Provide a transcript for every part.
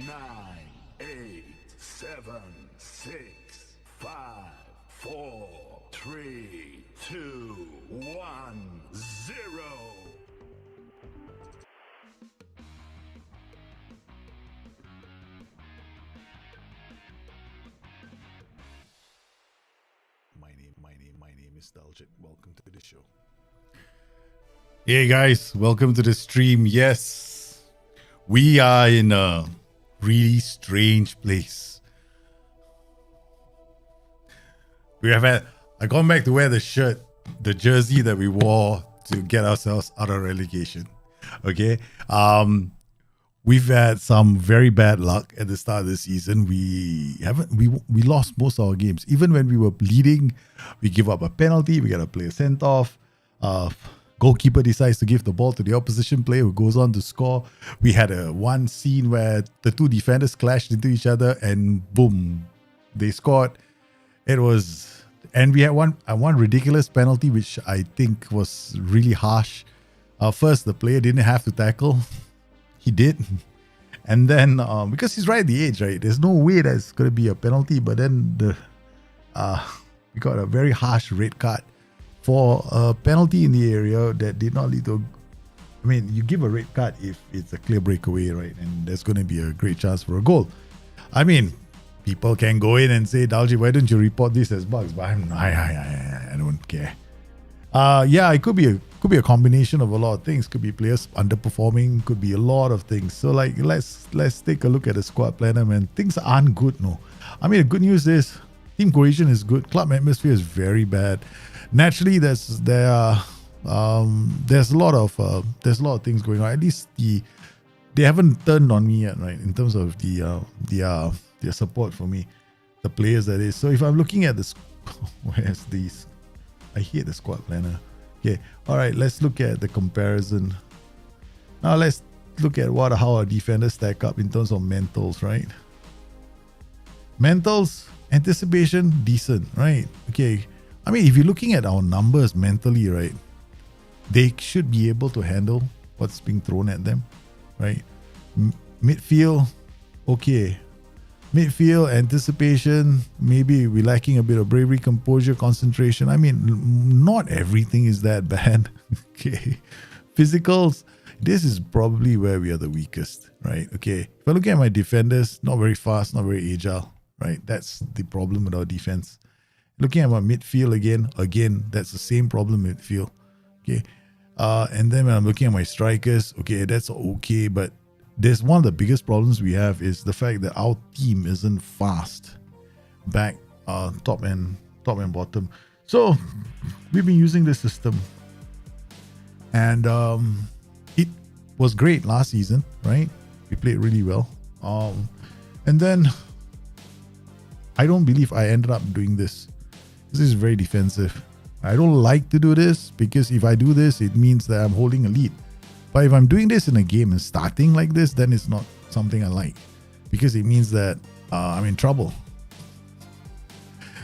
Nine, 8, 7, 6, 5, 4, 3, 2, 1, 0. My name is Daljit. Welcome to the show. Hey guys, welcome to the stream. Yes, we are in a really strange place. I gone back to wear the jersey that we wore to get ourselves out of relegation. Okay. We've had some very bad luck at the start of the season. We lost most of our games. Even when we were leading, we give up a penalty, we got a player sent off. Goalkeeper decides to give the ball to the opposition player who goes on to score. We had one scene where the two defenders clashed into each other and boom, they scored. And we had one ridiculous penalty which I think was really harsh. First, the player didn't have to tackle. He did. And then because he's right at the edge, right? There's no way that's going to be a penalty. But then we got a very harsh red card for a penalty in the area that did not lead to. I mean, you give a red card if it's a clear breakaway, right? And there's going to be a great chance for a goal. I mean, people can go in and say, Dalji, why don't you report this as bugs? But I don't care. Yeah, it could be a combination of a lot of things. Could be players underperforming. Could be a lot of things. So like, let's take a look at the squad planner, man. Things aren't good, no. I mean, the good news is team cohesion is good. Club atmosphere is very bad. Naturally, there's a lot of things going on. At least they haven't turned on me yet, right? In terms of their support for me, the players that is. So if I'm looking at this, where's these? I hate the squad planner. Okay, all right. Let's look at the comparison. Now let's look at how our defenders stack up in terms of mentals, right? Mentals, anticipation, decent, right? Okay. I mean, if you're looking at our numbers mentally, right, they should be able to handle what's being thrown at them, right? Midfield, okay. Midfield, anticipation, maybe we're lacking a bit of bravery, composure, concentration. I mean, not everything is that bad. Okay. Physicals, this is probably where we are the weakest, right? Okay. If I look at my defenders, not very fast, not very agile, right? That's the problem with our defense. Looking at my midfield again, that's the same problem midfield. Okay. And then when I'm looking at my strikers, okay, that's okay. But there's one of the biggest problems we have is the fact that our team isn't fast back, top and bottom. So we've been using this system and it was great last season, right? We played really well. And then I don't believe I ended up doing this. This is very defensive. I don't like to do this because if I do this, it means that I'm holding a lead. But if I'm doing this in a game and starting like this, then it's not something I like because it means that I'm in trouble.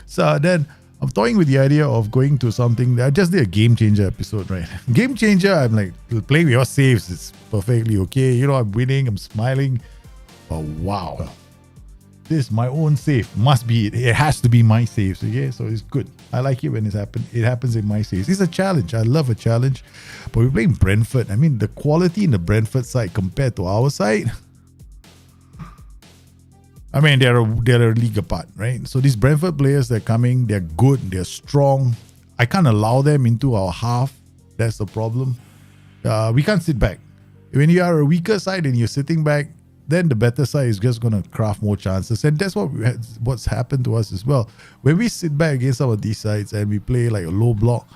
So then I'm toying with the idea of going to something that I just did a game changer episode, right? Game changer, I'm like, playing with your saves. It's perfectly okay. You know, I'm winning. I'm smiling. But wow. This is my own save. Must be it. It has to be my saves. Okay, so it's good. I like it when it happens in my saves. It's a challenge. I love a challenge. But we're playing Brentford. I mean, the quality in the Brentford side compared to our side, I mean, they're a league apart, right? So these Brentford players, they're coming, they're good, they're strong. I can't allow them into our half. That's the problem. We can't sit back. When you are a weaker side and you're sitting back, then the better side is just going to craft more chances. And that's what's happened to us as well. When we sit back against some of these sides and we play like a low block,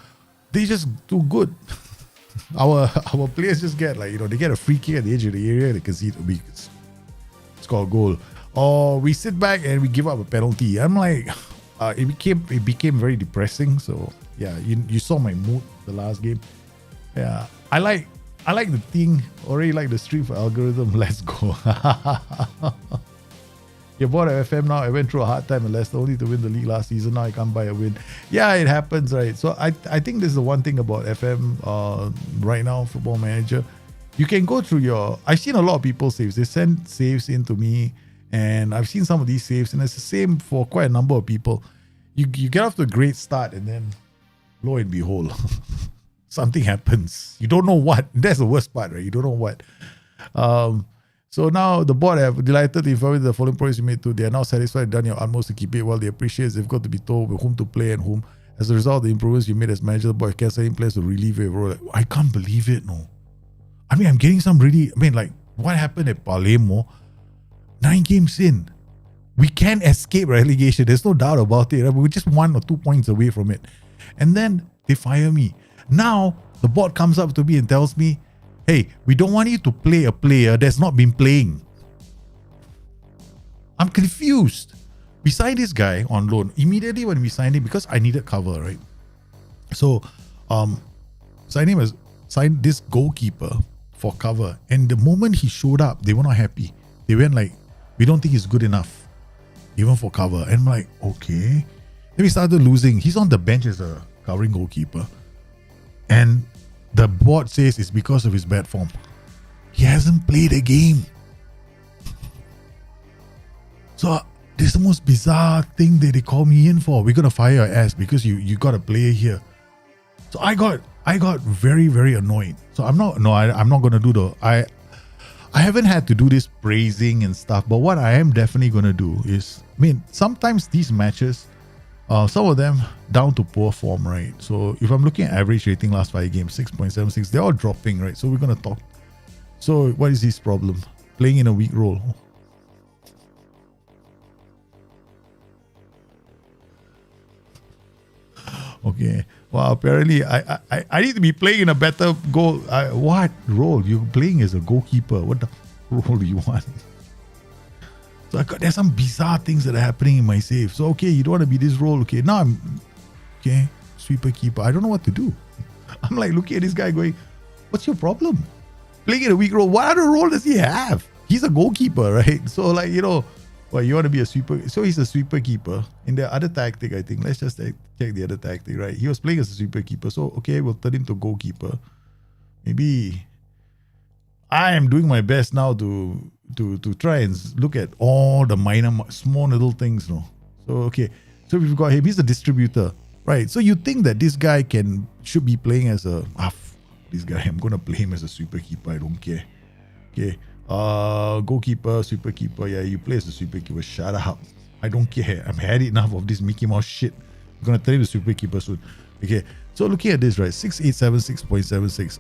they just do good. Our players just get they get a free kick at the edge of the area, they concede, we score a goal. Or we sit back and we give up a penalty. I'm like, it became very depressing. So yeah, you saw my mood the last game. Yeah, I like the thing, already like the stream for algorithm. Let's go. You bought an FM now. I went through a hard time at Leicester only to win the league last season. Now I can't buy a win. Yeah, it happens, right? So I think this is the one thing about FM right now, Football Manager. You can go through I've seen a lot of people saves. They send saves in to me, and I've seen some of these saves, and it's the same for quite a number of people. You get off to a great start, and then lo and behold, something happens. You don't know what. That's the worst part, right? You don't know what. So now the board have delighted to inform you the following progress you made too. They are now satisfied and done your utmost to keep it. While they appreciate, they've got to be told with whom to play and whom. As a result of the improvements you made as manager, the board can send players to relieve your role. I can't believe it, no. I mean, I'm getting some what happened at Palermo? 9 games in. We can't escape relegation. There's no doubt about it. Right? We're just 1 or 2 points away from it. And then they fire me. Now, the board comes up to me and tells me, hey, we don't want you to play a player that's not been playing. I'm confused. We signed this guy on loan. Immediately when we signed him, because I needed cover, right? So, signed this goalkeeper for cover. And the moment he showed up, they were not happy. They went like, we don't think he's good enough, even for cover. And I'm like, okay. Then we started losing. He's on the bench as a covering goalkeeper. And the board says it's because of his bad form. He hasn't played a game. So this is the most bizarre thing that they call me in for. We're gonna fire your ass because you got a player here. So I got very, very annoyed. So I'm not gonna I haven't had to do this praising and stuff, but what I am definitely gonna do is, sometimes these matches, some of them down to poor form, right? So if I'm looking at average rating last 5 games, 6.76, they're all dropping, right? So we're going to talk. So what is his problem? Playing in a weak role. Okay. Well, apparently I need to be playing in a better goal. What role? You're playing as a goalkeeper. What the role do you want? So there's some bizarre things that are happening in my save. So, okay, you don't want to be this role. Okay, now I'm sweeper keeper. I don't know what to do. I'm like looking at this guy going, what's your problem? Playing in a weak role. What other role does he have? He's a goalkeeper, right? So you want to be a sweeper. So he's a sweeper keeper. In the other tactic, I think, let's just check the other tactic, right? He was playing as a sweeper keeper. So, okay, we'll turn him to goalkeeper. Maybe I am doing my best now to try and look at all the small little things, no? So, okay. So we've got him. He's a distributor, right? So you think that this guy should be playing as this guy, I'm going to play him as a sweeper keeper. I don't care. Okay. Goalkeeper, sweeper keeper. Yeah, you play as a sweeper keeper. Shut up. I don't care. I've had enough of this Mickey Mouse shit. I'm going to turn him to sweeper keeper soon. Okay. So looking at this, right? 6.87, 6.76.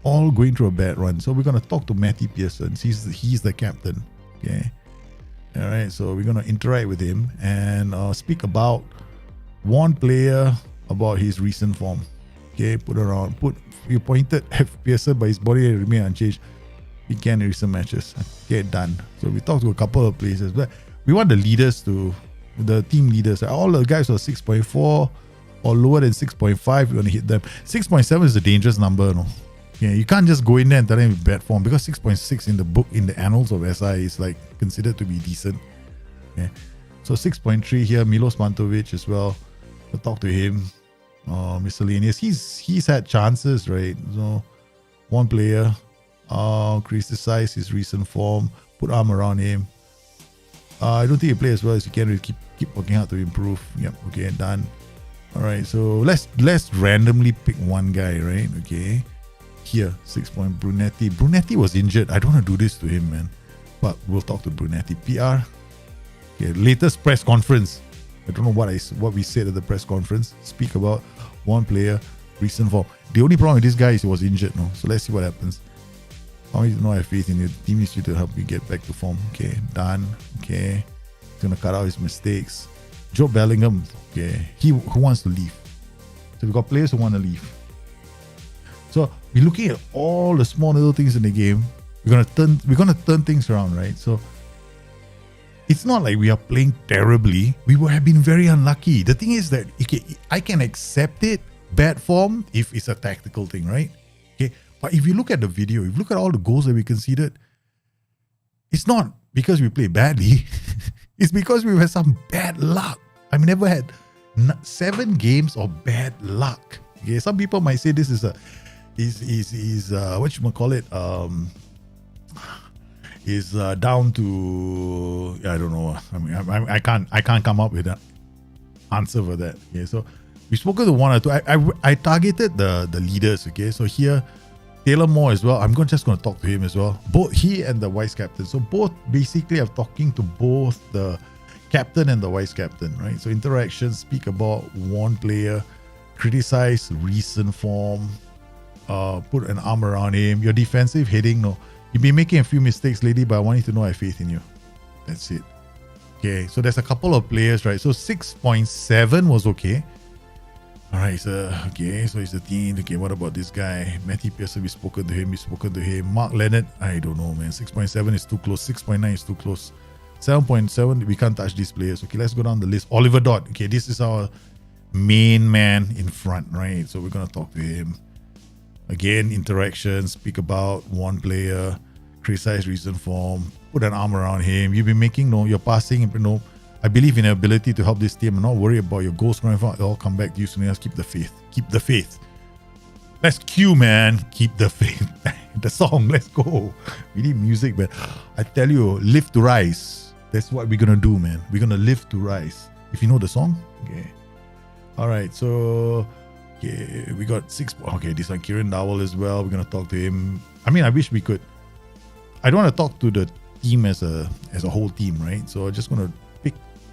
All going through a bad run. So we're going to talk to Matty Pearson. He's the captain. Okay. All right. So we're going to interact with him and speak about one player, about his recent form. Okay. You pointed at Pearson, but his body remained unchanged. He can in recent matches. Get done. So we talked to a couple of places, but we want the team leaders. All the guys who are 6.4 or lower than 6.5, we're going to hit them. 6.7 is a dangerous number, no? Yeah, you can't just go in there and tell them with bad form, because 6.6 in the book, in the annals of SI, is considered to be decent. Okay. So 6.3 here, Milos Mantovic as well. We'll talk to him. Miscellaneous. He's had chances, right? So one player. Criticize his recent form. Put arm around him. I don't think he plays as well as he can. Really keep working hard to improve. Yep. Okay. Done. All right. So let's randomly pick one guy. Right. Okay. Here, 6 point Brunetti. Brunetti was injured. I don't want to do this to him, man. But we'll talk to Brunetti. PR. Okay. Latest press conference. I don't know what we said at the press conference. Speak about one player, recent form. The only problem with this guy is he was injured. No. So let's see what happens. I want you to know I have faith in you. The team needs you to help you get back to form. Okay, done. Okay, he's gonna cut out his mistakes. Joe Bellingham. Okay, who wants to leave. So we've got players who want to leave. So we're looking at all the small little things in the game. We're gonna turn things around, right? So it's not like we are playing terribly. We have been very unlucky. The thing is that I can accept it, bad form, if it's a tactical thing, right? Okay. But if you look at the video, if you look at all the goals that we conceded, it's not because we play badly. It's because we had some bad luck. I've never had 7 games of bad luck. Okay, some people might say this is down to, I don't know. I mean, I can't come up with an answer for that. Okay, so we spoke to one or two. I targeted the leaders. Okay, so here. Taylor Moore as well. I'm just going to talk to him as well. Both he and the vice captain. So both basically are talking to both the captain and the vice captain, right? So interactions, speak about one player, criticize recent form, put an arm around him. Your defensive heading, no. You've been making a few mistakes lately, but I want you to know I have faith in you. That's it. Okay, so there's a couple of players, right? So 6.7 was okay. Alright, so okay, so it's the team. Okay, what about this guy? Matty Pearson, we've spoken to him. Mark Leonard, I don't know, man. 6.7 is too close. 6.9 is too close. 7.7, we can't touch these players. Okay, let's go down the list. Oliver Dodd. Okay, this is our main man in front, right? So we're gonna talk to him. Again, interaction, speak about one player, criticize recent form, put an arm around him. You've been making your passing, I believe in your ability to help this team. I'm not worried about your goals going forward. They'll all come back to you soon. Just keep the faith. Keep the faith. Let's cue, man. Keep the faith. The song. Let's go. We need music, man. I tell you, live to rise. That's what we're gonna do, man. We're gonna live to rise. If you know the song, okay. All right. So, okay, we got 6. Okay, this one, Kieran Dowell as well. We're gonna talk to him. I mean, I wish we could. I don't want to talk to the team as a whole team, right? So I'm just gonna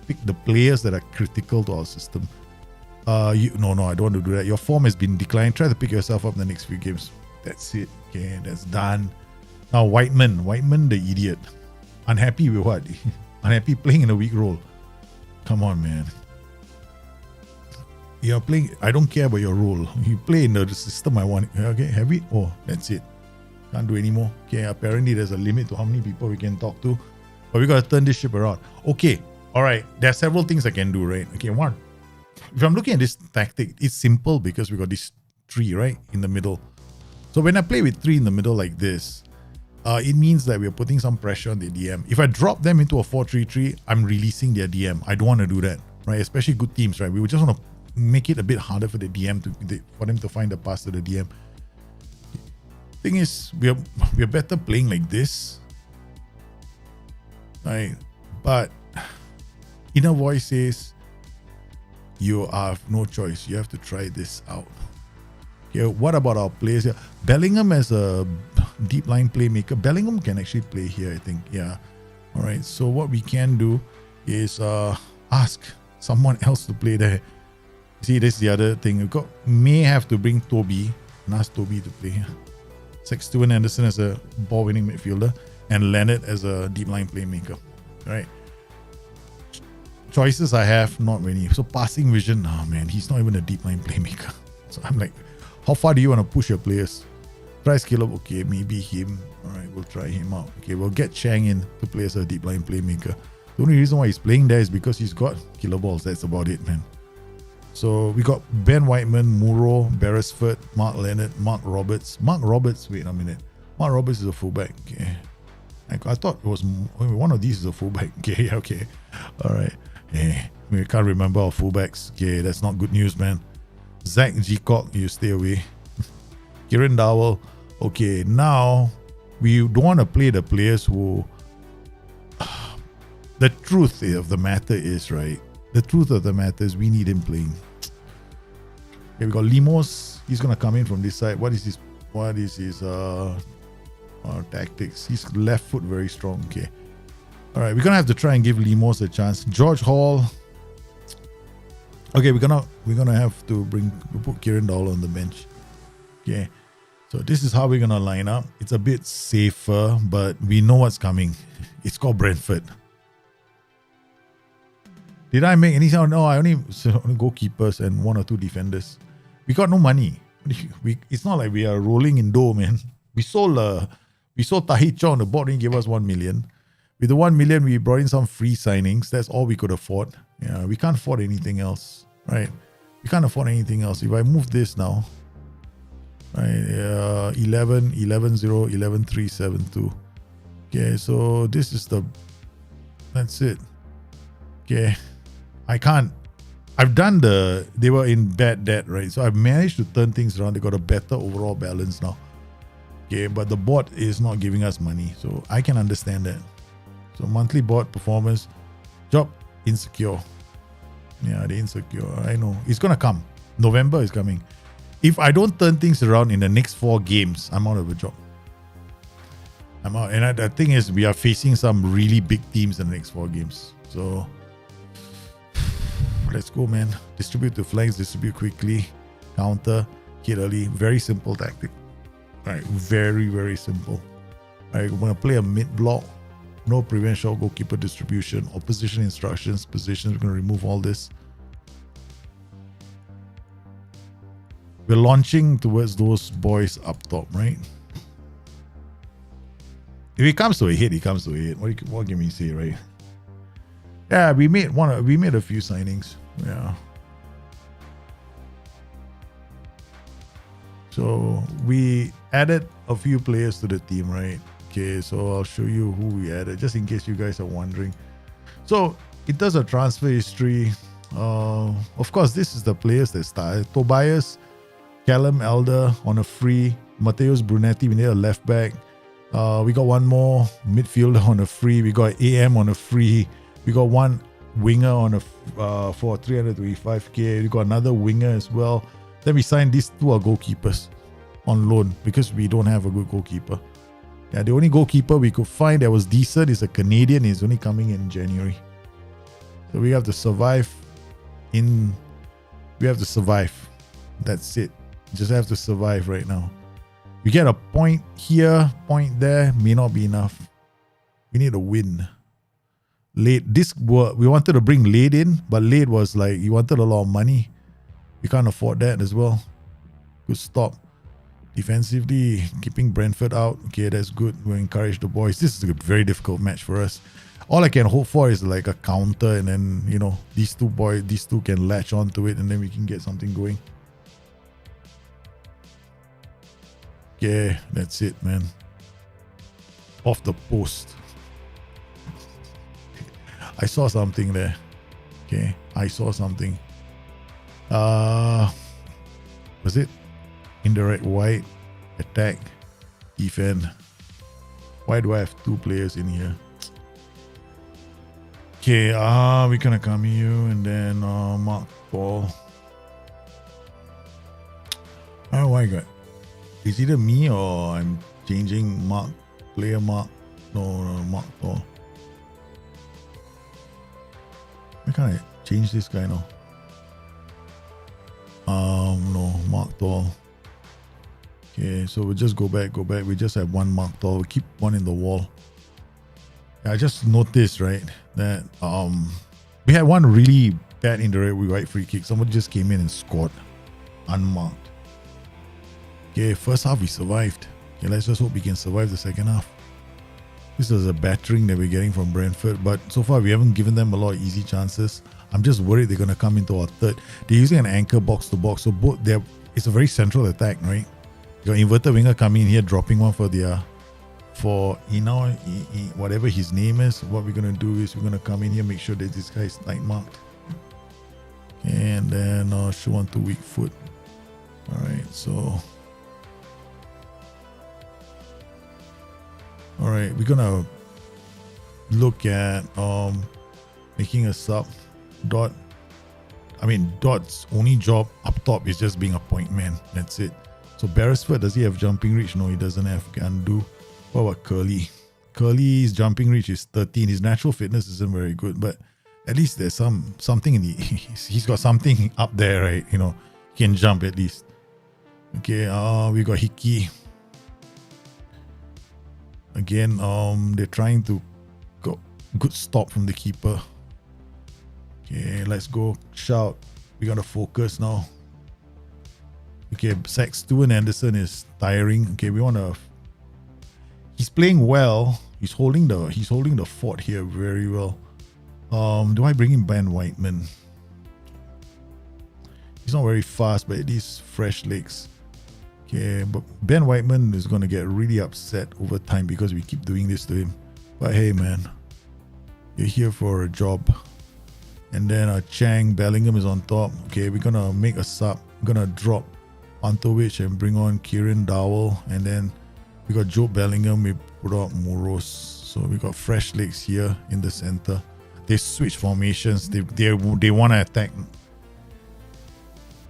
pick the players that are critical to our system. No, I don't want to do that. Your form has been declined. Try to pick yourself up in the next few games. That's it. Okay, that's done. Now Whiteman the idiot. Unhappy with what? Unhappy playing in a weak role. Come on, man. You're playing. I don't care about your role. You play in the system I want. Okay, have it? Oh, that's it. Can't do anymore. Okay, apparently there's a limit to how many people we can talk to. But we got to turn this ship around. Okay, all right. There are several things I can do, right? Okay, one. If I'm looking at this tactic, it's simple because we got this 3, right, in the middle. So when I play with 3 in the middle like this, it means that we're putting some pressure on the DM. If I drop them into a 4-3-3, I'm releasing their DM. I don't want to do that, right? Especially good teams, right? We would just want to make it a bit harder for the DM for them to find the pass to the DM. Thing is, we're better playing like this, right? But inner voice says you have no choice. You have to try this out. Okay, what about our players here? Bellingham as a deep line playmaker. Bellingham can actually play here, I think. Yeah. All right. So what we can do is ask someone else to play there. See, this is the other thing. May have to bring Toby and ask Toby to play here. Sexton Anderson as a ball-winning midfielder and Leonard as a deep line playmaker. All right. Choices I have, not many. So passing vision, oh man, he's not even a deep line playmaker. So I'm like, how far do you want to push your players? Try Caleb, okay, maybe him. All right, we'll try him out. Okay, we'll get Chang in to play as a deep line playmaker. The only reason why he's playing there is because he's got killer balls. That's about it, man. So we got Ben Whiteman, Muro, Beresford, Mark Leonard, Mark Roberts. Wait a minute. Mark Roberts is a fullback. Okay. I thought it was one of these is a fullback. Okay, okay. All right. Hey, we can't remember our fullbacks. Okay, that's not good news, man. Zach Gcock, you stay away. Kieran Dowell. Okay, now We don't want to play the players who... The truth of the matter is, right? The truth of the matter is we need him playing. Okay, we got Limos. He's going to come in from this side. What is his tactics? He's left foot very strong. Okay. All right, we're going to have to try and give Limos a chance. George Hall. Okay, we're gonna have to put Kieran Dowler on the bench. Okay. So this is how we're gonna line up. It's a bit safer, but we know what's coming. It's called Brentford. Did I make any sound? No, I only goalkeepers and 1 or 2 defenders. We got no money. It's not like we are rolling in dough, man. We sold Tahit Chong on the board and he gave us 1 million. With the 1 million, we brought in some free signings. That's all we could afford. Yeah, we can't afford anything else, right? We can't afford anything else. If I move this now, right, 11, 11, 0, 11, 3, 7, 2. Okay, so this is that's it. Okay, they were in bad debt, right? So I've managed to turn things around. They got a better overall balance now. Okay, but the board is not giving us money. So I can understand that. So monthly board performance, job insecure. Yeah, they're insecure. I know. It's going to come. November is coming. If I don't turn things around in the next 4 games, I'm out of a job. I'm out. And the thing is, we are facing some really big teams in the next 4 games. So let's go, man. Distribute to flanks, distribute quickly, counter, hit early. Very simple tactic. All right, very, very simple. All right, we're going to play a mid block. No prevent shot, goalkeeper distribution, opposition instructions, positions. We're going to remove all this. We're launching towards those boys up top, right? If he comes to a hit, he comes to a hit. What can we say, right? Yeah, we made a few signings. Yeah. So we added a few players to the team, right? Okay, so I'll show you who we added, just in case you guys are wondering. So in terms of transfer history, of course, this is the players that started. Tobias, Callum Elder on a free. Mateus Brunetti, we need a left back. We got one more midfielder on a free. We got AM on a free. We got one winger on a for 325k. We got another winger as well. Then we signed these 2 goalkeepers on loan because we don't have a good goalkeeper. Yeah, the only goalkeeper we could find that was decent is a Canadian. He's only coming in January. So we have to survive we have to survive. That's it. Just have to survive right now. We get a point here, point there, may not be enough. We need a win. Late, we wanted to bring Late in, but Late was like, he wanted a lot of money. We can't afford that as well. Good stop. Defensively, keeping Brentford out. Okay, that's good. We'll encourage the boys. This is a very difficult match for us. All I can hope for is like a counter, and then, you know, these two can latch onto it, and then we can get something going. Yeah, that's it, man. Off the post. I saw something there. Okay, I saw something. Was it? Indirect wide, attack, defend. Why do I have 2 players in here? Okay, we're gonna come here and then Mark Paul. Oh my god. It's either me or I'm changing Mark, player Mark. No, Mark Paul. Why can't I change this guy now? No, Mark Tall. Okay, so we'll just go back. We just have 1 Mark Tall. We keep 1 in the wall. I just noticed, right, that we had 1 really bad indirect right free kick. Somebody just came in and scored unmarked. Okay, first half we survived. Okay, let's just hope we can survive the second half. This is a battering that we're getting from Brentford, but so far we haven't given them a lot of easy chances. I'm just worried they're going to come into our third. They're using an anchor box to box, so it's a very central attack, right? Your inverted winger coming in here, dropping one for whatever his name is. What we're going to do is we're going to come in here, make sure that this guy is night marked. And then show on to weak foot. Alright, so All right, we're gonna look at making a sub. Dot's only job up top is just being a point man. That's it. So Beresford, does he have jumping reach? No, he doesn't have. Can do. What about Curly? Curly's jumping reach is 13. His natural fitness isn't very good, but at least there's something in the he's got something up there, right? You know, he can jump at least. Okay, we got Hickey. Again, they're trying to go good stop from the keeper. Okay, let's go. Shout. We gotta focus now. Okay, Stewart Anderson is tiring. Okay, we wanna. He's playing well. He's holding the fort here very well. Do I bring in Ben Whiteman? He's not very fast, but at least fresh legs. Okay, but Ben Whiteman is gonna get really upset over time because we keep doing this to him. But hey, man, you're here for a job. And then Chang Bellingham is on top. Okay, we're gonna make a sub. We're gonna drop Pantovic and bring on Kieran Dowell, and then we got Joe Bellingham. We put out Moros. So we got fresh legs here in the center. They switch formations. They want to attack.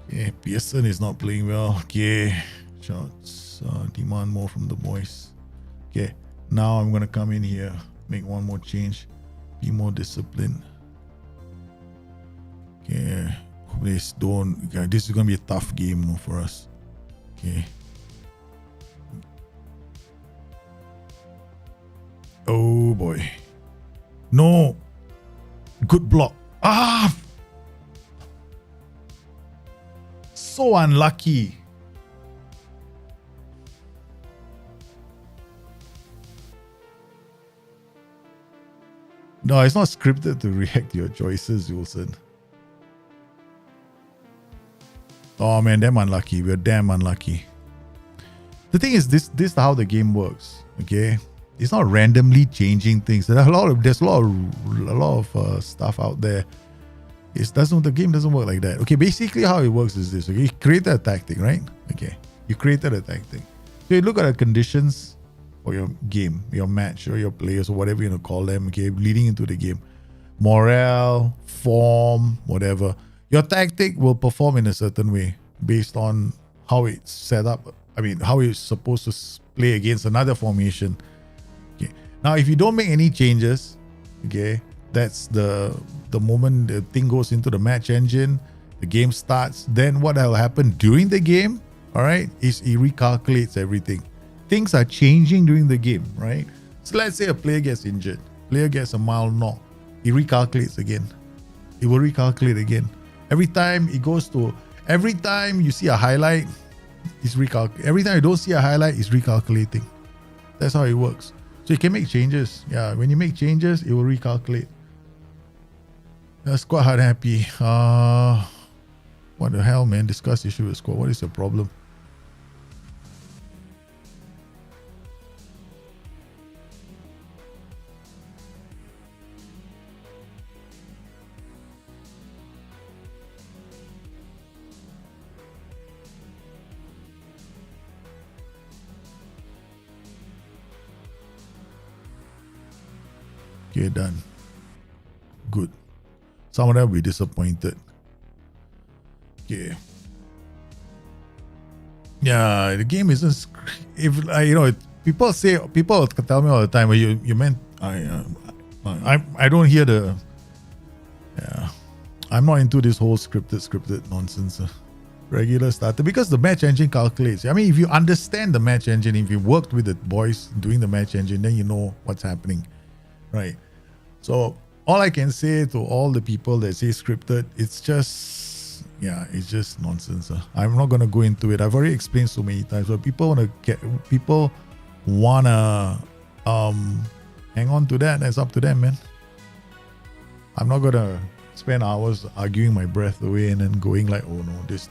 Okay, Pearson is not playing well. Okay, shots. Demand more from the boys. Okay, now I'm gonna come in here, make one more change, be more disciplined. Okay, please don't. Okay, this is gonna be a tough game for us. Okay. Oh boy. No. Good block. So unlucky. No, it's not scripted to react to your choices, Wilson. Oh man, damn unlucky. We're damn unlucky. The thing is, this is how the game works. Okay, it's not randomly changing things. There's a lot of stuff out there. The game doesn't work like that. Okay, basically how it works is this. Okay, you created a tactic, right? Okay, you created a tactic. So you look at the conditions for your game, your match, or your players, or whatever you want to call them. Okay, leading into the game, morale, form, whatever. Your tactic will perform in a certain way based on how it's set up. I mean, how it's supposed to play against another formation. Okay. Now, if you don't make any changes, okay, that's the moment the thing goes into the match engine, the game starts. Then what will happen during the game, all right, is it recalculates everything. Things are changing during the game, right? So let's say a player gets injured, player gets a mild knock, it recalculates again. It will recalculate again. Every time you see a highlight, it's recalculating. Every time you don't see a highlight, it's recalculating. That's how it works. So you can make changes. Yeah, when you make changes, it will recalculate. Squad unhappy. What the hell, man? Discuss issue with squad. What is the problem? Okay, done. Good. Some of them will be disappointed. Okay. Yeah, the game isn't. If people tell me all the time, you meant I don't hear the. Yeah, I'm not into this whole scripted nonsense. Regular starter, because the match engine calculates. I mean, if you understand the match engine, if you worked with the boys doing the match engine, then you know what's happening. Right. So all I can say to all the people that say scripted, it's just nonsense. I'm not gonna go into it. I've already explained so many times. But people wanna hang on to that. That's up to them, man. I'm not gonna spend hours arguing my breath away and then going like, oh no, this.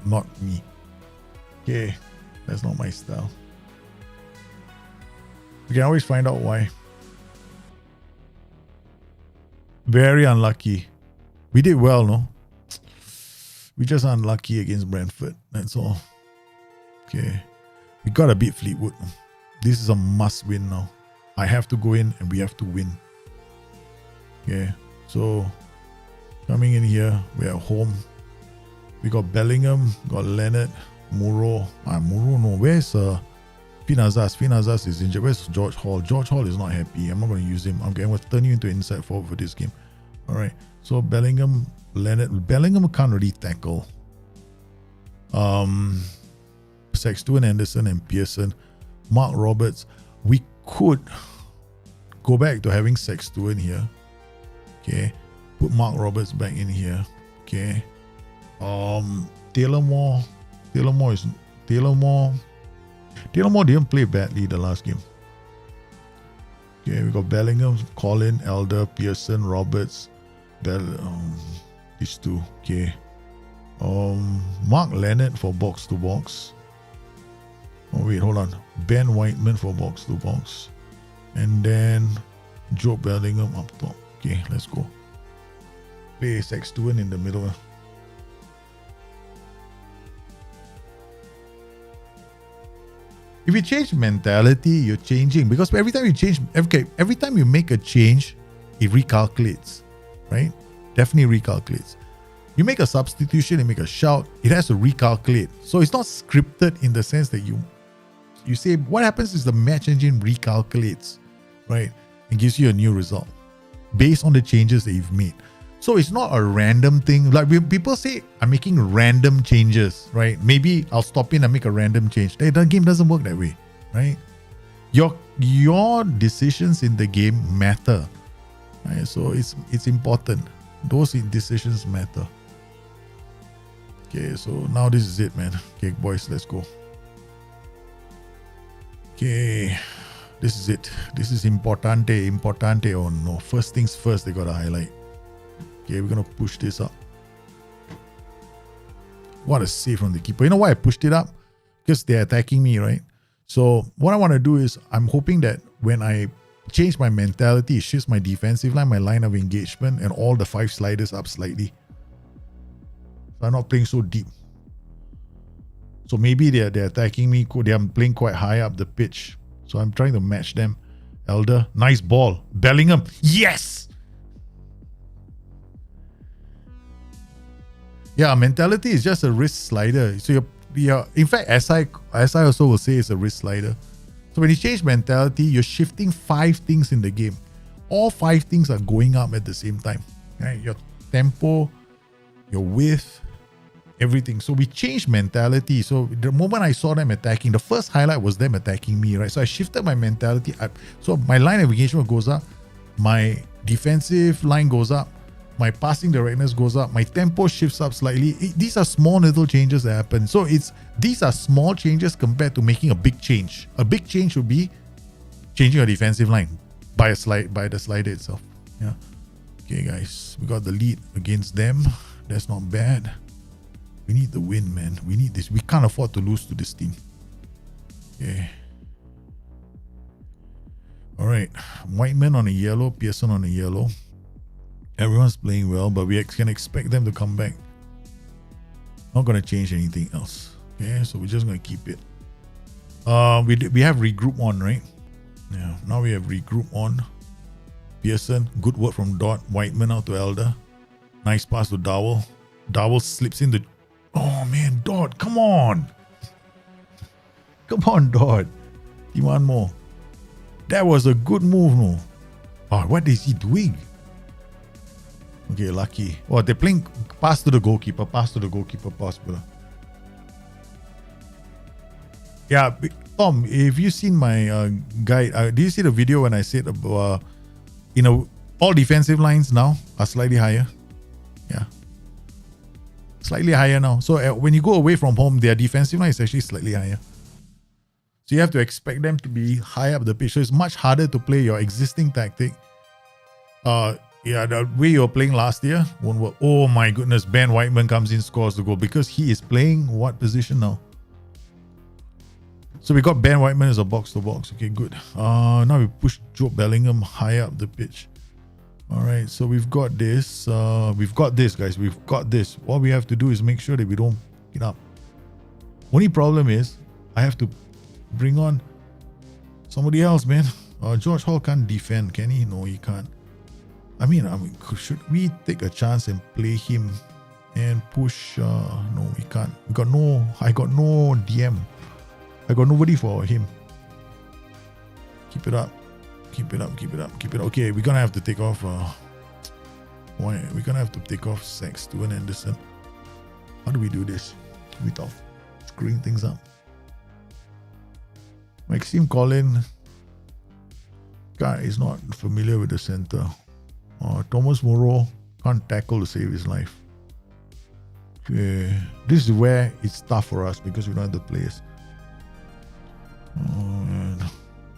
Not me. Okay. That's not my style. You can always find out why. Very unlucky. We did well, no? We just unlucky against Brentford. That's all. Okay. We gotta beat Fleetwood. This is a must win now. I have to go in and we have to win. Okay, so coming in here, we're at home. We got Bellingham, got Leonard, Muro. Muro, no. Where's Finazas? Finazas is injured. Where's George Hall? George Hall is not happy. I'm not going to use him. I'm going to turn you into inside forward for this game. All right. So Bellingham, Leonard. Bellingham can't really tackle. Sexton, Anderson, and Pearson. Mark Roberts. We could go back to having Sexton here. Okay. Put Mark Roberts back in here. Okay. Taylor Moore didn't play badly the last game. Okay, we got Bellingham, Colin, Elder, Pearson, Roberts, these two. Okay. Mark Leonard for box to box. Oh wait, hold on. Ben Whiteman for box to box. And then Joe Bellingham up top. Okay, let's go. Play Sexton in the middle. If you change mentality, you're changing, because every time you change, every time you make a change, it recalculates, right? Definitely recalculates. You make a substitution, you make a shout, it has to recalculate. So it's not scripted in the sense that you say, what happens is the match engine recalculates, right? And gives you a new result based on the changes that you've made. So it's not a random thing. Like people say, I'm making random changes, right? Maybe I'll stop in and make a random change. The game doesn't work that way, right? Your decisions in the game matter, right? So it's important. Those decisions matter. Okay, so now this is it, man. Okay, boys, let's go. Okay, this is it. This is importante. Oh no, first things first, they gotta highlight. Okay, we're going to push this up. What a save from the keeper. You know why I pushed it up? Because they're attacking me, right? So what I want to do is, I'm hoping that when I change my mentality, it shifts my defensive line, my line of engagement, and all the 5 sliders up slightly. So I'm not playing so deep. So maybe they're attacking me. They're playing quite high up the pitch. So I'm trying to match them. Elder, nice ball. Bellingham, yes! Yeah, mentality is just a wrist slider. So you're in fact, as I also will say, it's a wrist slider. So when you change mentality, you're shifting 5 things in the game. All 5 things are going up at the same time. Right? Your tempo, your width, everything. So we changed mentality. So the moment I saw them attacking, the first highlight was them attacking me, right? So I shifted my mentality up. So my line of engagement goes up, my defensive line goes up, my passing directness goes up, my tempo shifts up slightly. These are small little changes that happen. So these are small changes compared to making a big change. A big change would be changing a defensive line by the slider itself. Yeah. Okay, guys, we got the lead against them. That's not bad. We need the win, man. We need this. We can't afford to lose to this team. Okay. All right. Whiteman on a yellow, Pearson on a yellow. Everyone's playing well, but we can expect them to come back. Not going to change anything else. Okay, so we're just going to keep it. We have regroup on, right? Yeah, now we have regroup on. Pearson, good work from Dot. Whiteman out to Elder. Nice pass to Dowell. Dowell slips in the... Oh man, Dot, come on. Come on, Dot. Demand more. That was a good move, no? Oh, what is he doing? Okay, lucky. Oh, they're playing pass to the goalkeeper. Pass. Yeah, Tom, if you've seen my guide, do you see the video when I said about, all defensive lines now are slightly higher? Yeah. Slightly higher now. So when you go away from home, their defensive line is actually slightly higher. So you have to expect them to be high up the pitch. So it's much harder to play your existing tactic. Yeah, the way you were playing last year won't work. Oh my goodness, Ben Whiteman comes in, scores the goal because he is playing what position now? So we got Ben Whiteman as a box to box. Okay, good. Now we push Joe Bellingham high up the pitch. All right, so we've got this. We've got this, guys. We've got this. What we have to do is make sure that we don't get up. Only problem is I have to bring on Somebody else, man. George Hall can't defend, can he? No, he can't. I mean, should we take a chance and play him and push? No, we can't. I got no DM. I got nobody for him. Keep it up. Okay, we're gonna have to take off. We're gonna have to take off Sexton and Anderson. How do we do this without screwing things up? Maxime Collin guy is not familiar with the center. Thomas Moreau can't tackle to save his life. Okay. This is where it's tough for us because we don't have the players.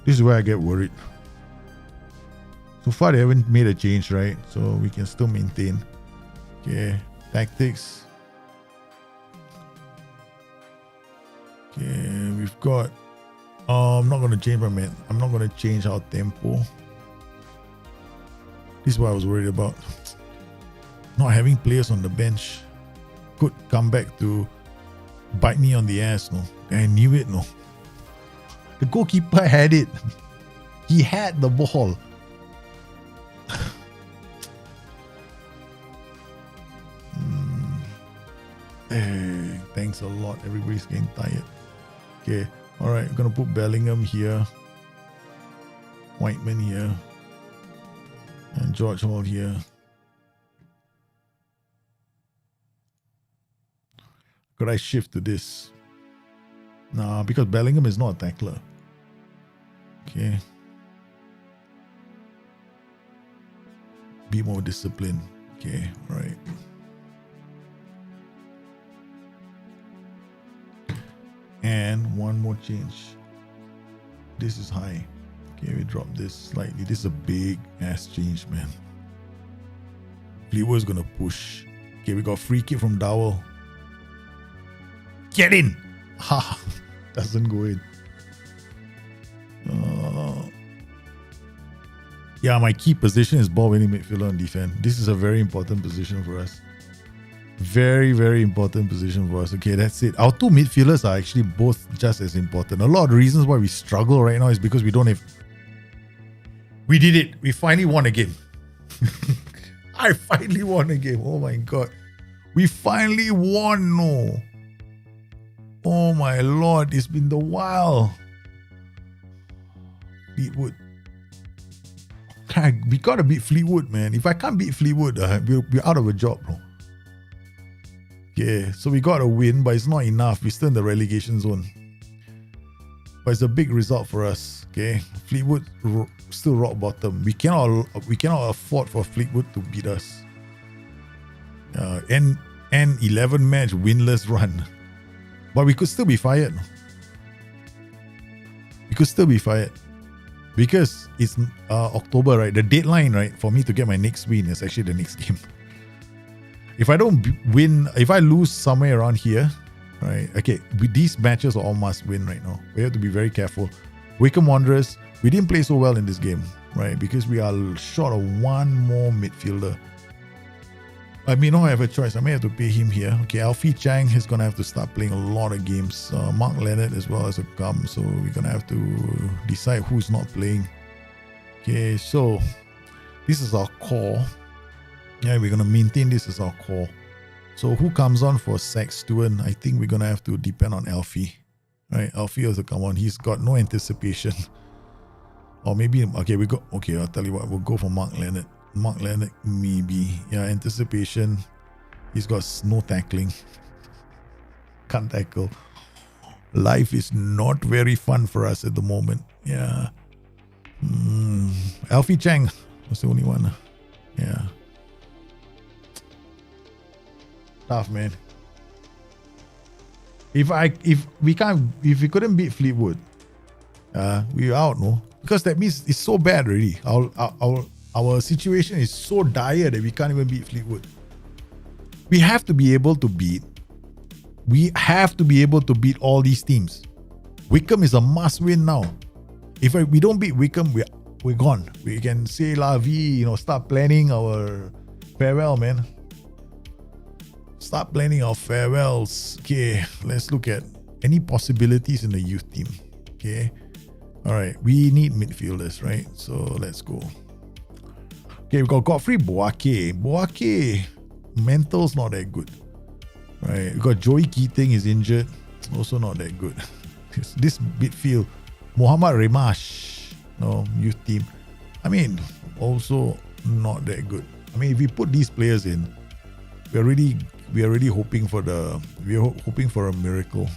This is where I get worried. So far they haven't made a change, right? So we can still maintain. Okay, tactics. Okay, we've got. I'm not gonna change I'm not gonna change our tempo. This is what I was worried about. Not having players on the bench could come back to bite me on the ass. No, I knew it. No, the goalkeeper had it. He had the ball. Hey, thanks a lot. Everybody's getting tired. Okay, all right. I'm gonna put Bellingham here, Whiteman here, and George Hall here. Could I shift to this? Nah, because Bellingham is not a tackler. Okay. Be more disciplined. Okay, all right. And one more change. This is high. Okay, we drop this slightly. This is a big ass change, man. Fleetwood's gonna push. Okay, we got free kick from Dowell. Get in! Ha! Doesn't go in. Yeah, my key position is ball winning midfielder on defense. This is a very important position for us. Very, very important position for us. Okay, that's it. Our two midfielders are actually both just as important. A lot of the reasons why we struggle right now is because we don't have... We did it. We finally won a game. I finally won a game. Oh my God. We finally won. No. Oh my Lord. It's been the while. Fleetwood. We gotta beat Fleetwood, man. If I can't beat Fleetwood, we're out of a job, bro. Yeah, so we got a win, but it's not enough. We're still in the relegation zone. But it's a big result for us. Okay, Fleetwood still rock bottom. We cannot afford for Fleetwood to beat us. And 11 match winless run, but we could still be fired. We could still be fired because it's October, right? The deadline, right, for me to get my next win is actually the next game. If I don't win, if I lose somewhere around here, right? Okay, these matches are all must win right now. We have to be very careful. Wycombe Wanderers, we didn't play so well in this game, right? Because we are short of one more midfielder. I may not have a choice. I may have to pay him here. Okay, Alfie Chang is going to have to start playing a lot of games. Mark Leonard as well as a come. So we're going to have to decide who's not playing. Okay, so this is our core. Yeah, we're going to maintain this as our core. So who comes on for Sexton? I think we're going to have to depend on Alfie. Right, Alfie has to come on. He's got no anticipation. Or maybe, okay, I'll tell you what, we'll go for Mark Leonard. Mark Leonard, maybe. Yeah, anticipation. He's got no tackling. Can't tackle. Life is not very fun for us at the moment. Yeah. Alfie Chang was the only one. Yeah. Tough, man. If we couldn't beat Fleetwood, we're out, no? Because that means it's so bad already. Our situation is so dire that we can't even beat Fleetwood. We have to be able to beat all these teams. Wycombe is a must win now. If we don't beat Wycombe, we're gone. We can say la vie, start planning our farewell, man. Start planning our farewells. Okay, let's look at any possibilities in the youth team. Okay, All right, we need midfielders, right? So let's go. Okay, we got Godfrey Boake. Boake, mental's not that good. Right, we got Joey Keating is injured. Also not that good. This midfield, Muhammad Remash, no, youth team. I mean, also not that good. I mean, if we put these players in, we're already hoping for a miracle.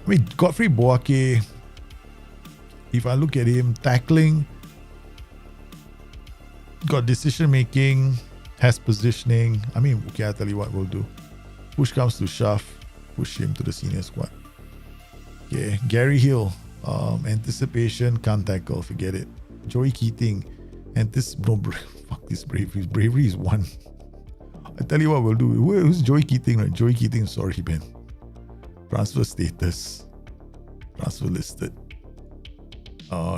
I mean, Godfrey Boake, if I look at him, tackling, got decision making, has positioning. I mean, okay, I'll tell you what we'll do. Push comes to shove, push him to the senior squad. Okay, Gary Hill, anticipation, can't tackle, forget it. Joey Keating, fuck this bravery. Bravery is 1. I tell you what we'll do. Who's Joey Keating? Right? Joey Keating, sorry, man. Transfer status. Transfer listed.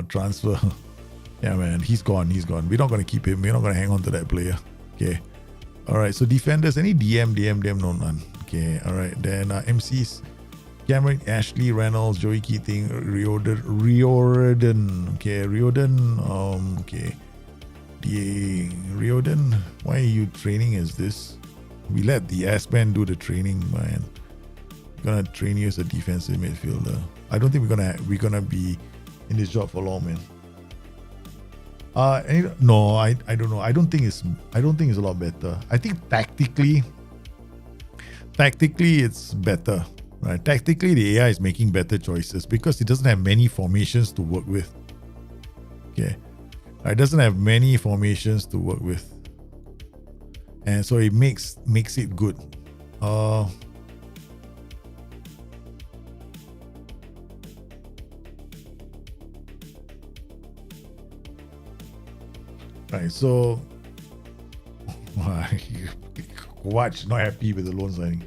Transfer. Yeah, man, he's gone. We're not going to keep him. We're not going to hang on to that player. Okay. All right, so defenders, any DM, no, none. Okay, all right. Then MCs, Cameron, Ashley, Reynolds, Joey Keating, Riordan. Okay, Riordan. Okay. Riordan, why are you training as this? We let the S-Man do the training, man. We're gonna train you as a defensive midfielder. I don't think we're gonna be in this job for long, man. No, I don't know. I don't think it's a lot better. I think tactically it's better, right? Tactically, the AI is making better choices because it doesn't have many formations to work with. Okay, it doesn't have many formations to work with, and so it makes it good. Right, so watch, not happy with the loan signing.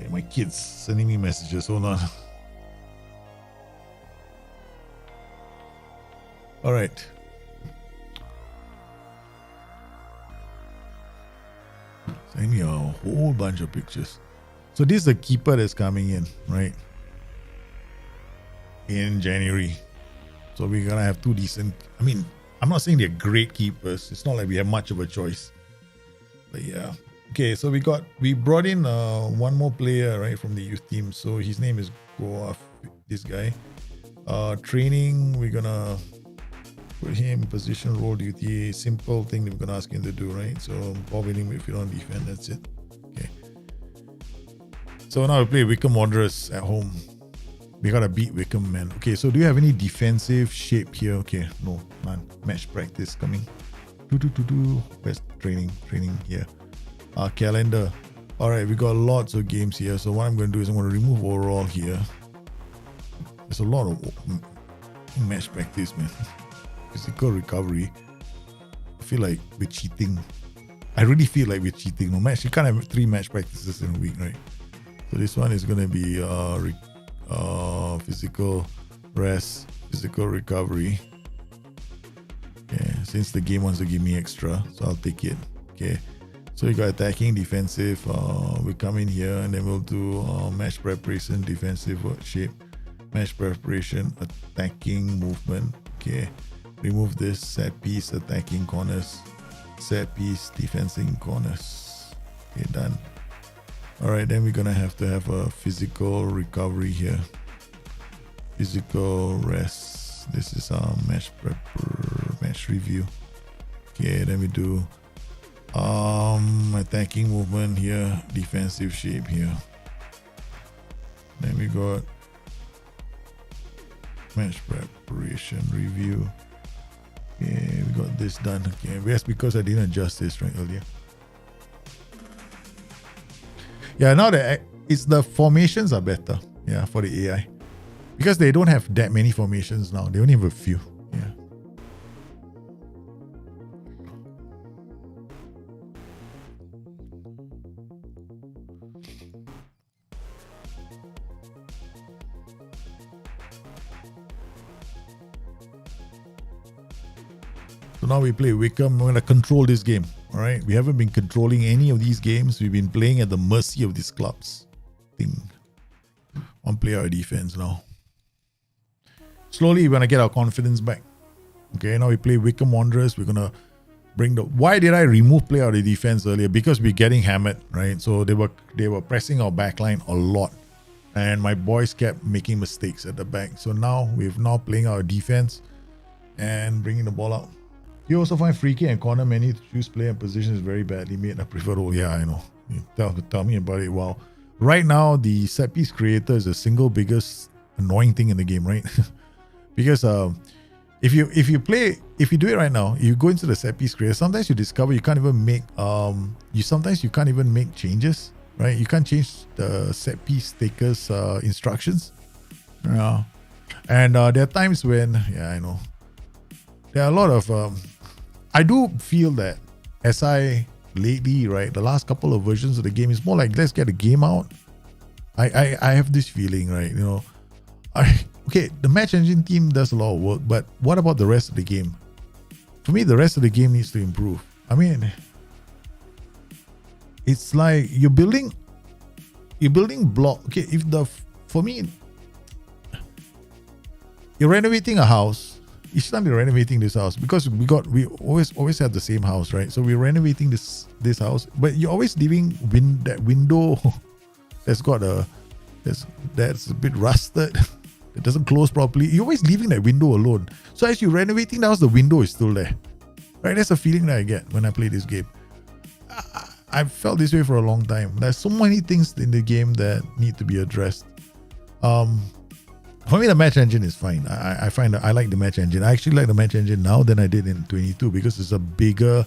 My kids sending me messages. Hold on. All right. Send me a whole bunch of pictures. So this is the keeper that's coming in, right? In January. So we're gonna have 2 decent. I mean, I'm not saying they're great keepers. It's not like we have much of a choice. But yeah. Okay, so we brought in one more player, right, from the youth team. So his name is Goaf, this guy. Training, we're gonna put him position, role, duty, simple thing that we're gonna ask him to do, right? So ball winning midfield on defense, that's it. Okay. So now we play Wycombe Wanderers at home. We gotta beat Wycombe, man. Okay, so do you have any defensive shape here? Okay, no, none. Match practice coming. Where's training here? Calendar. All right, we got lots of games here. So what I'm going to do is I'm going to remove overall here. There's a lot of match practice, man. Physical recovery. I feel like we're cheating. I really feel like we're cheating. No match. You can't have 3 match practices in a week, right? So this one is going to be physical rest, physical recovery. Okay, since the game wants to give me extra, so I'll take it. Okay. So you got attacking, defensive. We come in here and then we'll do match preparation, defensive shape, match preparation, attacking movement. Okay, remove this set piece, attacking corners, set piece, defending corners. Okay, done. All right, then we're gonna have to have a physical recovery here, physical rest. This is our match review. Okay, then we do attacking movement here, defensive shape here. Then we got match preparation review. Okay, we got this done. Okay, that's because I didn't adjust this right earlier. Yeah, now that it's the formations are better. Yeah, for the AI. Because they don't have that many formations now. They only have a few. Yeah. So now we play Wycombe. We're going to control this game. All right. We haven't been controlling any of these games. We've been playing at the mercy of these clubs. One player defense now. Slowly, we're going to get our confidence back. Okay. Now we play Wycombe Wanderers. We're going to bring the... Why did I remove player out of defense earlier? Because we're getting hammered, right? So they were pressing our backline a lot. And my boys kept making mistakes at the back. So now we're playing our defense and bringing the ball out. You also find free kick and corner many to choose player and position is very badly made. I prefer role. Yeah, I know. Tell me about it. Wow. Right now, the set piece creator is the single biggest annoying thing in the game, right? Because if you do it right now, you go into the set piece creator, sometimes you discover you can't even make you can't even make changes, right? You can't change the set piece taker's instructions. Yeah. And there are times when, yeah, I know. There are a lot of I do feel that SI lately, right, the last couple of versions of the game is more like, let's get the game out. I have this feeling, right, you know, okay, the match engine team does a lot of work, but what about the rest of the game? For me, the rest of the game needs to improve. I mean, it's like you're building block. Okay, for me, you're renovating a house. You shouldn't be renovating this house because we always have the same house, right? So we're renovating this house, but you're always leaving that window that's a bit rusted. It doesn't close properly. You're always leaving that window alone. So as you're renovating the house, the window is still there, right? That's a feeling that I get when I play this game. I've felt this way for a long time. There's so many things in the game that need to be addressed. For me, the match engine is fine. I find that I like the match engine. I actually like the match engine now than I did in 22 because it's a bigger,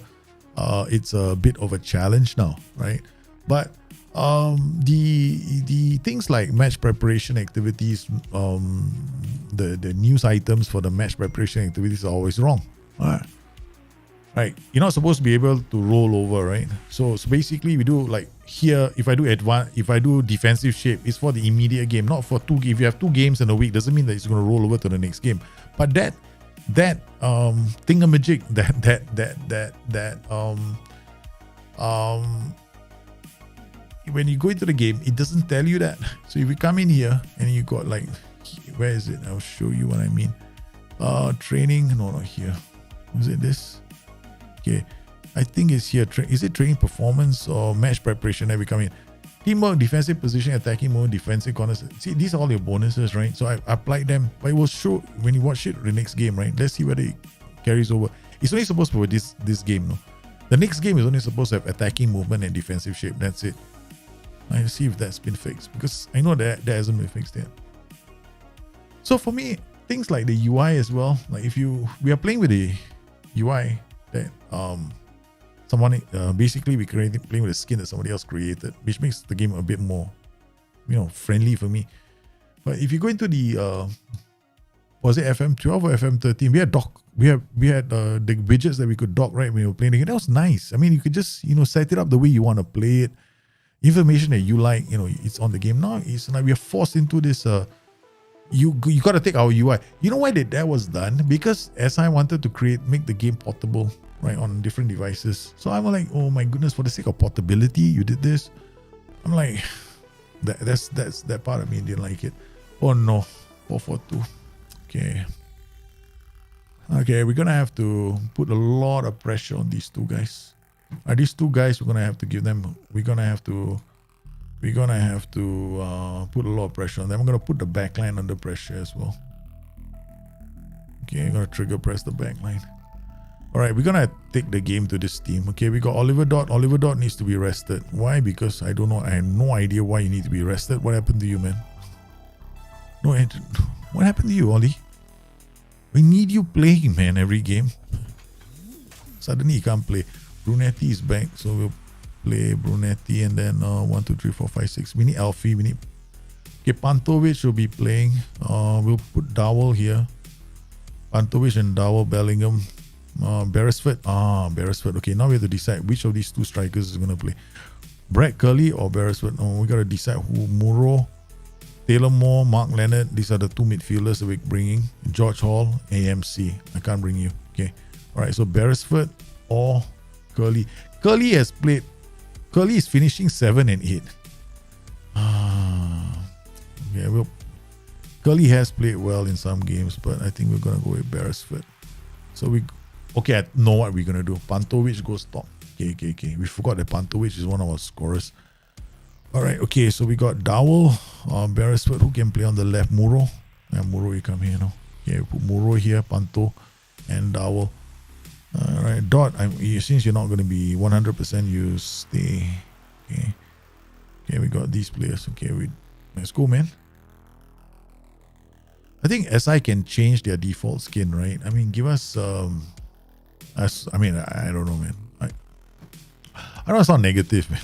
it's a bit of a challenge now, right? But the things like match preparation activities, the news items for the match preparation activities are always wrong. All right. Right, you're not supposed to be able to roll over, right? So basically, we do like here. If I do defensive shape, it's for the immediate game, not for two. If you have 2 games in a week, doesn't mean that it's going to roll over to the next game. But that thingamajig, when you go into the game, it doesn't tell you that. So if you come in here and you got like, where is it? I'll show you what I mean. Training, no, not here. Is it this? Okay, I think it's here. Is it training performance or match preparation that we come in? Teamwork, defensive position, attacking mode, defensive corners. See, these are all your bonuses, right? So I applied them, but it will show when you watch it the next game, right? Let's see whether it carries over. It's only supposed to be this game, no? The next game is only supposed to have attacking movement and defensive shape. That's it. Let's see if that's been fixed because I know that hasn't been fixed yet. So for me, things like the UI as well. Like we are playing with the UI that someone basically playing with a skin that somebody else created, which makes the game a bit more, friendly for me. But if you go into the was it FM12 or FM13, we had the widgets that we could dock right when we were playing the game. That was nice. I mean, you could just set it up the way you want to play it. Information that you like, it's on the game. Now it's like we are forced into this. You got to take our UI. You know why that was done? Because SI wanted to make the game portable, right, on different devices. So I'm like, oh my goodness, for the sake of portability, you did this. I'm like, that's that part of me didn't like it. Oh no, 442. Okay, we're gonna have to put a lot of pressure on these two guys. These two guys, we're gonna have to put a lot of pressure on them. I'm going to put the backline under pressure as well. Okay, I'm going to trigger press the backline. All right, we're going to take the game to this team. Okay, we got Oliver Dot. Oliver Dot needs to be rested. Why? Because I don't know. I have no idea why you need to be rested. What happened to you, man? No, what happened to you, Ollie? We need you playing, man, every game. Suddenly you can't play. Brunetti is back, so we'll play Brunetti and then 1, 2, 3, 4, 5, 6. We need Alfie. We need Okay, Pantovic will be playing. We'll put Dowell here. Pantovic and Dowell, Bellingham. Beresford. Beresford. Okay, now we have to decide which of these two strikers is going to play. Brad Curley or Beresford? Oh, we got to decide who. Muro, Taylor Moore, Mark Leonard. These are the two midfielders that we're bringing. George Hall, AMC. I can't bring you. Okay. All right, so Beresford or Curley. Curley has played. Curley is finishing 7 and 8. Okay, well, Curley has played well in some games, but I think we're going to go with Beresford. So okay, I know what we're going to do. Pantovic goes top. Okay. We forgot that Pantovic is one of our scorers. All right, okay, so we got Dowell, Beresford, who can play on the left. Muro. Yeah, Muro, you come here now. Okay, we put Muro here, Panto, and Dowell. All right, Dot, since you're not going to be 100%, you stay. Okay, we got these players. Okay, let's go, man. I think SI can change their default skin, right? I mean, give us I don't know, man. I don't want to sound negative, man.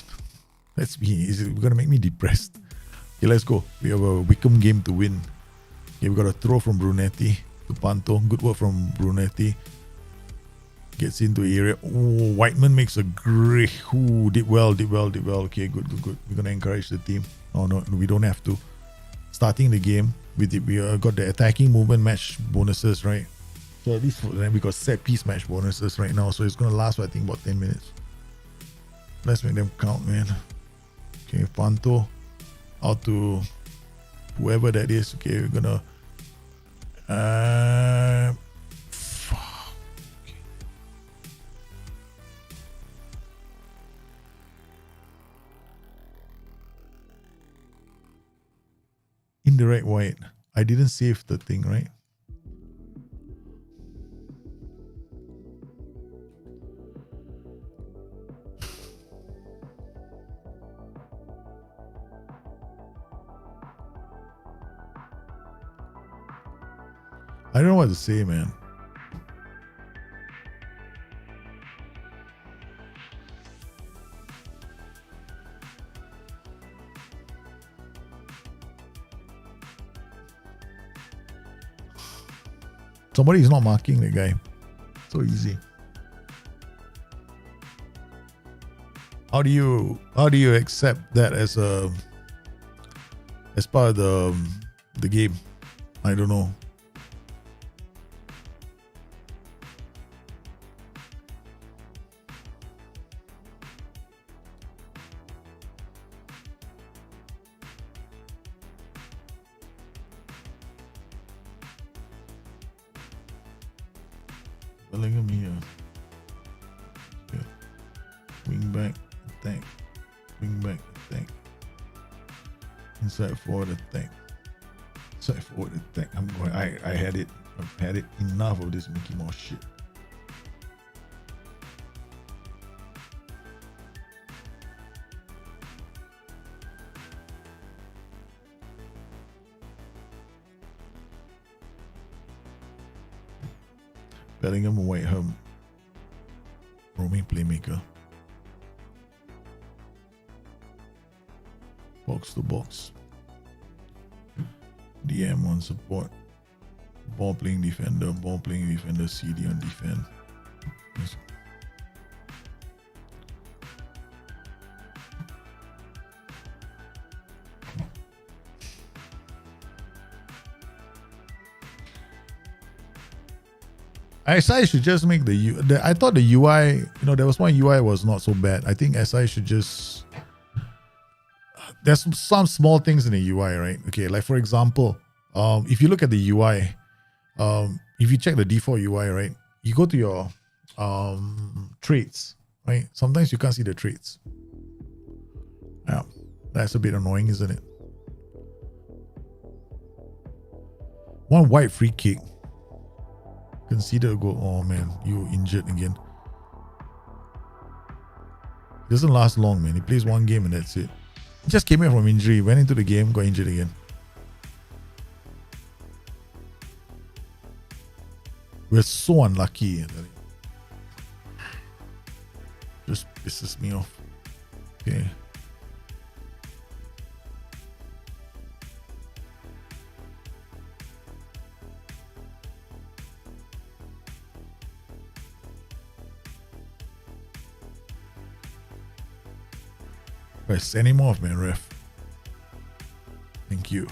Is it going to make me depressed? Okay, let's go. We have a Wycombe game to win. Okay, we got a throw from Brunetti to Panto. Good work from Brunetti. Gets into area. Oh, Whiteman makes a great. Did well. Okay, good. We're going to encourage the team. Oh, no, we don't have to. Starting the game, we got the attacking movement match bonuses, right? So at least then we got set piece match bonuses right now. So it's going to last for, I think, about 10 minutes. Let's make them count, man. Okay, Panto out to whoever that is. Okay, we're gonna okay. Indirect white. I didn't save the thing, right? I don't know what to say, man. Somebody is not marking the guy. So easy. How do you accept that as part of the game? I don't know. Bellingham here. Okay. Wing back, attack. Wing back, attack. Inside forward, attack. Inside forward, attack. I had it. I've had it. Enough of this Mickey Mouse shit. Bellingham and Wycombe. Roaming playmaker. Box to box. DM on support. Ball playing defender. CD on defend. Yes. SI should just make I thought the UI, there was one UI was not so bad. I think SI should just, there's some small things in the UI, right? Okay, like for example, if you look at the UI, if you check the default UI, right, you go to your traits, right? Sometimes you can't see the traits. Yeah, that's a bit annoying, isn't it? One white free kick. Consider a goal. Oh man, you injured again. It doesn't last long, man. He plays one game and that's it. He just came in from injury, went into the game, got injured again. We're so unlucky. Just pisses me off. Okay. Right, send him off, man, ref. Thank you.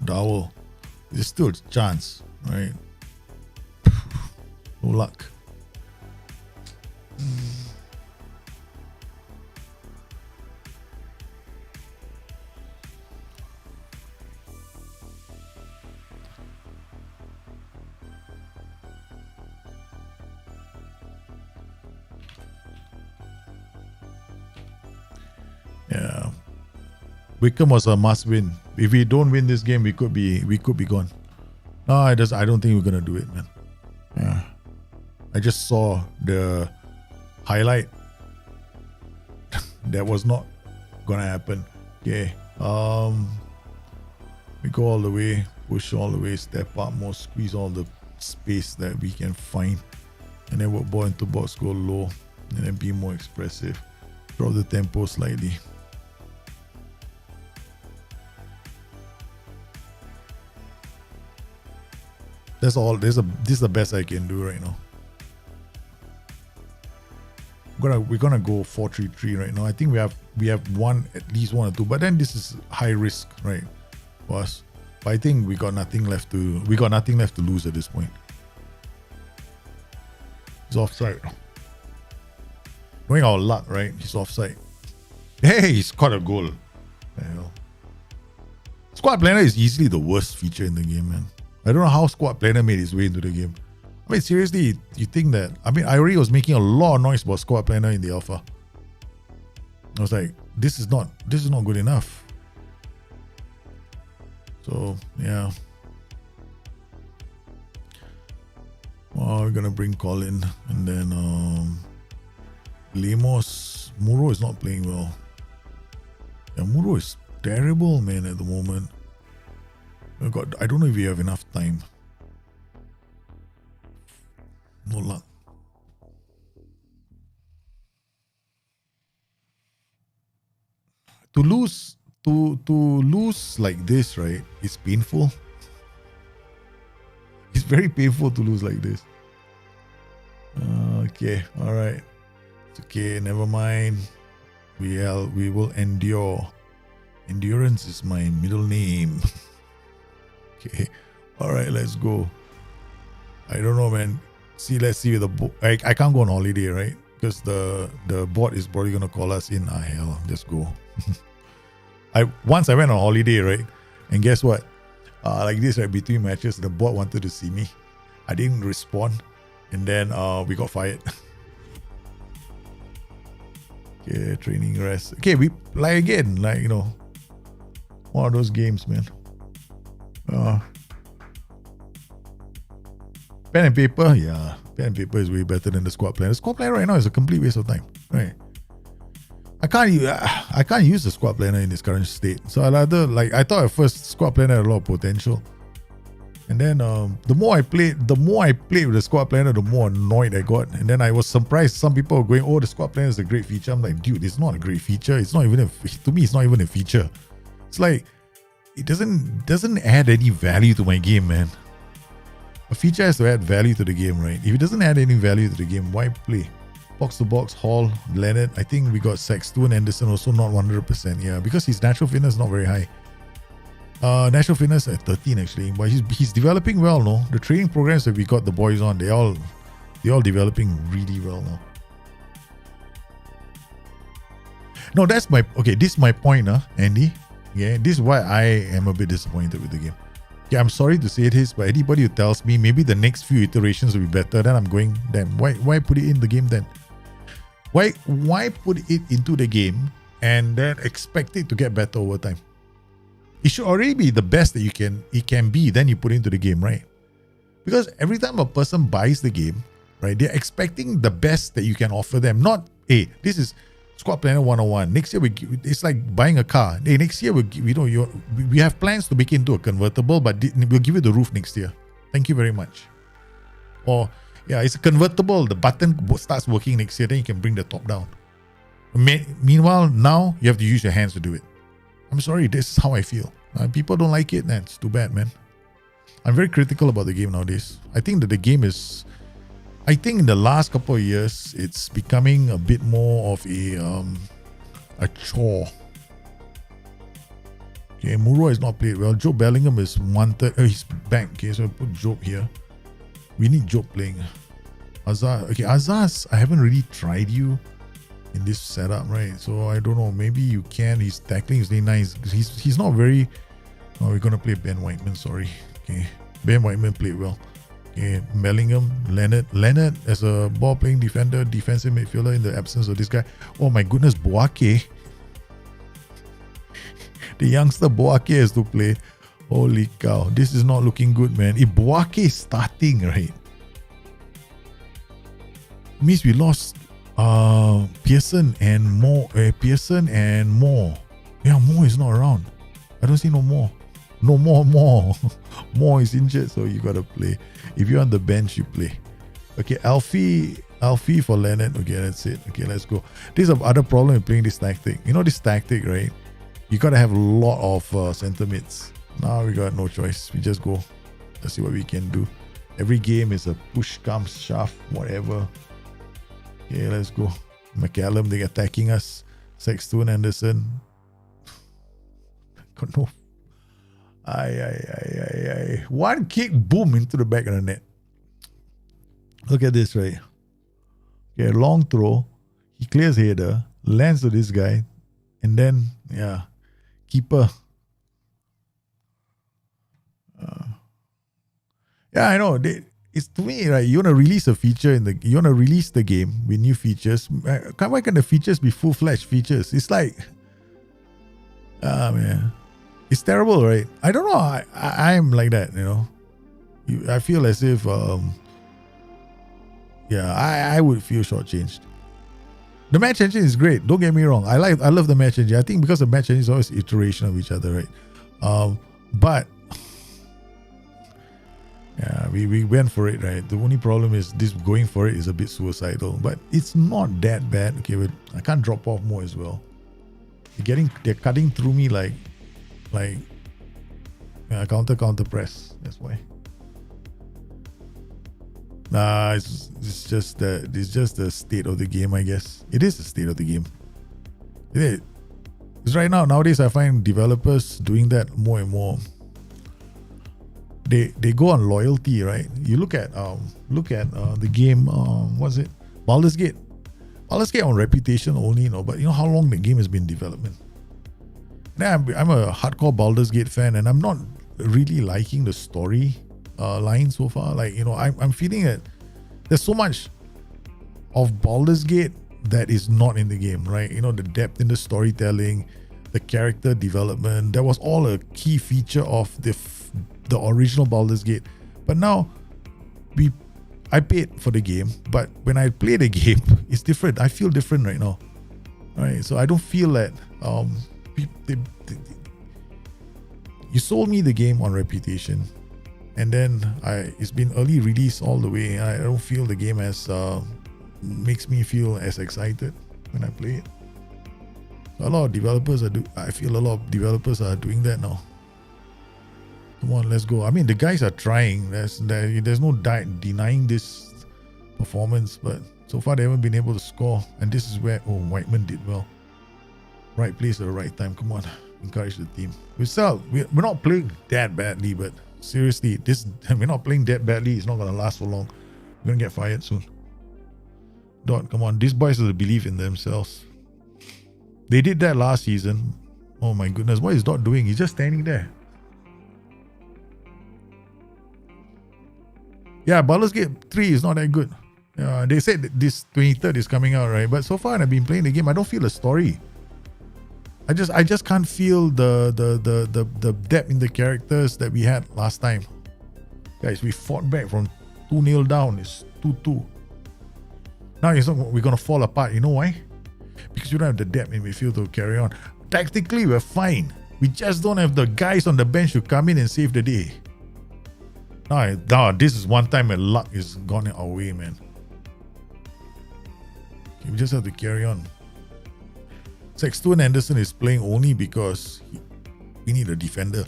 Dowell. There's still a chance, right? No luck. Yeah. Wycombe was a must win. If we don't win this game, we could be gone. No, I don't think we're gonna do it, man. Yeah. I just saw the highlight. That was not gonna happen. Okay. We go all the way, push all the way, step up more, squeeze all the space that we can find, and then work ball into box, go low, and then be more expressive. Drop the tempo slightly. That's all. This is the best I can do right now. We're gonna go 4-3-3 right now. I think we have at least one or two, but then this is high risk, right, for us. But I think we got nothing left to lose at this point. He's offside. Knowing our luck, right? He's offside. Hey, he scored a goal. Squad planner is easily the worst feature in the game, man. I don't know how squad planner made its way into the game. I mean, seriously, you think that? I mean, I already was making a lot of noise about squad planner in the alpha. I was like, this is not good enough. So yeah. Well, we're gonna bring Colin, and then Lemos. Muro is not playing well. Yeah, Muro is terrible, man, at the moment. Oh God, I don't know if we have enough time. No luck. To lose like this, right? It's painful. It's very painful to lose like this. Okay, all right. It's okay. Never mind. We will endure. Endurance is my middle name. Okay. All right. Let's go. I don't know, man. Let's see with the I can't go on holiday, right? Because the bot is probably gonna call us in. Hell, just go. Once I went on holiday, right? And guess what? Like this, right? Between matches, the bot wanted to see me. I didn't respond, and then we got fired. Okay, training rest. Okay, we play again. Like, you know, one of those games, man. Pen and paper, yeah. Pen and paper is way better than the squad planner. The squad planner right now is a complete waste of time, right? I can't use the squad planner in its current state. So I thought at first squad planner had a lot of potential. And then the more I played with the squad planner, the more annoyed I got. And then I was surprised some people were going, "Oh, the squad planner is a great feature." I'm like, dude, it's not a great feature. It's not even to me, it's not even a feature. It's like it doesn't add any value to my game, man. A feature has to add value to the game, right? If it doesn't add any value to the game, why play? Box to box, Hall, Leonard. I think we got Sexton, Anderson also not 100%. Yeah, because his natural fitness is not very high. Natural fitness at 13 actually, but he's developing well. No, the training programs that we got the boys on, they all developing really well now. No, this is my point, Andy. Yeah, this is why I am a bit disappointed with the game. Yeah, I'm sorry to say this, but anybody who tells me maybe the next few iterations will be better, then I'm going, then why put it in the game then? Why put it into the game and then expect it to get better over time? It should already be the best that it can be, then you put it into the game, right? Because every time a person buys the game, right, they're expecting the best that you can offer them. Not, hey, this is Squad Planner 101. Next year, it's like buying a car. Hey, next year, we have plans to make it into a convertible, but we'll give you the roof next year. Thank you very much. Or, yeah, it's a convertible. The button starts working next year, then you can bring the top down. Meanwhile, now, you have to use your hands to do it. I'm sorry, this is how I feel. People don't like it, it's too bad, man. I'm very critical about the game nowadays. I think that the game is I think in the last couple of years, it's becoming a bit more of a chore. Okay, Muro has not played well. Job Bellingham is 1/3. Oh, he's back. Okay, so put Job here. We need Job playing. Azaz. Okay, Azaz, I haven't really tried you in this setup, right? So I don't know. Maybe you can. His tackling is really nice. He's not very. Oh, we're gonna play Ben Whiteman. Sorry. Okay, Ben Whiteman played well. Okay, Bellingham, Leonard as a ball playing defender, defensive midfielder in the absence of this guy. Oh my goodness, Boake. The youngster Boake has to play. Holy cow, this is not looking good, man. If Boake is starting, right, it means we lost Pearson and Moore. Yeah, Moore is not around. I don't see no more. No more. Moore is injured, so you gotta play. If you're on the bench, you play. Okay, Alfie for Leonard. Okay, that's it. Okay, let's go. This is the other problem with playing this tactic. You know this tactic, right? You gotta have a lot of center mids. Now we got no choice. We just go. Let's see what we can do. Every game is a push, come, shove, whatever. Okay, let's go. McCallum, they attacking us. Sexton, Anderson. God, no. One kick, boom, into the back of the net. Look at this, right? Okay, long throw. He clears header, lands to this guy, and then, yeah, keeper. Yeah, I know. It's to me, right? You want to release a feature you want to release the game with new features. Why can't the features be full-fledged features? It's like, man. It's terrible, right? I don't know. I'm like that, you know. I feel as if, I would feel shortchanged. The match engine is great. Don't get me wrong. I love the match engine. I think because the match engine is always iteration of each other, right? But yeah, we went for it, right? The only problem is this going for it is a bit suicidal, but it's not that bad. Okay, but I can't drop off more as well. They're cutting through me like counter press. That's why. It's just the state of the game, I guess. It is the state of the game. It is. Because right now, nowadays, I find developers doing that more and more. They go on loyalty, right? You look at the game. What's it? Baldur's Gate. Baldur's Gate on reputation only, you know. But you know how long the game has been in development. Now I'm a hardcore Baldur's Gate fan, and I'm not really liking the story line so far. Like, you know, I'm feeling that there's so much of Baldur's Gate that is not in the game, right? You know, the depth in the storytelling, the character development, that was all a key feature of the original Baldur's Gate. But now I paid for the game, but when I play the game, it's different. I feel different right now, right? So I don't feel that you sold me the game on reputation, and then it's been early release all the way. I don't feel the game as makes me feel as excited when I play it. A lot of developers I feel a lot of developers are doing that now. Come on, let's go. I mean, the guys are trying. There's no denying this performance, but so far they haven't been able to score. And this is where Whiteman did well. Right place at the right time. Come on, encourage the team. We're not playing that badly, but seriously, we're not playing that badly. It's not gonna last for long. We're gonna get fired soon. Dot, come on, these boys have to believe in themselves. They did that last season. Oh my goodness, what is Dot doing? He's just standing there. Yeah, Baldur's Gate 3 is not that good. They said that this 23rd is coming out, right? But so far I've been playing the game, I don't feel a story. I just can't feel the depth in the characters that we had last time. Guys, we fought back from 2-0 down. It's 2-2. Now we're gonna fall apart. You know why? Because we don't have the depth in midfield to carry on. Tactically, we're fine. We just don't have the guys on the bench to come in and save the day. Now this is one time when luck is gone our way, man. Okay, we just have to carry on. Sexton Anderson is playing only because we need a defender.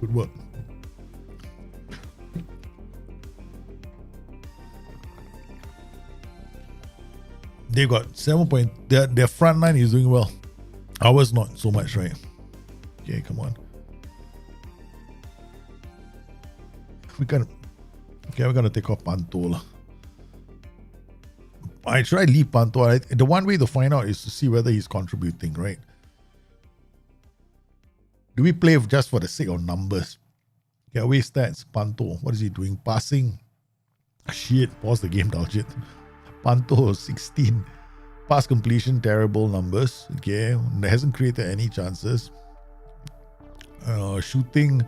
Good work. They got 7 point. Their front line is doing well. Ours not so much, right? Okay, come on. We're gonna take off Panto. I try leave Panto. The one way to find out is to see whether he's contributing, right? Do we play just for the sake of numbers? Okay, away stats. Panto, what is he doing? Passing. Shit, pause the game, Daljit. Panto, 16. Pass completion, terrible numbers. Okay, hasn't created any chances. Shooting,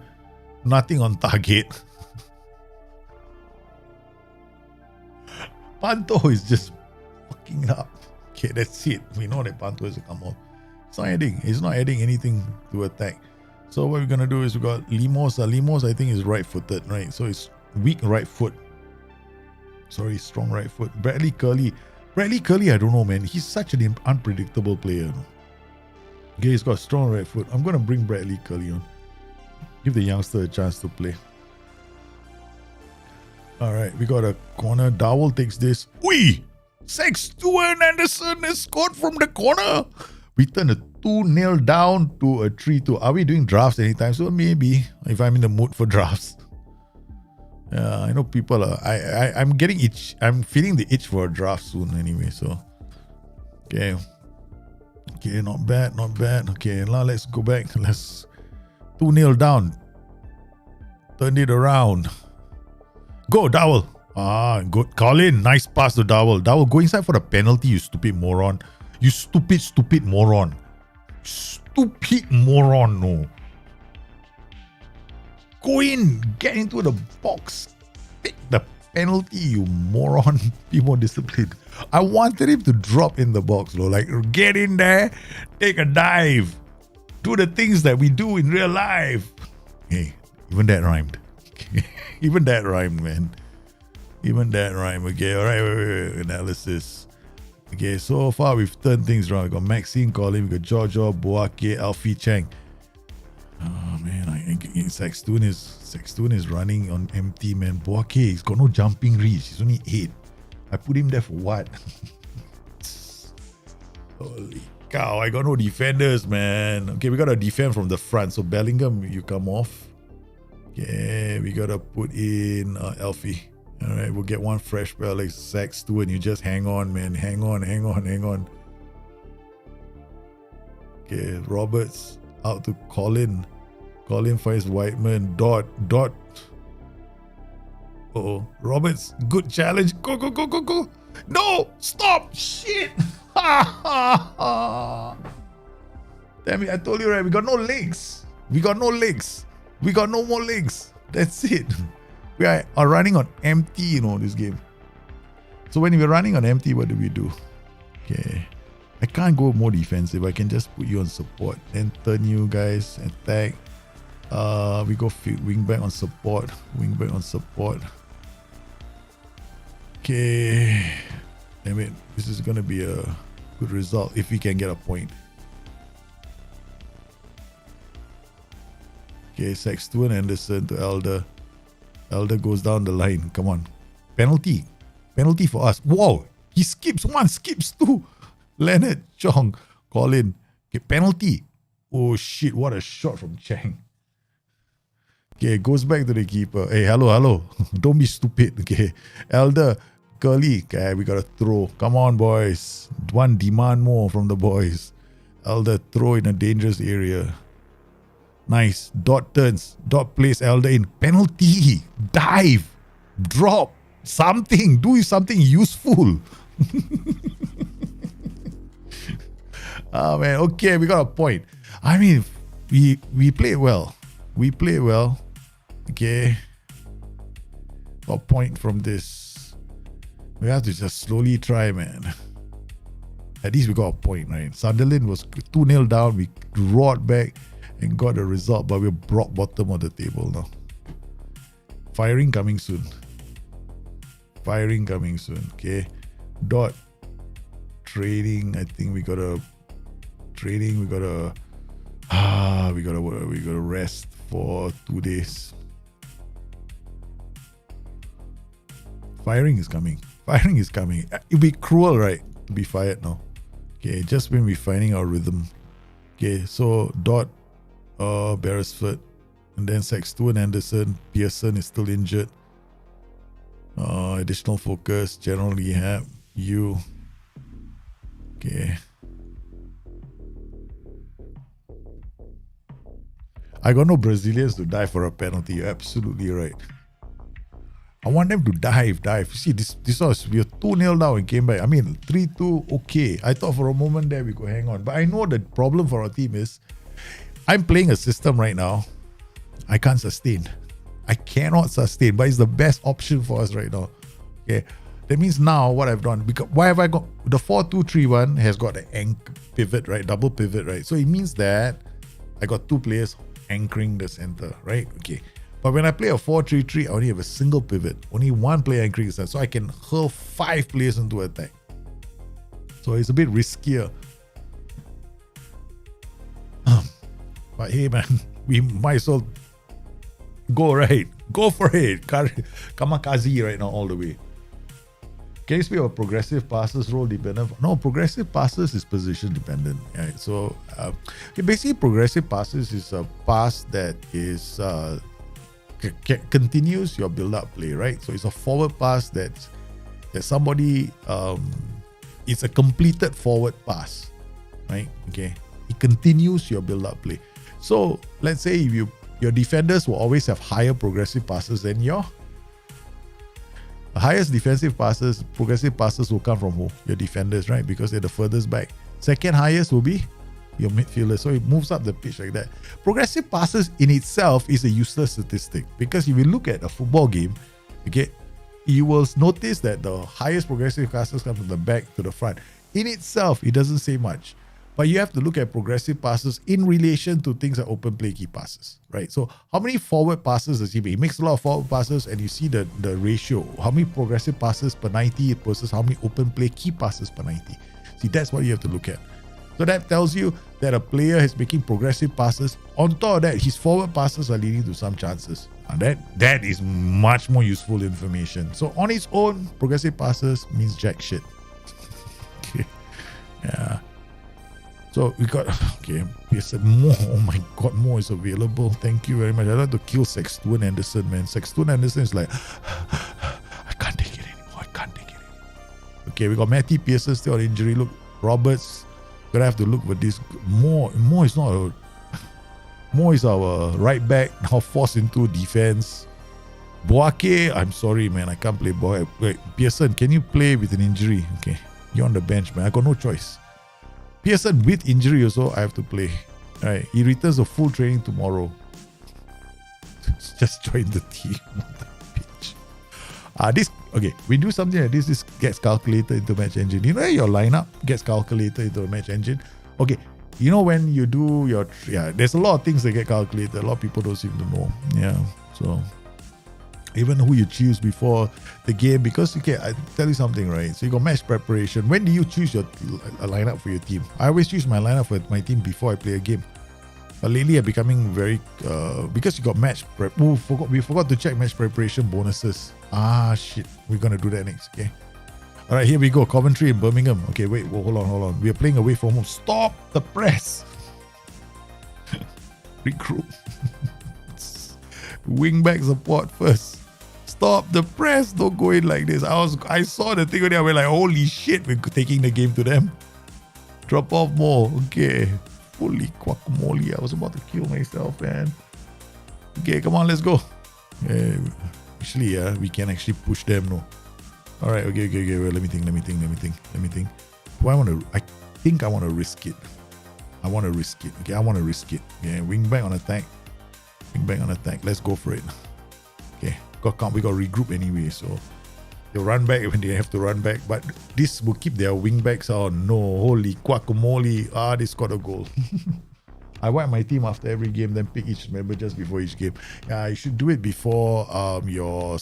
nothing on target. Panto is just fucking up. Okay, that's it. We know that Panto is a come off. He's not adding anything to attack. So what we're gonna do is we got Limos. Limos, I think, is right-footed, right? So it's weak right foot. Sorry, strong right foot. Bradley Curley, I don't know, man. He's such an unpredictable player. Okay, he's got strong right foot. I'm gonna bring Bradley Curley on. Give the youngster a chance to play. Alright, we got a corner. Dowell takes this. Oi! Sexton Anderson has scored from the corner. We turn a 2-0 down to a 3-2. Are we doing drafts anytime soon? Maybe, if I'm in the mood for drafts. I know people are. I'm getting itch. I'm feeling the itch for a draft soon anyway. So, okay, not bad. Okay, now let's go back. Let's 2-0 down. Turn it around. Go, Dowell. Good. Colin, nice pass to Dowell. Dowell, go inside for the penalty, you stupid moron. You stupid moron. Stupid moron, no. Go in. Get into the box. Take the penalty, you moron. Be more disciplined. I wanted him to drop in the box, though. Like, get in there. Take a dive. Do the things that we do in real life. Hey, even that rhymed. Even that rhymed, man. Even that rhymed. Okay, alright, wait. Analysis. Okay, so far we've turned things around. We got Maxine Colin, we got Giorgio, Boake, Alfie Chang. Oh man, Sexton is running on empty, man. Boake, he's got no jumping reach. He's only 8. I put him there for what? Holy cow, I got no defenders, man. Okay, we gotta defend from the front. So Bellingham, you come off. Okay, we gotta put in Alfie. Alright, we'll get one fresh pair like Sexton. You just hang on, man. Hang on. Okay, Roberts out to Colin. Colin finds Whiteman. Dot. Uh-oh. Roberts, good challenge. Go. No! Stop! Shit! Damn it, I told you, right? We got no legs. We got no more legs. That's it. We are running on empty, this game. So when we're running on empty, what do we do? Okay. I can't go more defensive. I can just put you on support. Then turn you guys, attack. We go wing back on support. Okay. Damn it. This is going to be a good result if we can get a point. Okay, Sexton Anderson to Elder. Elder goes down the line. Come on. Penalty for us. Whoa. He skips 1, skips 2. Leonard, Chong, Colin. Okay, penalty. Oh shit, what a shot from Chang. Okay, goes back to the keeper. Hey, hello. Don't be stupid. Okay. Elder, Curly. Okay, we got to throw. Come on, boys. One demand more from the boys. Elder, throw in a dangerous area. Nice. Dot turns. Dot plays Elder in. Penalty. Dive. Drop. Something. Do something useful. Oh man. Okay, we got a point. I mean, we played well. Okay. Got a point from this. We have to just slowly try, man. At least we got a point, right? Sunderland was 2-0 down. We roared back and got a result, but we're rock bottom of the table now. Firing coming soon. Okay. Dot trading. I think we got a We gotta rest for 2 days. Firing is coming. Firing is coming. It'd be cruel, right? To be fired now. Okay, just when we're finding our rhythm. Okay, so Dot, Beresford, and then Sexton, Anderson, Pearson is still injured. Additional focus, general rehab, you. Okay. I got no Brazilians to die for a penalty. You're absolutely right. I want them to dive. See, this was, we were 2-0 down and came back. I mean, 3-2, okay. I thought for a moment there we could hang on. But I know the problem for our team is I'm playing a system right now. I can't sustain. I cannot sustain, but it's the best option for us right now. Okay. That means now what I've done, because why have I got the 4-2-3-1 has got an pivot, right? Double pivot, right? So it means that I got 2 players anchoring the center, right? Okay. But when I play a 4-3-3, I only have a single pivot. Only 1 player anchoring the center. So I can hurl 5 players into attack. So it's a bit riskier. But hey man, we might as well go, right? Go for it. Kamikaze right now all the way. Can you speak of progressive passes, role dependent? No, progressive passes is position dependent. Right? So basically progressive passes is a pass that is continues your build-up play, right? So it's a forward pass that somebody it's a completed forward pass, right? Okay, it continues your build-up play. So let's say if your defenders will always have higher progressive passes than your highest defensive passes. Progressive passes will come from who? Your defenders, right? Because they're the furthest back. Second highest will be your midfielder. So it moves up the pitch like that. Progressive passes in itself is a useless statistic, because if you look at a football game, okay, you will notice that the highest progressive passes come from the back to the front. In itself, it doesn't say much. But you have to look at progressive passes in relation to things like open play key passes, right? So how many forward passes does he make? He makes a lot of forward passes, and you see the ratio. How many progressive passes per 90 versus how many open play key passes per 90. See, that's what you have to look at. So that tells you that a player is making progressive passes. On top of that, his forward passes are leading to some chances. And that is much more useful information. So on its own, progressive passes means jack shit. Okay. Yeah. So we got, okay, Pearson, more. Oh my God, more is available. Thank you very much. I'd like to kill Sexton Anderson, man. Sexton Anderson is like, I can't take it anymore. Okay, we got Matty Pearson still on injury. Look, Roberts, gonna have to look for this. More is not more is our right back, now forced into defense. Boake, I'm sorry, man. I can't play Boake. Wait, Pearson, can you play with an injury? Okay, you're on the bench, man. I got no choice. Pearson with injury also, I have to play. All right, he returns to full training tomorrow. Just join the team. Okay, we do something like this. This gets calculated into Match Engine. You know your lineup gets calculated into a Match Engine. Okay, you know when you do your there's a lot of things that get calculated. A lot of people don't seem to know. Yeah, so even who you choose before the game, because okay, I tell you something, right? So you got match preparation. When do you choose your lineup for your team? I always choose my lineup for my team before I play a game. But lately, I'm becoming very because you got match prep. Oh, we forgot to check match preparation bonuses. Shit, we're gonna do that next. Okay. All right, here we go. Coventry in Birmingham. Okay, wait, hold on. We are playing away from home. Stop the press. Recruit. Wingback support first. Stop the press. Don't go in like this. I saw the thing when I went like, holy shit, we're taking the game to them. Drop off more. Okay. Holy guacamole. I was about to kill myself, man. Okay, come on, let's go. Actually, we can actually push them, no. Alright, okay. Well, let me think. I think I want to risk it. Okay, I want to risk it. Yeah, wing back on attack. Let's go for it. Okay, we got regroup anyway, so they'll run back when they have to run back. But this will keep their wing backs on. No, holy guacamole. They scored a goal. I wipe my team after every game, then pick each member just before each game. Yeah, you should do it before your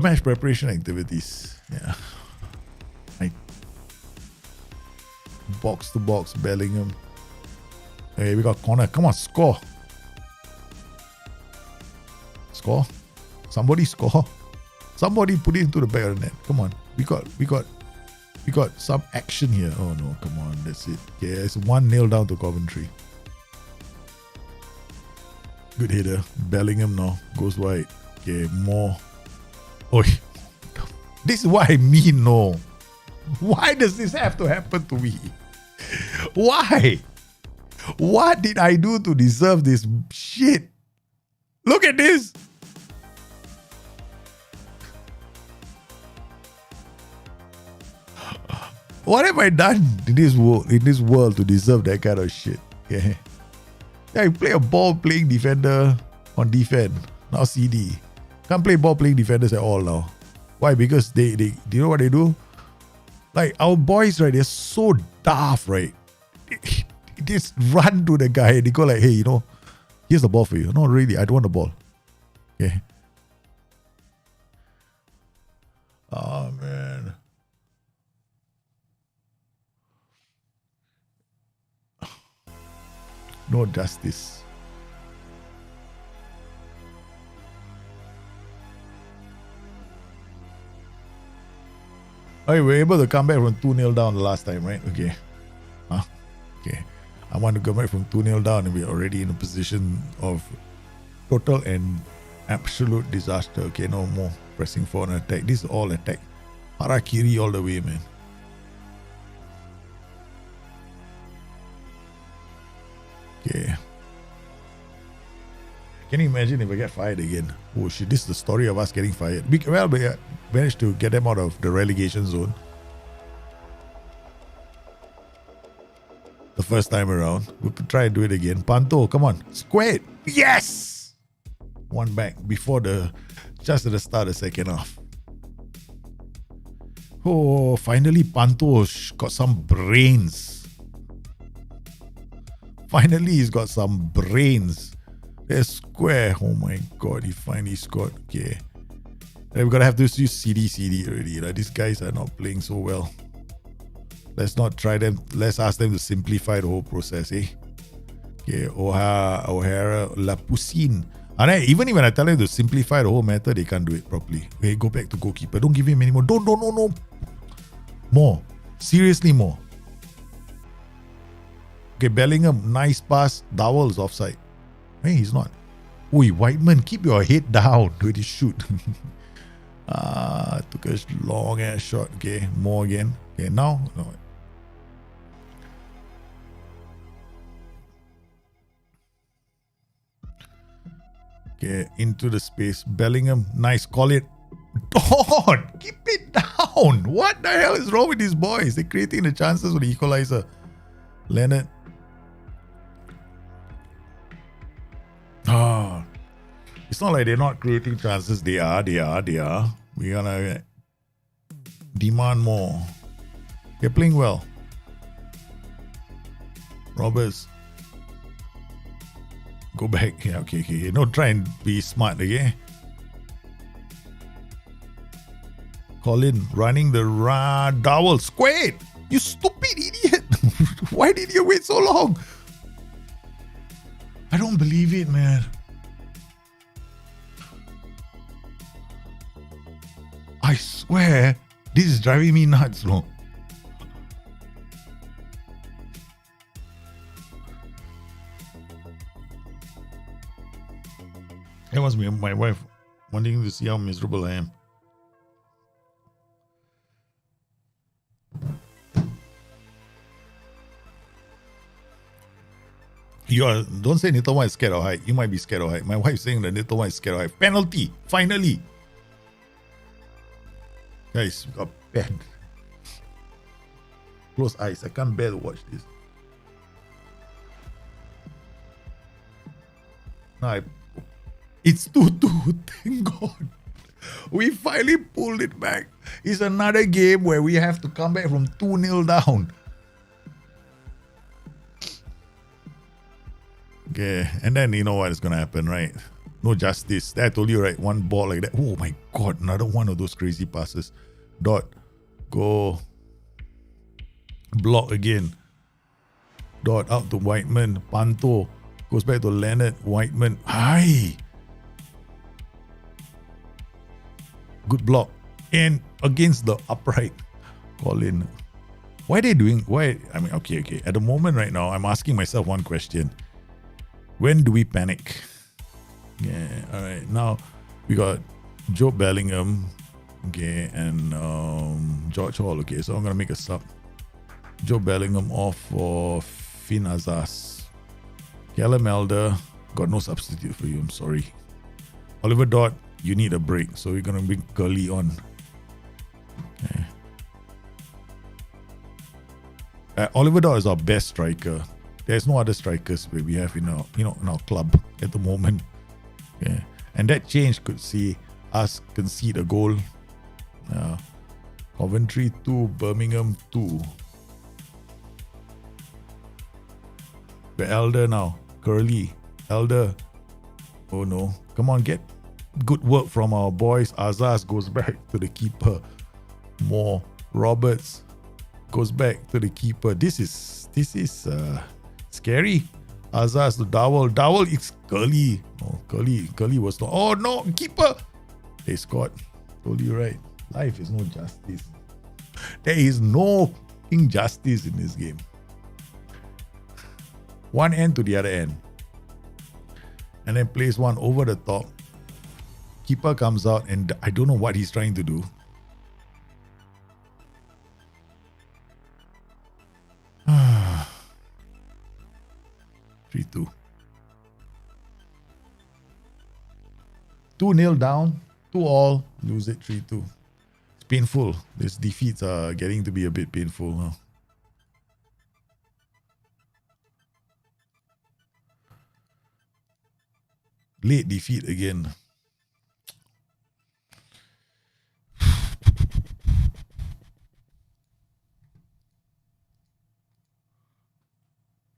match preparation activities. Yeah. Box to box, Bellingham. Hey, we got corner. Come on, score. Score. Somebody score. Somebody put it into the back of the net. Come on. We got some action here. Oh no, come on. That's it. Okay, it's 1-0 down to Coventry. Good header. Bellingham now goes wide. Okay, more. Oh, this is what I mean, no. Why does this have to happen to me? Why? What did I do to deserve this shit? Look at this. What have I done in this world to deserve that kind of shit? Okay. Yeah, you play a ball playing defender on defend. Now CD. Can't play ball playing defenders at all now. Why? Because they do you know what they do? Like our boys, right? They're so daft, right? They just run to the guy and they go like, hey, you know, here's the ball for you. No, really, I don't want the ball. Okay. Oh man. No justice. Oh, we were able to come back from 2-0 down the last time, right? Okay. Okay. I want to come back from 2-0 down and we're already in a position of total and absolute disaster. Okay, no more pressing for an attack. This is all attack. Harakiri all the way, man. Okay. Can you imagine if I get fired again? Oh shit, this is the story of us getting fired. We managed to get them out of the relegation zone the first time around. We could try and do it again. Panto, come on. Square it. Yes! One back before just at the start of the second half. Oh, finally Panto got some brains. Finally he's got some brains. There's Square. Oh my god, he finally scored. Okay. We're gonna have to use CD already. Like, these guys are not playing so well. Let's not try them. Let's ask them to simplify the whole process, eh? Okay, O'Hara, Lapusin. And even when I tell them to simplify the whole matter, they can't do it properly. Okay, go back to goalkeeper. Don't give him any more. No. More. Seriously, more. Okay, Bellingham, nice pass. Dowell's offside. Hey, he's not. Oi, Whiteman, keep your head down when you shoot. Took a long ass shot. Okay, more again. Okay, now. No. Okay, into the space. Bellingham, nice. Call it. Don, keep it down. What the hell is wrong with these boys? They're creating the chances for the equalizer. Leonard. It's not like they're not creating chances. They are. We're gonna demand more. They're playing well. Roberts. Go back. Yeah, okay. No, try and be smart, okay? Colin running the Dowell. Square it! You stupid idiot! Why did you wait so long? I don't believe it, man. I swear, this is driving me nuts, bro. That must be my wife wanting to see how miserable I am. Don't say Nitoma is scared of height. You might be scared of height. My wife's saying that Nitoma is scared of height. Penalty! Finally! Guys, we got banned. Close eyes. I can't bear to watch this. No, it's 2-2. Thank God. We finally pulled it back. It's another game where we have to come back from 2-0 down. Okay, and then you know what is going to happen, right? No justice. I told you, right? One ball like that. Oh my God, another one of those crazy passes. Dot. Go. Block again. Dot out to Whiteman. Panto goes back to Leonard. Whiteman. Hi. Good block. And against the upright. Colin. Why are they doing? Why? I mean, okay. At the moment right now, I'm asking myself one question. When do we panic? Yeah, all right. Now, we got Joe Bellingham, okay, and George Hall, okay. So I'm going to make a sub. Joe Bellingham off for Finn Azaz. Callum Elder, got no substitute for you, I'm sorry. Oliver Dott, you need a break. So we're going to bring Curly on. Okay. Oliver Dott is our best striker. There's no other strikers we have in our, in our club at the moment. Yeah. And that change could see us concede a goal. Coventry 2, Birmingham 2. The Elder now. Curly. Elder. Oh no. Come on, get good work from our boys. Azaz goes back to the keeper. More. Roberts goes back to the keeper. This is scary. Azaz to Dowell. Dowell is Curly. Oh, Curly was not. Oh no, keeper. They scored. Told you right. Life is no justice. There is no injustice in this game. One end to the other end. And then plays one over the top. Keeper comes out and I don't know what he's trying to do. Ah. 3-2. 2-0 down. 2-2. Lose it 3-2. It's painful. These defeats are getting to be a bit painful now. Late defeat again.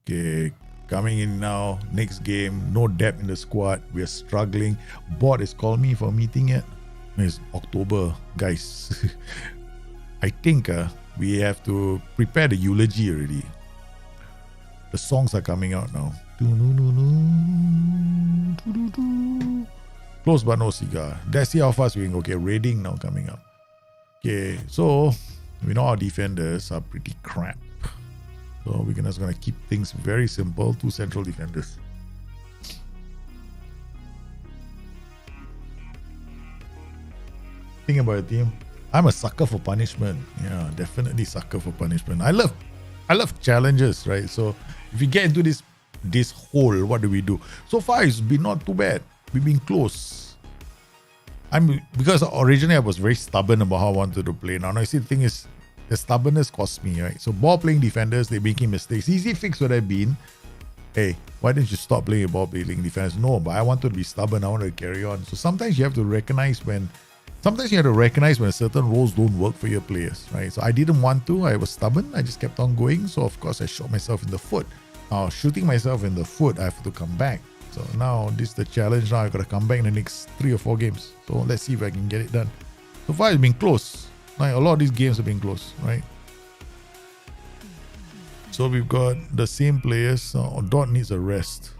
Okay, coming in now. Next game, no depth in the squad. We are struggling. Board has called me for a meeting yet. It's October, guys. I think we have to prepare the eulogy already. The songs are coming out now. Close but no cigar. Let's see how fast we can go. Okay, raiding now coming up. Okay, so we know our defenders are pretty crap. So we're just going to keep things very simple. 2 central defenders. Think about it, team. I'm a sucker for punishment. Yeah, definitely sucker for punishment. I love challenges, right? So if we get into this hole, what do we do? So far, it's been not too bad. We've been close. Because originally I was very stubborn about how I wanted to play. Now I see the thing is, the stubbornness cost me, right? So ball playing defenders, they're making mistakes. Easy fix would have been, hey, why didn't you stop playing ball playing defenders? No, but I wanted to be stubborn. I wanted to carry on. So sometimes you have to recognize when certain roles don't work for your players, right? So I didn't want to. I was stubborn. I just kept on going. So of course I shot myself in the foot. Now shooting myself in the foot, I have to come back. So now this is the challenge. Now I've got to come back in the next 3 or 4 games. So let's see if I can get it done. So far it's been close. Like a lot of these games have been close, right? So we've got the same players. Dot needs a rest.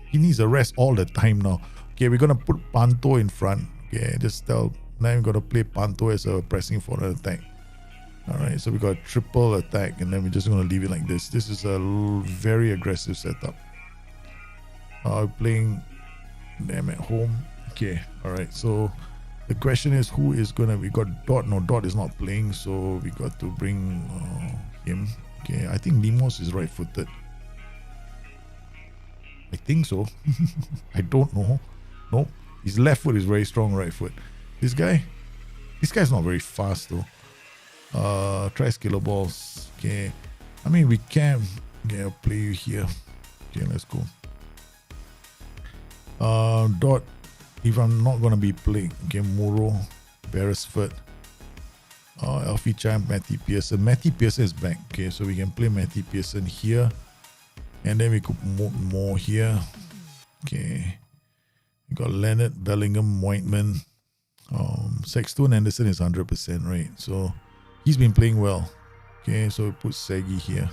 He needs a rest all the time now. Okay, we're going to put Panto in front. Okay, just tell. Now we're going to play Panto as a pressing for an attack. Alright, so we got a triple attack and then we're just going to leave it like this. This is a very aggressive setup. Playing them at home. Okay, alright, so the question is who is going to... We got Dot. No, Dot is not playing, so we got to bring him. Okay, I think Limos is right-footed. I think so. I don't know. Nope. His left foot is very strong right foot. This guy's not very fast though. Try skiller balls. Okay. I mean, we can I'll play you here. Okay, let's go. Dot. If I'm not gonna be playing, okay, Moro, Beresford, Alfie Champ, Matty Pearson. Matty Pearson is back. Okay, so we can play Matty Pearson here, and then we could move more here. Okay, we got Leonard, Bellingham, Whiteman. Sexton Anderson is 100%, right? So he's been playing well. Okay, so we put Segi here.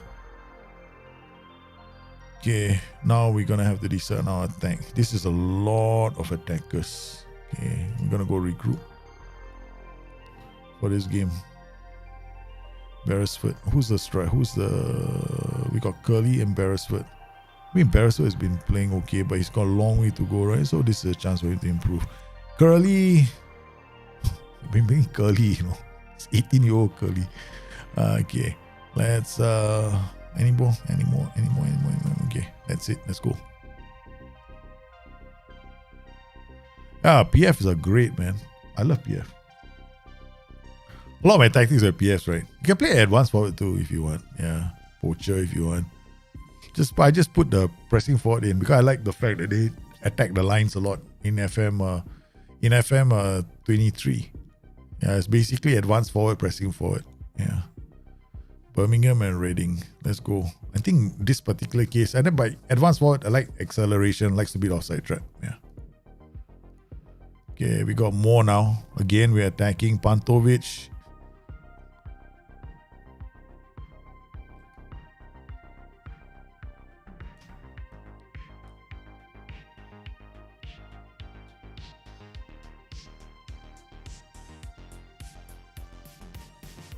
Okay, now we're gonna have to decide on our attack. This is a lot of attackers. Okay, we're gonna go regroup for this game. Beresford. Who's the strike? We got Curly and Beresford. I mean, Beresford has been playing okay, but he's got a long way to go, right? So this is a chance for him to improve. Curly. I've been playing Curly, you know. It's 18-year-old Curly. Okay. Let's any more. Okay, that's it. Let's go. PF is a great, man. I love PF. A lot of my tactics are PFs, right? You can play advanced forward too if you want. Yeah, poacher if you want. I just put the pressing forward in because I like the fact that they attack the lines a lot in FM 23. Yeah, it's basically advanced forward, pressing forward. Yeah. Birmingham and Reading. Let's go. I think this particular case, and then by advanced forward, I like acceleration, likes to beat offside trap. Yeah. Okay, we got more now. Again, we're attacking Pantovic.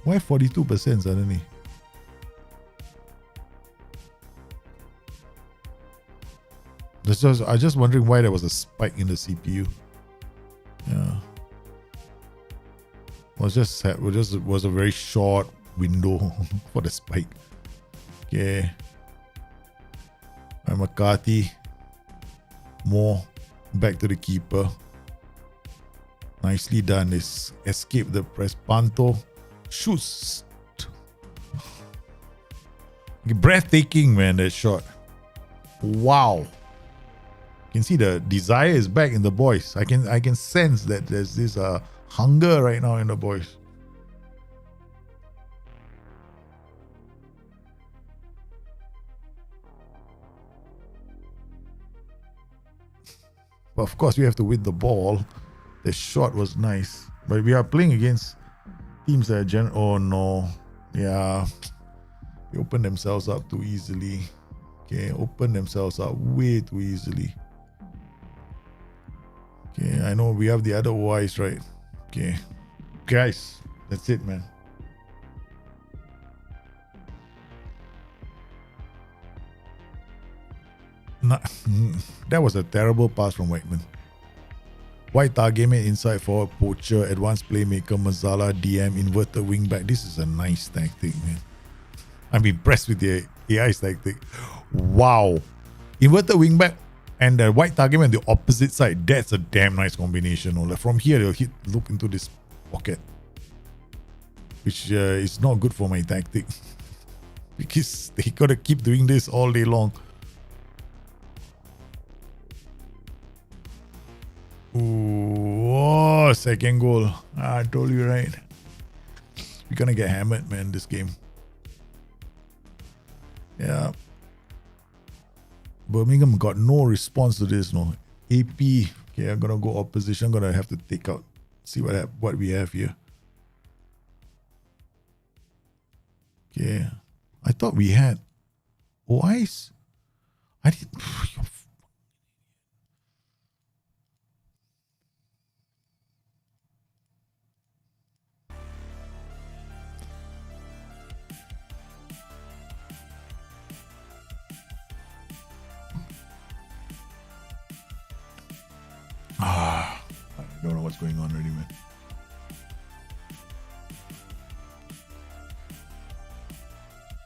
Why 42% suddenly? I was just wondering why there was a spike in the CPU. Yeah. It was a very short window for the spike. Okay. And McCarthy. More. Back to the keeper. Nicely done. This escape the press. Panto. Shoots. Breathtaking, man, that shot. Wow. You can see the desire is back in the boys. I can sense that there's this hunger right now in the boys. But of course, we have to win the ball. The shot was nice, but we are playing against teams that are oh no, yeah, they open themselves up too easily. Okay, open themselves up way too easily. Okay, I know we have the other OIs, right? Okay, guys, that's it, man. That was a terrible pass from Whiteman. White target inside forward, poacher, advanced playmaker, Mazzala, DM, inverted wingback. This is a nice tactic, man. I'm impressed with the AI's tactic. Wow. Inverted wingback and the white target on the opposite side. That's a damn nice combination. Like from here, they'll look into this pocket, which is not good for my tactic because they gotta keep doing this all day long. Ooh, oh, second goal. I told you, right? We're gonna get hammered, man, this game. Yeah. Birmingham got no response to this, no. AP. Okay, I'm gonna go opposition. Gonna have to take out. See what we have here. Okay. I thought we had OIs. I did. I don't know what's going on already, man.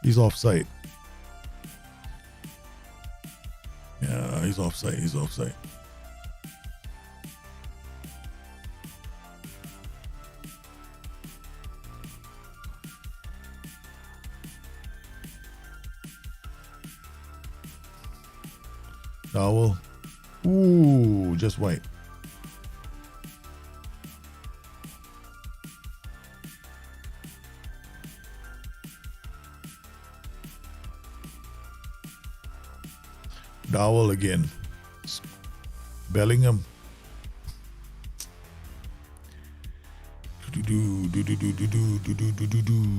He's offside. Yeah, he's offside. He's offside. Dowell. Ooh, just white. Dowell again. Bellingham.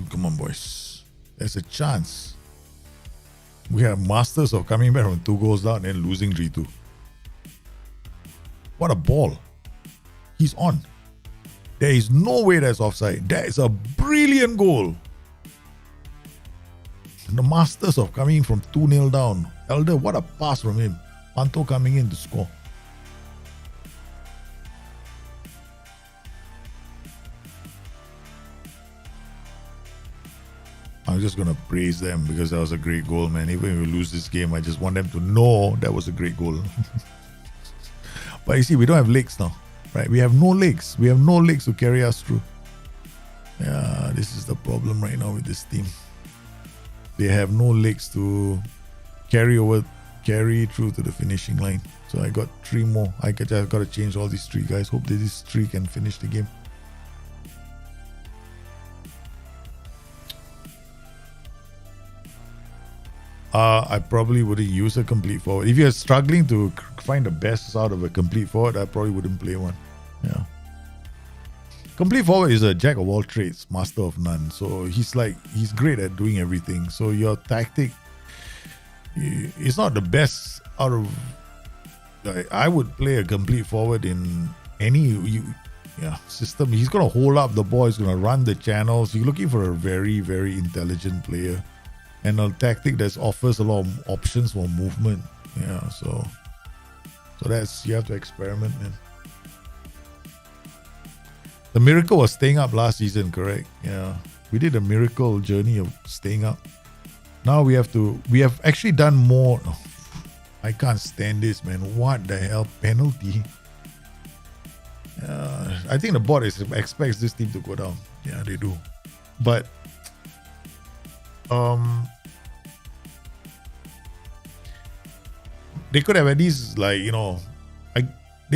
Come on, boys. There's a chance. We have masters of coming back from 2 goals down and losing 3-2. What a ball. He's on. There is no way that's offside. That is a brilliant goal. And the masters of coming from 2-0 down. Elder, what a pass from him. Panto coming in to score. I'm just going to praise them because that was a great goal, man. Even if we lose this game, I just want them to know that was a great goal. But you see, we don't have legs now, right? We have no legs. We have no legs to carry us through. Yeah, this is the problem right now with this team. They have no legs to carry through to the finishing line. So I got 3 more. I got to change all these 3 guys. Hope that this 3 can finish the game. I probably wouldn't use a complete forward. If you're struggling to find the best out of a complete forward, I probably wouldn't play one. Yeah. Complete forward is a jack of all trades, master of none. So he's great at doing everything. So your tactic is not the best out of. I would play a complete forward in any system. He's going to hold up the ball. He's going to run the channels. You're looking for a very, very intelligent player. And a tactic that offers a lot of options for movement. Yeah, so that's, you have to experiment, man. The miracle was staying up last season, correct? Yeah. We did a miracle journey of staying up. Now we have actually done more. Oh, I can't stand this, man. What the hell? Penalty. I think the board expects this team to go down. Yeah, they do. But they could have at least, they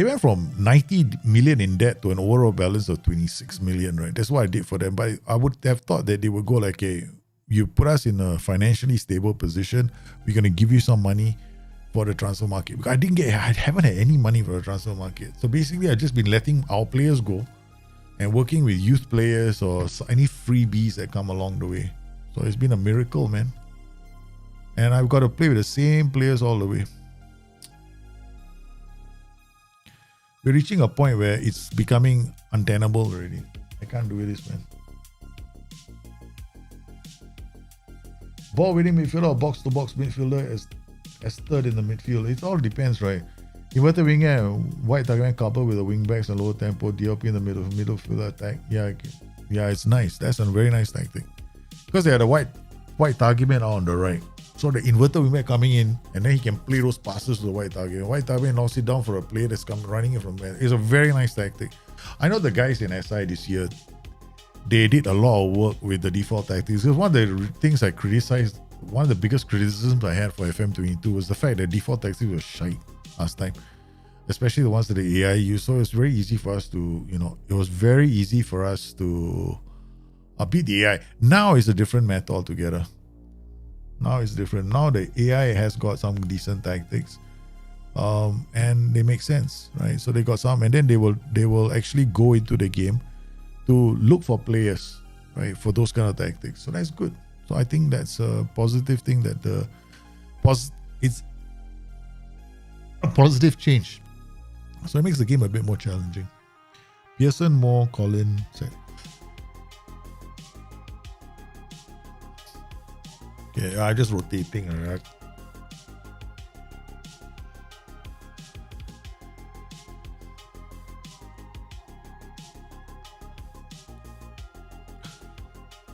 went from 90 million in debt to an overall balance of 26 million, right? That's what I did for them. But I would have thought that they would go like, hey, you put us in a financially stable position. We're going to give you some money for the transfer market. Because I haven't had any money for the transfer market. So basically, I've just been letting our players go and working with youth players or any freebies that come along the way. So it's been a miracle, man. And I've got to play with the same players all the way. We're reaching a point where it's becoming untenable already. I can't do this, man. Ball winning midfielder or box-to-box midfielder as third in the midfield. It all depends, right? Inverted winger, wide target man coupled with the wing backs and lower tempo, DLP in the midfielder attack. Yeah, it's nice. That's a very nice tactic. Because they had a white target man on the right. So the inverted wingback coming in, and then he can play those passes to the white target. White target man knocks it down for a player that's running it from there. It's a very nice tactic. I know the guys in SI this year, they did a lot of work with the default tactics. Because one of the things I criticized, one of the biggest criticisms I had for FM22 was the fact that default tactics was shite last time. Especially the ones that the AI used. So it's very easy for us to, it was very easy for us to beat the AI. Now it's a different matter altogether. Now it's different. Now the AI has got some decent tactics, and they make sense, right? So they got some, and then they will actually go into the game to look for players, right, for those kind of tactics. So that's good. So I think that's a positive thing that it's a positive change. So it makes the game a bit more challenging. Pearson, Moore, Colin, said. Yeah, I'm just rotating, right?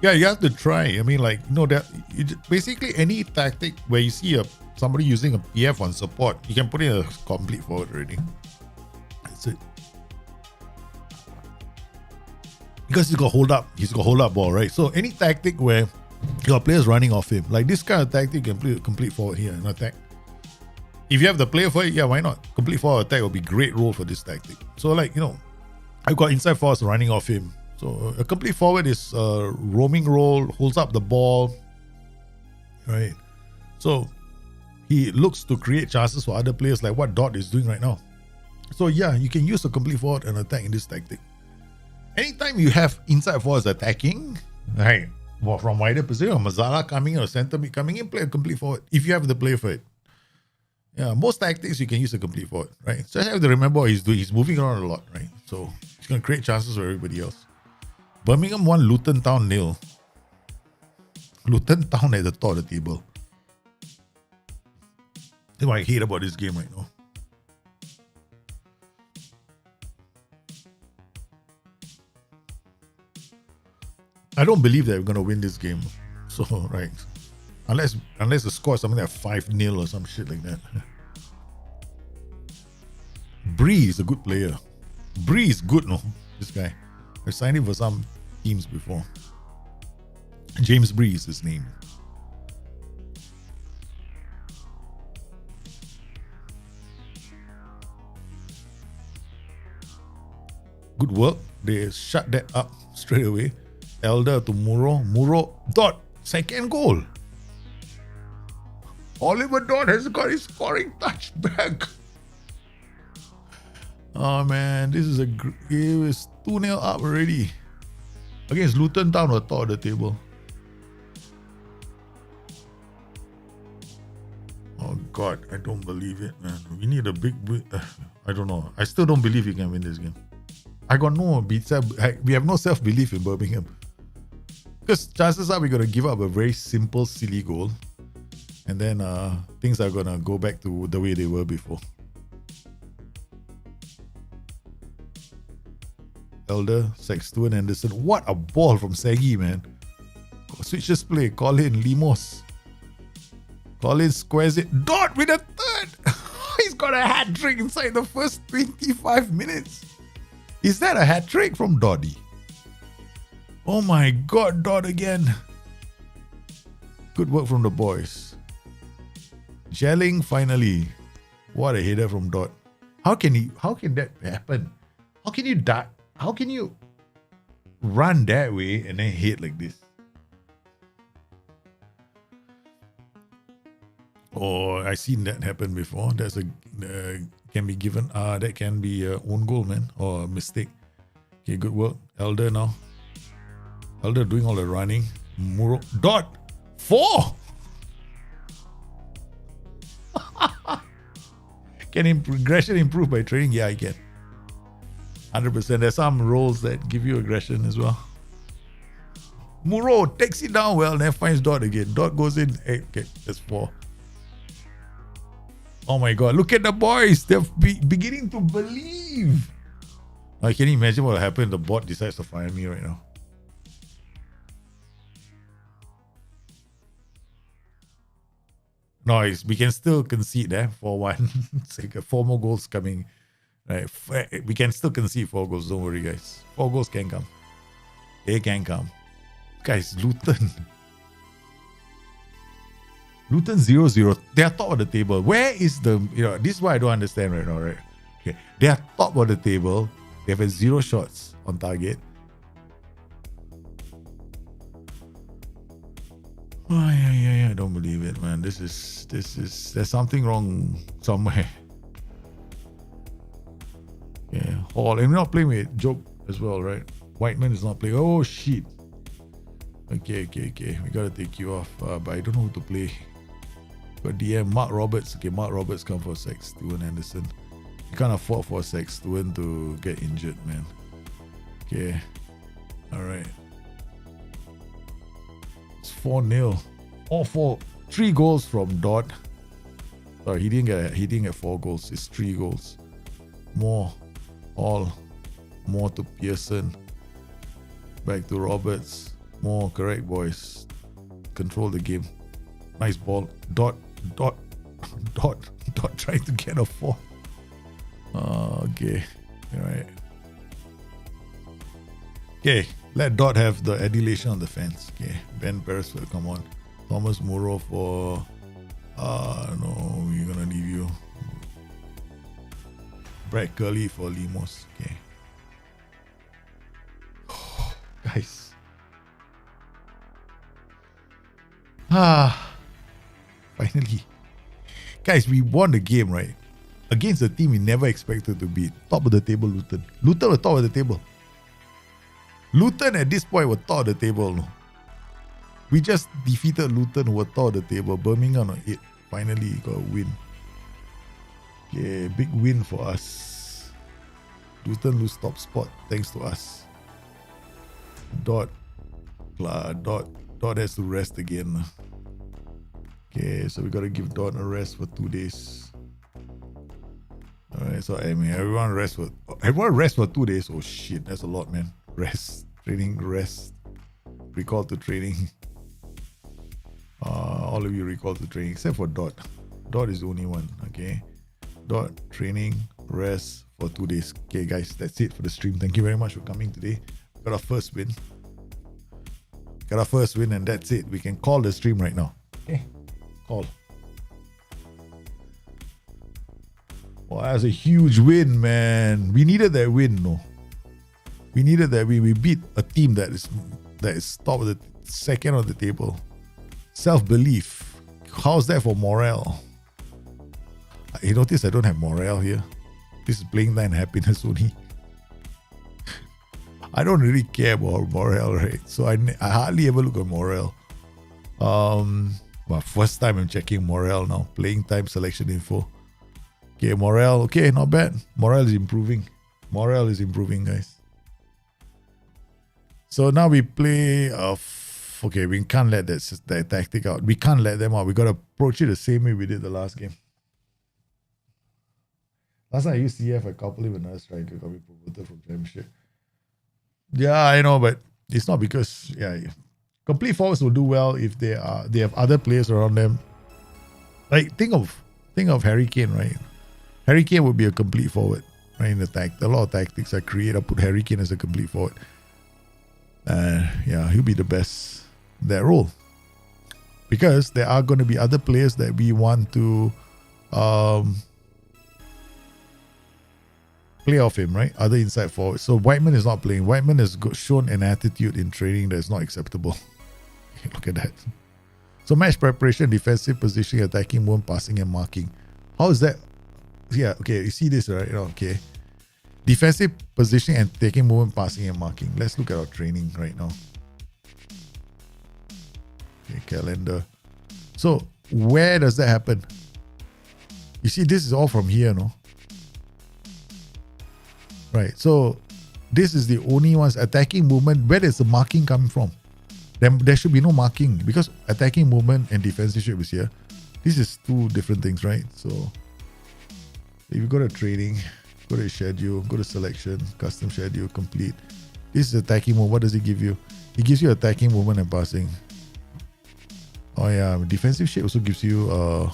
Yeah, you have to try. I mean, basically any tactic where you see somebody using a PF on support, you can put in a complete forward already. That's it. Because he's got hold up ball, right? So any tactic where you got players running off him, like this kind of tactic, you can play complete forward here and attack. If you have the player for it, yeah, why not? Complete forward attack will be great role for this tactic. So I've got inside forwards running off him. So a complete forward is a roaming role, holds up the ball, right? So he looks to create chances for other players like what Dot is doing right now. So yeah, you can use a complete forward and attack in this tactic. Anytime you have inside forwards attacking, right, well, from wider position, or Mazzala coming or centre mid coming in, play a complete forward if you have the player for it. Yeah, most tactics you can use a complete forward, right? So you have to remember what he's doing. He's moving around a lot, right? So he's going to create chances for everybody else. Birmingham 1, Luton Town 0. Luton Town at the top of the table. That's what I hate about this game right now. I don't believe that we're going to win this game. So, right. Unless the score is something like 5-0 or some shit like that. Bree is a good player. Bree is good, no? This guy. I signed him for some teams before. James Bree is his name. Good work. They shut that up straight away. Elder to Muro. Muro, Dot, second goal. Oliver Dot has got his scoring touch back. Oh man, this is it was 2-0 up already. Against Luton Town on top of the table. Oh God, I don't believe it, man. We need a big, I don't know. I still don't believe we can win this game. I got no we have no self-belief in Birmingham. Because chances are we're going to give up a very simple, silly goal. And then things are going to go back to the way they were before. Elder, Sexton, Anderson. What a ball from Segi, man. Switches play. Colin, Limos. Colin squares it. Dot with a third. He's got a hat trick inside the first 25 minutes. Is that a hat trick from Doddy? Oh my God, Dot again. Good work from the boys. Gelling finally. What a header from Dot. How can that happen? How can you run that way and then hit like this? Oh, I've seen that happen before. That's can be given. That can be own goal, man, or a mistake. Okay, good work. Elder now. Elder doing all the running. Muro. Dot. 4. Can aggression improve by training? Yeah, I can. 100%. There's some roles that give you aggression as well. Muro takes it down well, then finds Dot again. Dot goes in. Hey, okay, that's 4. Oh my God, look at the boys. They're beginning to believe. Now, can you imagine what will happen if the bot decides to fire me right now? No, we can still concede 4-1. It's like 4 more goals coming. Right, we can still concede 4 goals. Don't worry, guys. 4 goals can come. They can come. Guys, Luton. Luton 0-0. They are top of the table. Where is the... this is what I don't understand right now, right? Okay. They are top of the table. They have 0 shots on target. Oh, yeah. I don't believe it, man. This is... There's something wrong somewhere. Yeah. Hall. And we're not playing with Joke as well, right? Whiteman is not playing. Oh, shit. Okay. We gotta take you off. But I don't know who to play. But DM, Mark Roberts. Okay, Mark Roberts come for Sexton Anderson. You can't afford for Sexton to get injured, man. Okay. Alright. It's 4-0. All 4. 3 goals from Dot. Sorry, he didn't get 4 goals. It's 3 goals. More to Pearson. Back to Roberts. More correct, boys. Control the game. Nice ball. Dot trying to get a 4. Okay. Alright. Okay. Let Dot have the adulation on the fence. Okay. Ben Perez will come on. Thomas Muro for... no, we're gonna leave you. Brad Curley for Limos. Okay. Guys. Finally. Guys, we won the game, right? Against a team we never expected to beat. Top of the table, Luton. Luton were top of the table. Luton at this point were top of the table. No? We just defeated Luton, who were top of the table. Birmingham on 8. Finally got a win. Okay, big win for us. Luton lose top spot thanks to us. Dot has to rest again. Okay, so we gotta give Dot a rest for 2 days. Alright, so I mean everyone rest for 2 days. Oh shit, that's a lot, man. Rest, training, rest. Recall to training. All of you recall to training except for Dot. Dot is the only one. Okay. Dot, training, rest for 2 days. Okay, guys, that's it for the stream. Thank you very much for coming today. Got our first win. And that's it. We can call the stream right now. Okay, call. Well, that's a huge win, man. We needed that win, no? We needed that win. We beat a team that is top of the second on the table. Self-belief. How's that for morale? You notice I don't have morale here. This is playing time happiness only. I don't really care about morale, right? So I hardly ever look at morale. Well, first time I'm checking morale now. Playing time selection info. Okay, morale. Okay, not bad. Morale is improving. Guys. So now we play. Okay, we can't let that tactic out. We can't let them out. We got to approach it the same way we did the last game. Last time I used CF, I coupled it with another striker, got me promoted from Championship. Yeah, I know, but it's not because complete forwards will do well if they have other players around them. Like think of Harry Kane, right? Harry Kane would be a complete forward, right? In a lot of tactics I create, I put Harry Kane as a complete forward. He'll be the best in that role. Because there are going to be other players that we want to play off him, right? Other inside forwards. So Whiteman is not playing. Whiteman has shown an attitude in training that is not acceptable. Look at that. So match preparation, defensive positioning, attacking, movement, passing, and marking. How is that? Yeah, okay. You see this, right? Okay. Defensive positioning and taking movement, passing, and marking. Let's look at our training right now. Okay, calendar. So where does that happen? You see, this is all from here, no? Right. So this is the only ones. Attacking movement. Where is the marking coming from? Then there should be no marking because attacking movement and defensive shape is here. This is two different things, right? So if you go to training, go to schedule, go to selection, custom schedule, complete. This is attacking movement. What does it give you? It gives you attacking movement and passing. Oh yeah, defensive shape also gives you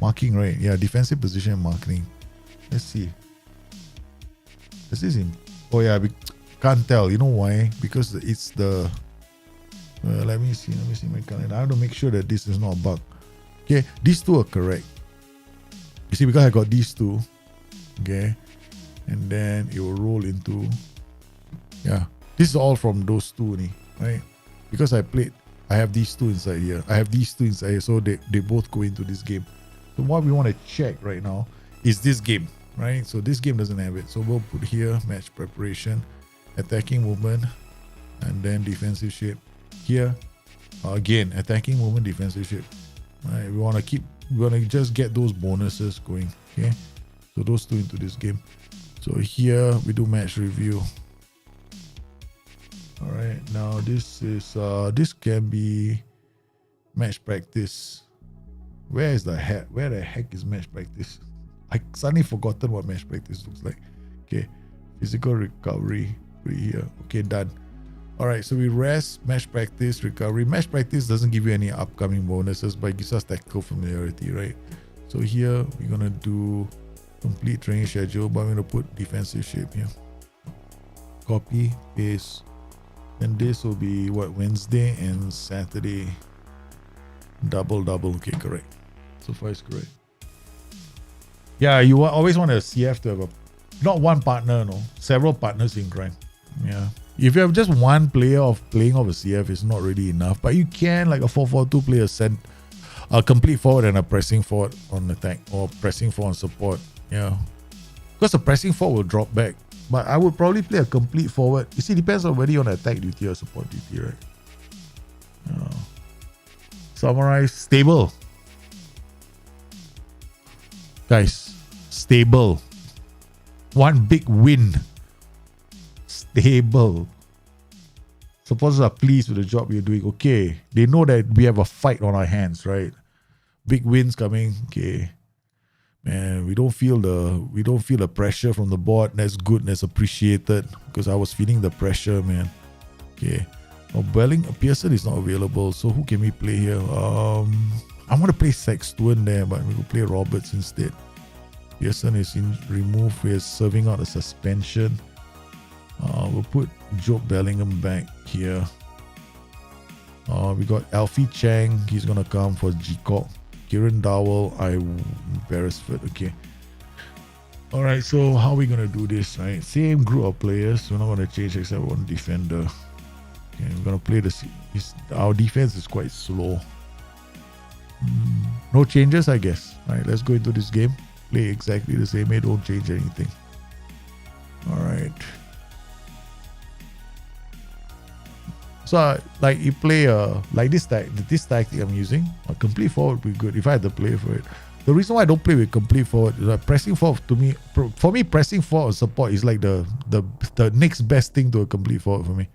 marking, right? Yeah, defensive position and marking. Let's see. Is this in? Oh yeah, we can't tell. You know why? Because it's the. Let me see my calendar. I have to make sure that this is not a bug. Okay, these two are correct. You see, because I got these two. Okay, and then it will roll into. Yeah, this is all from those two, right? Because I have these two inside here. I have these two inside here, so they both go into this game. So what we want to check right now is this game. Right, so this game doesn't have it. So we'll put here match preparation, attacking movement, and then defensive shape. Here, again, attacking movement, defensive shape. Right, we want to just get those bonuses going. Okay, so those two into this game. So here we do match review. All right, now this can be match practice. Where the heck is match practice? I suddenly forgotten what match practice looks like. Okay, physical recovery, here. Okay, done. All right, so we rest, match practice, recovery. Match practice doesn't give you any upcoming bonuses, but it gives us tactical familiarity, right? So here we're gonna do complete training schedule, but I'm gonna put defensive shape here. Copy, paste, and this will be what, Wednesday and Saturday. Double. Okay, correct. So far it's correct. Yeah, you always want a CF to have not one partner, no, several partners in crime. Yeah, if you have just one player playing off a CF, it's not really enough. But you can, like a 4-4-2 player, send a complete forward and a pressing forward on attack, or pressing forward on support. Yeah, because the pressing forward will drop back. But I would probably play a complete forward. You see, depends on whether you want to attack duty or support duty, right? Summarize. Stable. Guys, stable. One big win. Stable. Supporters are pleased with the job you're doing. Okay. They know that we have a fight on our hands, right? Big wins coming. Okay. Man, we don't feel the pressure from the board. That's good. That's appreciated. Because I was feeling the pressure, man. Okay. Oh, Pearson is not available. So who can we play here? I want to play Sexton there, but we will play Roberts instead. Pearson is removed. We're serving out a suspension. We'll put Job Bellingham back here. We got Alfie Chang. He's gonna come for G-Cock. Kieran Dowell. Beresford. Okay. Alright, so how are we gonna do this? Right? Same group of players. We're not gonna change except one defender. Okay, we're gonna play our defense is quite slow. No changes, I guess. Alright, let's go into this game. Play exactly the same way, don't change anything. Alright. So like you play like this tactic I'm using, a complete forward would be good if I had to play for it. The reason why I don't play with complete forward is that pressing forward to me, for me, pressing forward support is like the next best thing to a complete forward for me.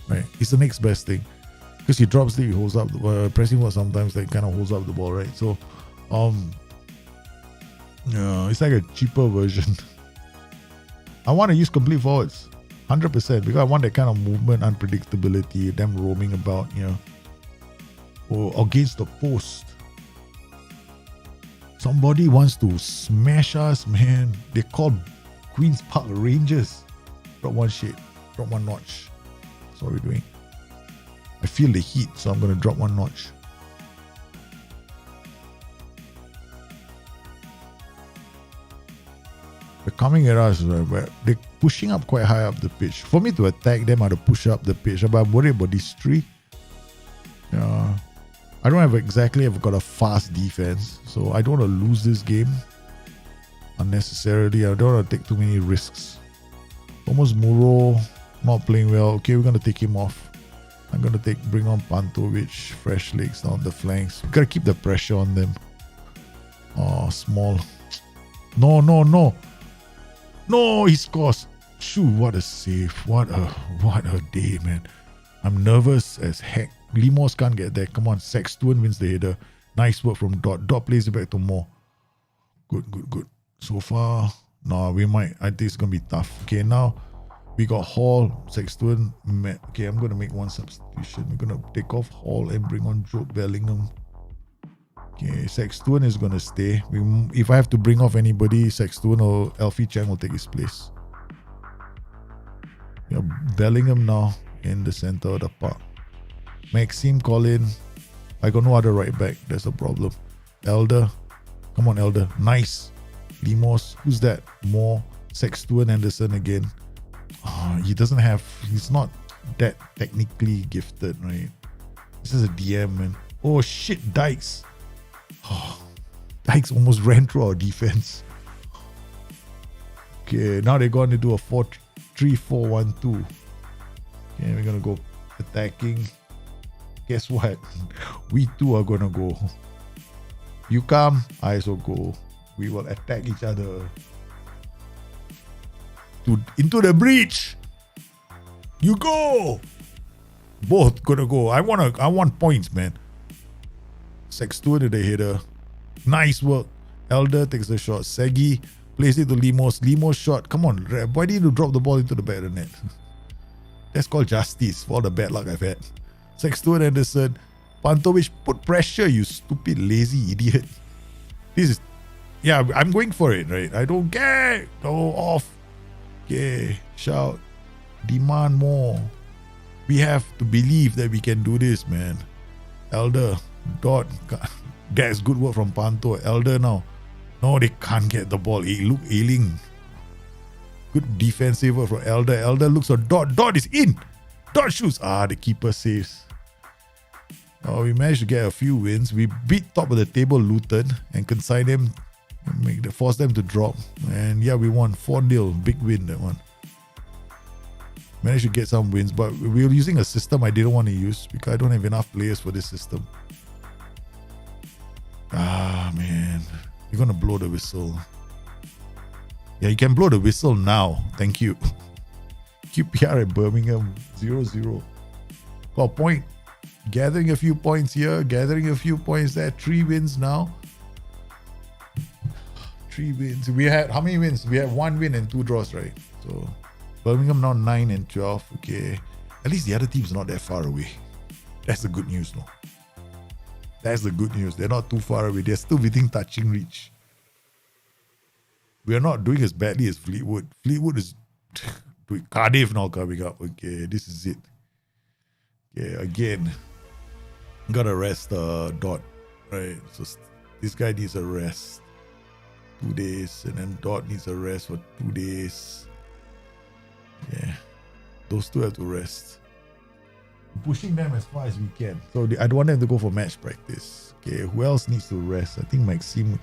Right? It's the next best thing. Because he drops deep, he holds up pressing forward sometimes like kind of holds up the ball, right? So yeah, it's like a cheaper version. I want to use complete forwards 100% because I want that kind of movement, unpredictability, them roaming about, or against the post. Somebody wants to smash us, man. They call Queen's Park Rangers. Drop one shade, drop one notch. That's what we're doing. I feel the heat, so I'm going to drop one notch. They're coming at us, but they're pushing up quite high up the pitch. For me to attack them, I have to push up the pitch. But I'm worried about these three. I don't have I've got a fast defense, so I don't want to lose this game unnecessarily. I don't want to take too many risks. Thomas Muro not playing well. Okay, we're going to take him off. I'm going to bring on Pantovic, fresh legs down the flanks. We've got to keep the pressure on them. Oh, small. No. No, he scores. Shoot, what a save. What a day, man. I'm nervous as heck. Limos can't get there. Come on, Sexton wins the header. Nice work from Dot. Dot plays it back to Moore. Good. So far, no, we might. I think it's going to be tough. Okay, now we got Hall, Sexton. Okay, I'm going to make one substitution. We're going to take off Hall and bring on Joe Bellingham. Okay, Sexton is going to stay. If I have to bring off anybody, Sexton or Alfie Chang will take his place. We have Bellingham now in the center of the park. Maxime Colin. I got no other right back. That's a problem. Elder. Come on, Elder. Nice. Limos. Who's that? Moore. Sexton Anderson again. He's not that technically gifted, right? This is a DM, man. Oh shit, Dykes. Dykes almost ran through our defense. Okay, now they're going to do a 4-3-4-1-2. Okay, we're going to go attacking. Guess what? We two are going to go. You come, I also go. We will attack each other. Into the breach. You go. Both going to go. I want points, man. Sexton to the header. Nice work. Elder takes the shot. Segi plays it to Limos. Limos shot. Come on. Why did you drop the ball into the back of the net? That's called justice for all the bad luck I've had. Sexton Anderson. Pantovic, put pressure, you stupid, lazy idiot. I'm going for it, right? I don't care. Go off. Okay. Shout. Demand more. We have to believe that we can do this, man. Elder. Dot. That's good work from Panto. Elder now. No, they can't get the ball. Look, ailing. Good defensive work from Elder. Elder looks at Dot. Dot is in. Dot shoots. The keeper saves. We managed to get a few wins. We beat top of the table Luton and consign them, force them to drop. And yeah, we won 4-0. Big win, that one. Managed to get some wins, but we were using a system I didn't want to use because I don't have enough players for this system. You're going to blow the whistle. Yeah, you can blow the whistle now. Thank you. QPR at Birmingham 0-0. Got a point. Gathering a few points here. Gathering a few points there. 3 wins now. 3 wins. We had how many wins? We had 1 win and 2 draws, right? So Birmingham now 9 and 12. Okay. At least the other team's not that far away. That's the good news, no? That's the good news. They're not too far away. They're still within touching reach. We are not doing as badly as Fleetwood. Fleetwood is doing Cardiff now coming up. Okay, this is it. Okay, again, gotta rest Dot. Right, so this guy needs a rest. 2 days, and then Dot needs a rest for 2 days. Yeah, those two have to rest. Pushing them as far as we can. So I don't want them to go for match practice. Okay, who else needs to rest? I think Maxime.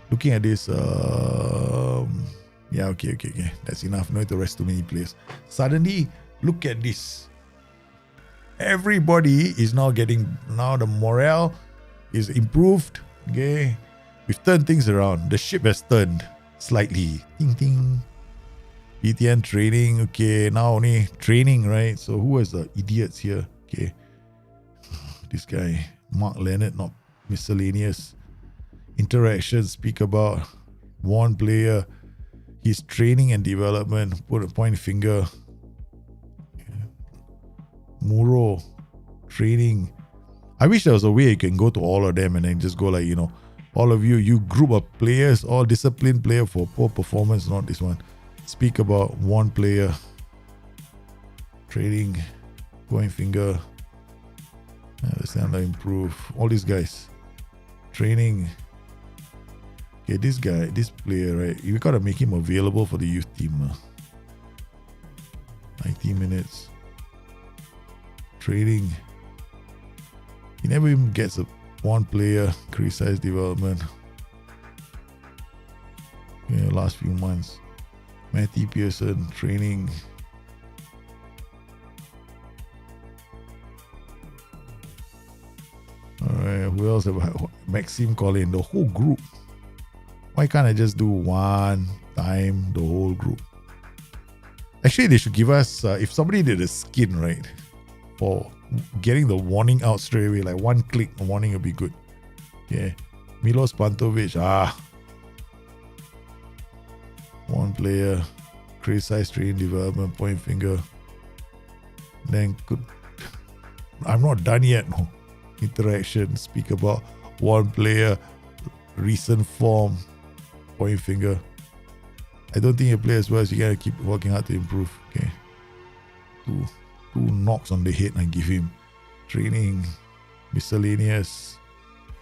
Looking at this, yeah, okay. That's enough. No need to rest too many players. Suddenly, look at this. Everybody is now the morale is improved. Okay, we've turned things around. The ship has turned slightly. Ting ting. BTN training. Okay, now only training, right? So who is the idiots here? Okay, this guy, Mark Leonard, not miscellaneous. Interactions, speak about one player, his training and development, put a point finger. Muro, training. I wish there was a way you can go to all of them and then just go like, all of you group of players, all disciplined player for poor performance, not this one. Speak about one player, training, point finger. Let's improve. All these guys, training. Okay, this player, right? You gotta make him available for the youth team. 90 minutes. Training. He never even gets one player. Criticize development. Yeah, last few months. Matty Pearson, training. Alright, who else have Maxime Collin, the whole group. Why can't I just do one time the whole group? Actually, they should give us, if somebody did a skin, right, for getting the warning out straight away, like one click warning would be good. Yeah. Milos Pantovic, one player, criticize training development, point finger. Then I'm not done yet, no. Interaction, speak about one player, recent form, point finger. I don't think you play as well as you gotta keep working hard to improve. Okay. Two knocks on the head I give him. Training, miscellaneous,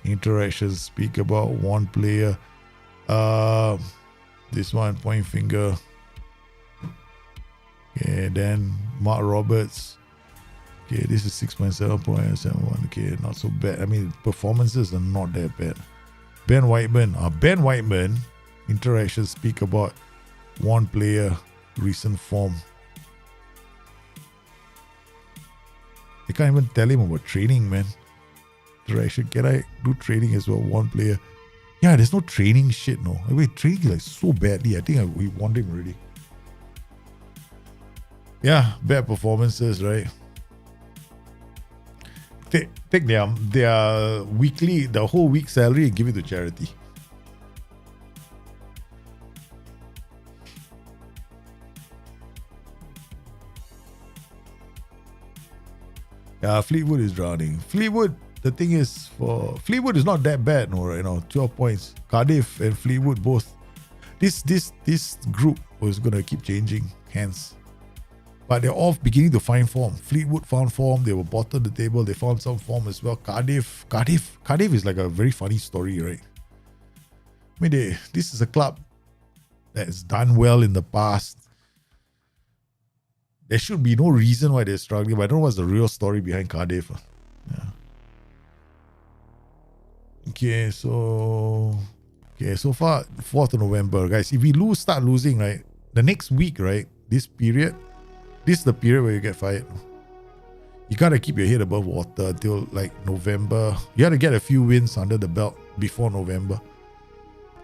interactions, speak about one player. This one, point finger. Okay, then Mark Roberts. Okay, this is 6.7.71. Okay, not so bad. I mean, performances are not that bad. Ben Whiteman, interactions, speak about one player, recent form. I can't even tell him about training, man. Interaction, can I do training as well? One player. Yeah, there's no training shit, no. Wait, training like so badly. I think we want him already. Yeah, bad performances, right? Take their weekly, the whole week salary and give it to charity. Yeah, Fleetwood is drowning. Fleetwood, the thing is, for Fleetwood is not that bad, no, right? 12 points. Cardiff and Fleetwood both. This group was gonna keep changing hands. But they're all beginning to find form. Fleetwood found form. They were bottom of the table. They found some form as well. Cardiff is like a very funny story, right? I mean, this is a club that's done well in the past. There should be no reason why they're struggling, but I don't know what's the real story behind Cardiff. Yeah. Okay, so far, 4th of November, guys. If we start losing, right, the next week, right, this is the period where you get fired. You gotta keep your head above water until like November. You gotta get a few wins under the belt before November.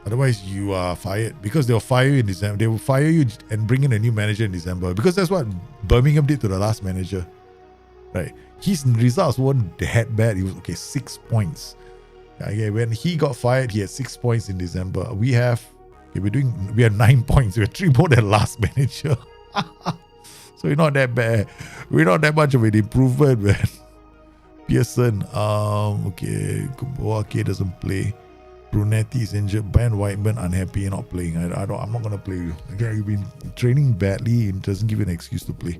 Otherwise, you are fired because they'll fire you in December. They will fire you and bring in a new manager in December because that's what Birmingham did to the last manager, right? His results weren't that bad. He was 6 points. Okay, when he got fired, he had 6 points in December. We have 9 points. We're 3 more than last manager. So we're not that bad. We're not that much of an improvement, man. Pearson, Kuboake doesn't play. Brunetti is injured. Ben Whiteman unhappy not playing. I'm not gonna play you. Okay, you've been training badly. It doesn't give you an excuse to play.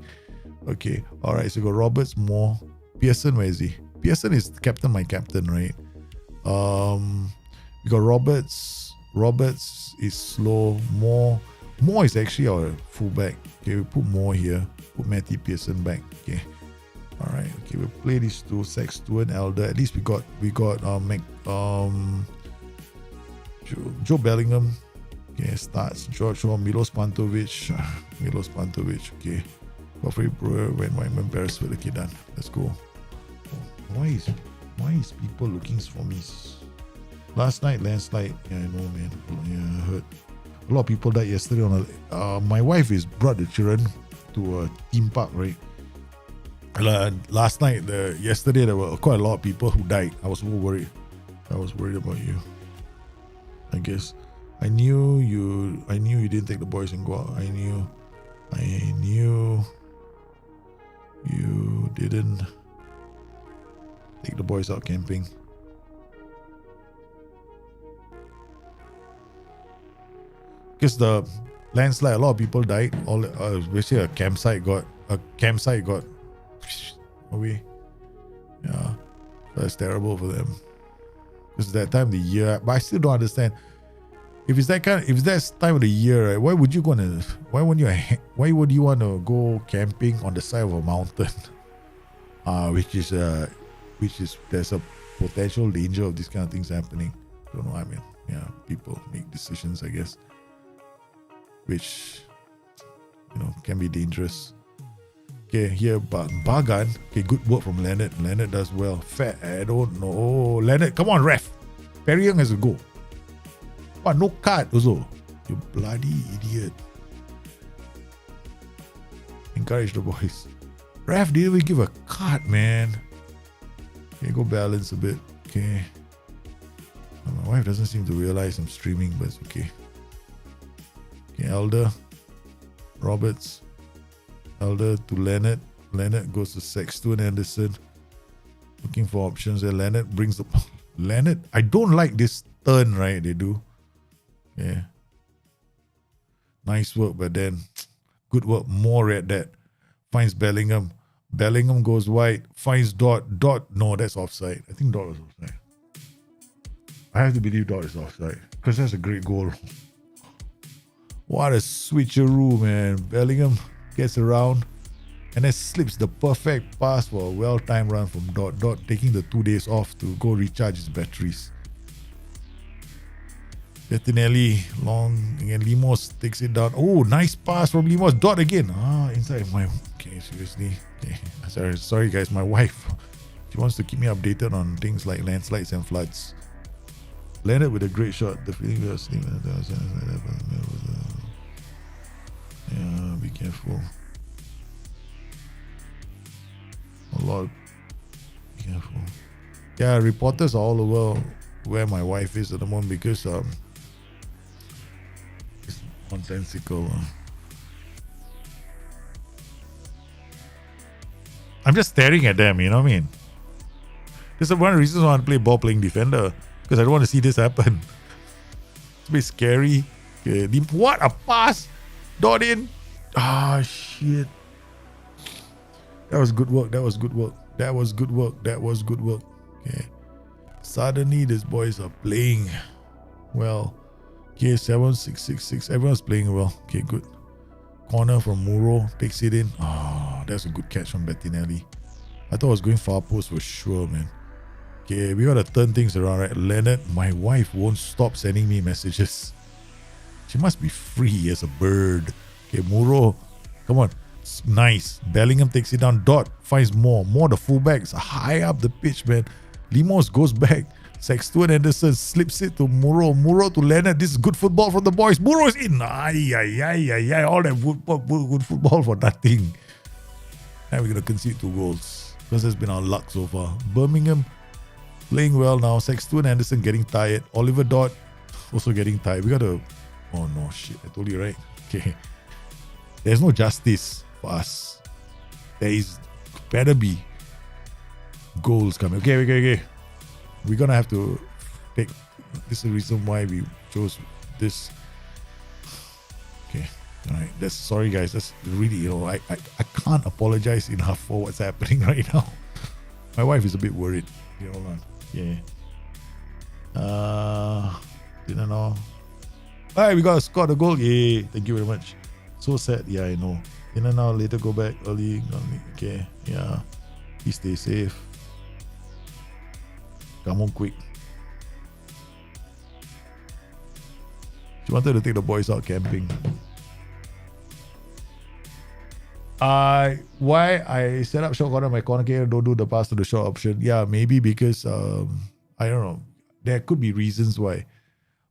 Okay, all right. So we got Roberts, Moore, Pearson. Where is he? Pearson is my captain, right? We got Roberts. Roberts is slow. Moore is actually our fullback. Okay, we put Moore here. Put Matty Pearson back. Okay. All right. Okay, we'll play these two. Sexton, Elder. At least we got Joe Bellingham. Okay, starts. George Shaw, Milos Pantovic. Okay. Godfrey Brewer, when Wyman Beresford. Okay, done. Let's go. Why is people looking for me? Last night, landslide. Yeah, I know, man. Yeah, I heard. A lot of people died yesterday. My wife is brought the children to a theme park, right? Last night, yesterday, there were quite a lot of people who died. I was more worried. I was worried about you. I guess I knew you didn't take the boys and go out. I knew you didn't take the boys out camping. Because the landslide, a lot of people died. Basically a campsite got away. Yeah, that's terrible for them. It's that time of the year, but I still don't understand. If that's time of the year, right? Why would you want to go camping on the side of a mountain? Which is there's a potential danger of these kind of things happening. Don't know. I mean, yeah, people make decisions, I guess, which can be dangerous. Okay, here Bagan. Okay, good work from Leonard. Leonard does well. Fat, I don't know. Oh, Leonard, come on, ref. Perry Young has a go. What, no card also? You bloody idiot. Encourage the boys. Ref didn't even give a card, man. Okay, go balance a bit. Okay. My wife doesn't seem to realize I'm streaming, but it's okay. Okay, Elder. Roberts. Elder to Leonard. Leonard goes to Sexton Anderson. Looking for options there. Leonard brings the... Leonard, I don't like this turn, right? They do. Yeah. Nice work, but then good work. More at that. Finds Bellingham. Bellingham goes wide. Finds Dot. Dot, no, that's offside. I think Dot was offside. I have to believe Dot is offside because that's a great goal. What a switcheroo, man. Bellingham gets around and then slips the perfect pass for a well-timed run from Dot. Dot taking the 2 days off to go recharge his batteries. Bettinelli, long, again, Limos takes it down. Oh, nice pass from Limos. Dot again. Inside my... Okay, seriously. Okay. Sorry guys, my wife, she wants to keep me updated on things like landslides and floods. Leonard with a great shot. The feeling we are seeing... Yeah, be careful. A lot. Be careful. Yeah, reporters are all over where my wife is at the moment because it's nonsensical. I'm just staring at them, you know what I mean? This is one of the reasons I want to play ball playing defender because I don't want to see this happen. It's a bit scary. Okay, what a pass! Dot in. Shit. That was good work. Okay. Suddenly these boys are playing well. Okay, 7-6-6-6. Everyone's playing well. Okay, good. Corner from Muro. Takes it in. That's a good catch from Bettinelli. I thought I was going far post for sure, man. Okay, we gotta turn things around, right? Leonard, my wife won't stop sending me messages. She must be free as a bird. Okay, Muro, come on. Nice. Bellingham takes it down. Dot finds more. More the fullbacks high up the pitch, man. Limos goes back. Sexton Anderson slips it to Muro. Muro to Leonard. This is good football from the boys. Muro is in. Ay. All that good football for nothing. And we're going to concede 2 goals. Because that's been our luck so far. Birmingham playing well now. Sexton Anderson getting tired. Oliver Dodd also getting tired. We got to... Oh no, shit. I told you, right? Okay. There's no justice for us. There is... Better be goals coming. Okay. We're going to have to take... This is the reason why we chose this. Okay. All right. That's... Sorry, guys. That's really... I can't apologize enough for what's happening right now. My wife is a bit worried. Okay, hold on. Yeah. Didn't know. Alright, we got to score the goal. Yay. Thank you very much. So sad. Yeah, I know. Didn't know. Later go back early. Okay. Yeah. Please stay safe. Come on quick. She wanted to take the boys out camping. Why I set up short corner, my corner kicker don't do the pass to the short option? Yeah, maybe because I don't know. There could be reasons why,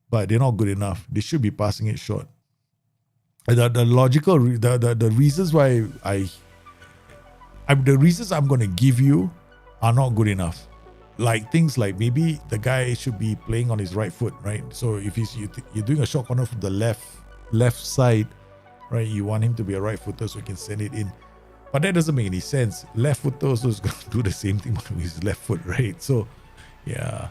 but they're not good enough. They should be passing it short. The logical the reasons why the reasons I'm going to give you are not good enough. Like things like maybe the guy should be playing on his right foot, right? So if you're doing a short corner from the left side, right? You want him to be a right footer so he can send it in. But that doesn't make any sense. Left footer also is going to do the same thing with his left foot, right? So, yeah.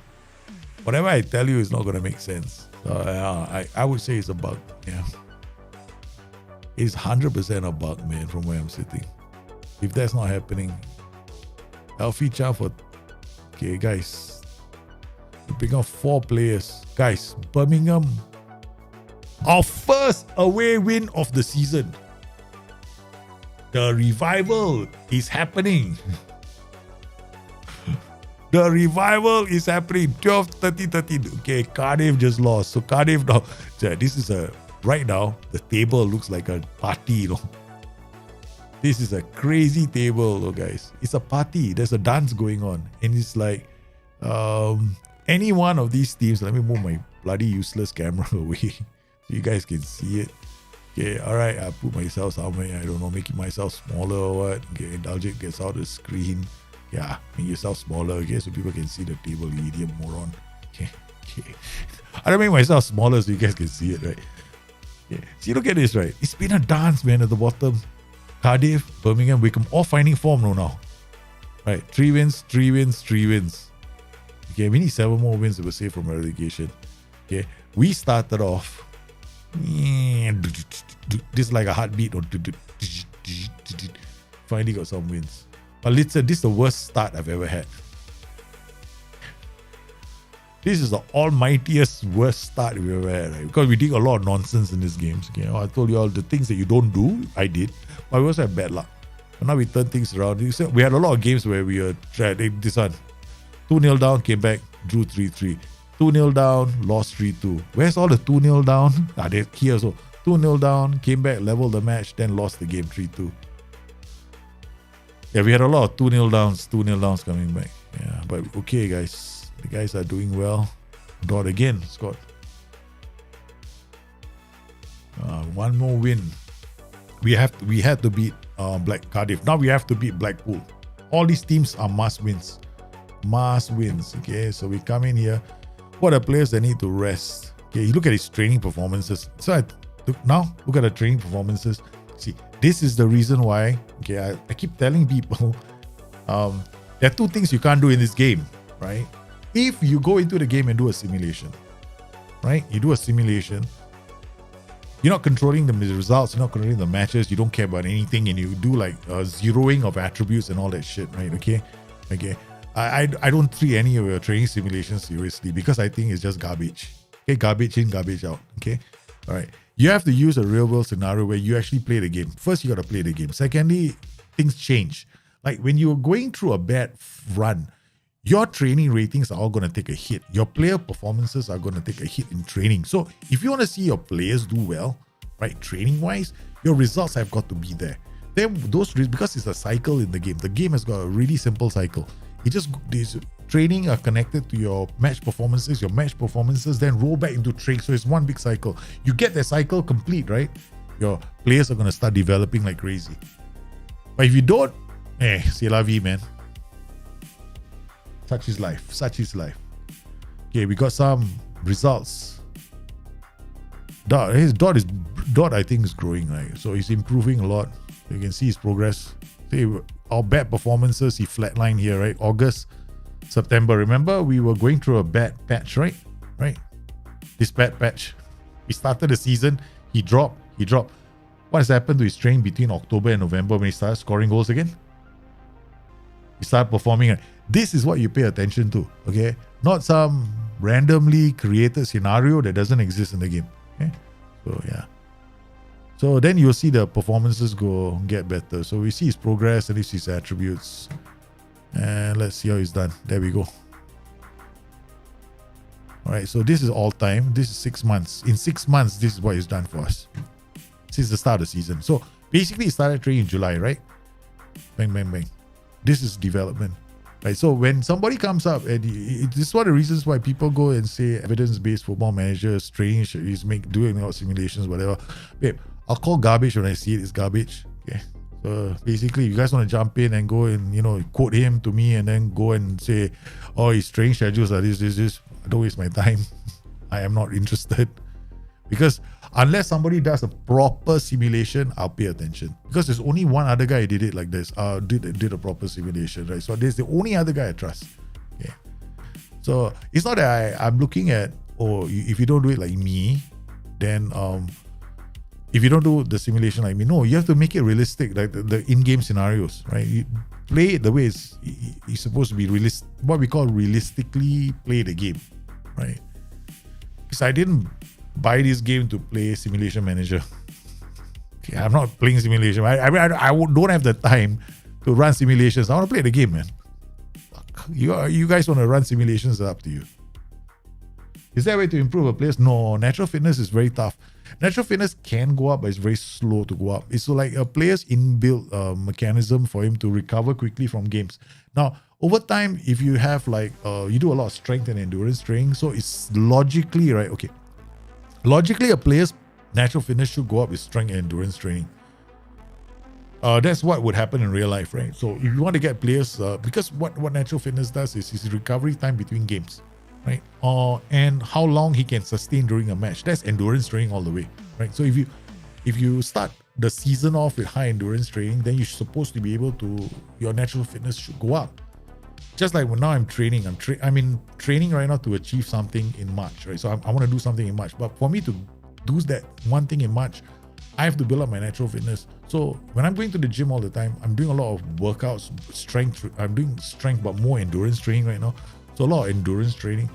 Whatever I tell you is not going to make sense. I would say it's a bug. Yeah. It's 100% a bug, man, from where I'm sitting. If that's not happening, Alfie Chan for... Okay, guys. We pick up 4 players. Guys, Birmingham... Our first away win of the season. The revival is happening. The revival is happening. 12, 13. Okay, Cardiff just lost. So Cardiff now. This is right now, the table looks like a party, This is a crazy table, guys. It's a party. There's a dance going on. And it's like any one of these teams. Let me move my bloody useless camera away. You guys can see it. Okay, alright, I put myself somewhere, I don't know, making myself smaller or what. Okay, Indulgent gets out of the screen. Yeah, make yourself smaller, okay, so people can see the table, you idiot moron. Okay. I don't make myself smaller so you guys can see it, right? Okay. See, look at this, right? It's been a dance, man, at the bottom. Cardiff, Birmingham, Wycombe, all finding form now. Right, 3 wins. Okay, we need 7 more wins to be safe from relegation. Okay, we started off. This is like a heartbeat. Finally got some wins. But listen, this is the worst start I've ever had. This is the almightiest worst start we've ever had, right? Because we did a lot of nonsense in these games. Okay, I told you all the things that you don't do, I did. But we also had bad luck. But now we turn things around. We had a lot of games where we were tried. This one, 2-0 down, came back, drew 3-3. 2-0 down, lost 3-2. Where's all the 2-0 down? They're here also. 2-0 down, came back, leveled the match, then lost the game 3-2. Yeah, we had a lot of 2-0 downs coming back. Yeah, but okay, guys. The guys are doing well. Dodd again, Scott. 1 more win. We had to beat Cardiff. Now we have to beat Blackpool. All these teams are must wins. Okay, so we come in here. What are players that need to rest? Okay, you look at his training performances. So now look at the training performances. See, this is the reason why. Okay, I keep telling people there are 2 things you can't do in this game, right? If you go into the game and do a simulation, right? You do a simulation. You're not controlling the results. You're not controlling the matches. You don't care about anything, and you do like zeroing of attributes and all that shit, right? Okay. I don't treat any of your training simulations seriously because I think it's just garbage. Okay, garbage in, garbage out. Okay, all right. You have to use a real world scenario where you actually play the game. First, you got to play the game. Secondly, things change. Like when you're going through a bad run, your training ratings are all going to take a hit. Your player performances are going to take a hit in training. So if you want to see your players do well, right, training-wise, your results have got to be there. Then because it's a cycle in the game. The game has got a really simple cycle. These training are connected to your match performances. Your match performances then roll back into training. So it's one big cycle. You get the cycle complete, right? Your players are going to start developing like crazy. But if you don't, c'est la vie, man. Such is life. Such is life. Okay, we got some results. Dot I think is growing, right? So he's improving a lot. You can see his progress. See, our bad performances, he flatlined here, right? August, September. Remember, we were going through a bad patch, right? Right? This bad patch. We started the season, he dropped. What has happened to his training between October and November when he started scoring goals again? He started performing. This is what you pay attention to, okay? Not some randomly created scenario that doesn't exist in the game. Okay? So yeah. So then you'll see the performances get better. So we see his progress and his attributes. And let's see how he's done. There we go. Alright, so this is all time. This is 6 months. In 6 months, this is what he's done for us. Since the start of the season. So basically he started training in July, right? Bang, bang, bang. This is development. Right, so when somebody comes up, and this is one of the reasons why people go and say evidence-based football managers, training, he's doing a lot of simulations, whatever. Babe, I'll call garbage when I see it. It's garbage. Okay. So basically, if you guys want to jump in and go and quote him to me and then go and say, oh, his training schedules are this, don't waste my time. I am not interested. Because unless somebody does a proper simulation, I'll pay attention. Because there's only one other guy who did it like this. Did a proper simulation, right? So there's the only other guy I trust. Okay. So it's not that I'm looking at, if you don't do it like me, then if you don't do the simulation like me, no, you have to make it realistic, like the in-game scenarios, right? You play it the way it's supposed to be realistic, what we call realistically play the game, right? Because I didn't buy this game to play Simulation Manager. Okay, I'm not playing simulation. I don't have the time to run simulations. I want to play the game, man. Fuck. You guys want to run simulations, it's up to you. Is there a way to improve a players? No, natural fitness is very tough. Natural fitness can go up, but it's very slow to go up. It's so like a player's inbuilt mechanism for him to recover quickly from games. Now, over time, if you have you do a lot of strength and endurance training, so it's logically, right? Okay. Logically, a player's natural fitness should go up with strength and endurance training. That's what would happen in real life, right? So if you want to get players, because what natural fitness does is his recovery time between games, right? And how long he can sustain during a match. That's endurance training all the way, right? So if you start the season off with high endurance training, then you're supposed to be able to, your natural fitness should go up. Just like when now I'm training, I'm in training right now to achieve something in March, right? So I want to do something in March. But for me to do that one thing in March, I have to build up my natural fitness. So when I'm going to the gym all the time, I'm doing a lot of workouts, strength. I'm doing strength, but more endurance training right now. So a lot of endurance training.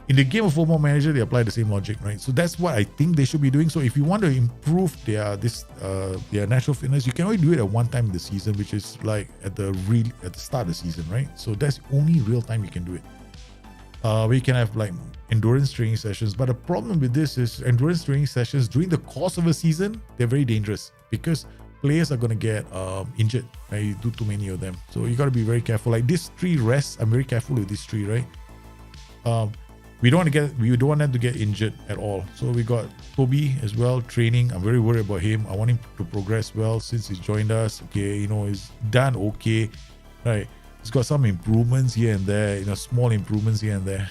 In the game of Football Manager, they apply the same logic, right? So that's what I think they should be doing. So if you want to improve their natural fitness, you can only do it at one time in the season, which is like at the start of the season, right? So that's the only real time you can do it. Where you can have like endurance training sessions. But the problem with this is endurance training sessions during the course of a season, they're very dangerous because players are going to get injured, right? You do too many of them. So you got to be very careful. Like this 3 rests, I'm very careful with this 3, right? We don't want them to get injured at all. So we got Toby as well, training. I'm very worried about him. I want him to progress well since he's joined us. Okay, he's done okay, right? He's got some improvements here and there, small improvements here and there.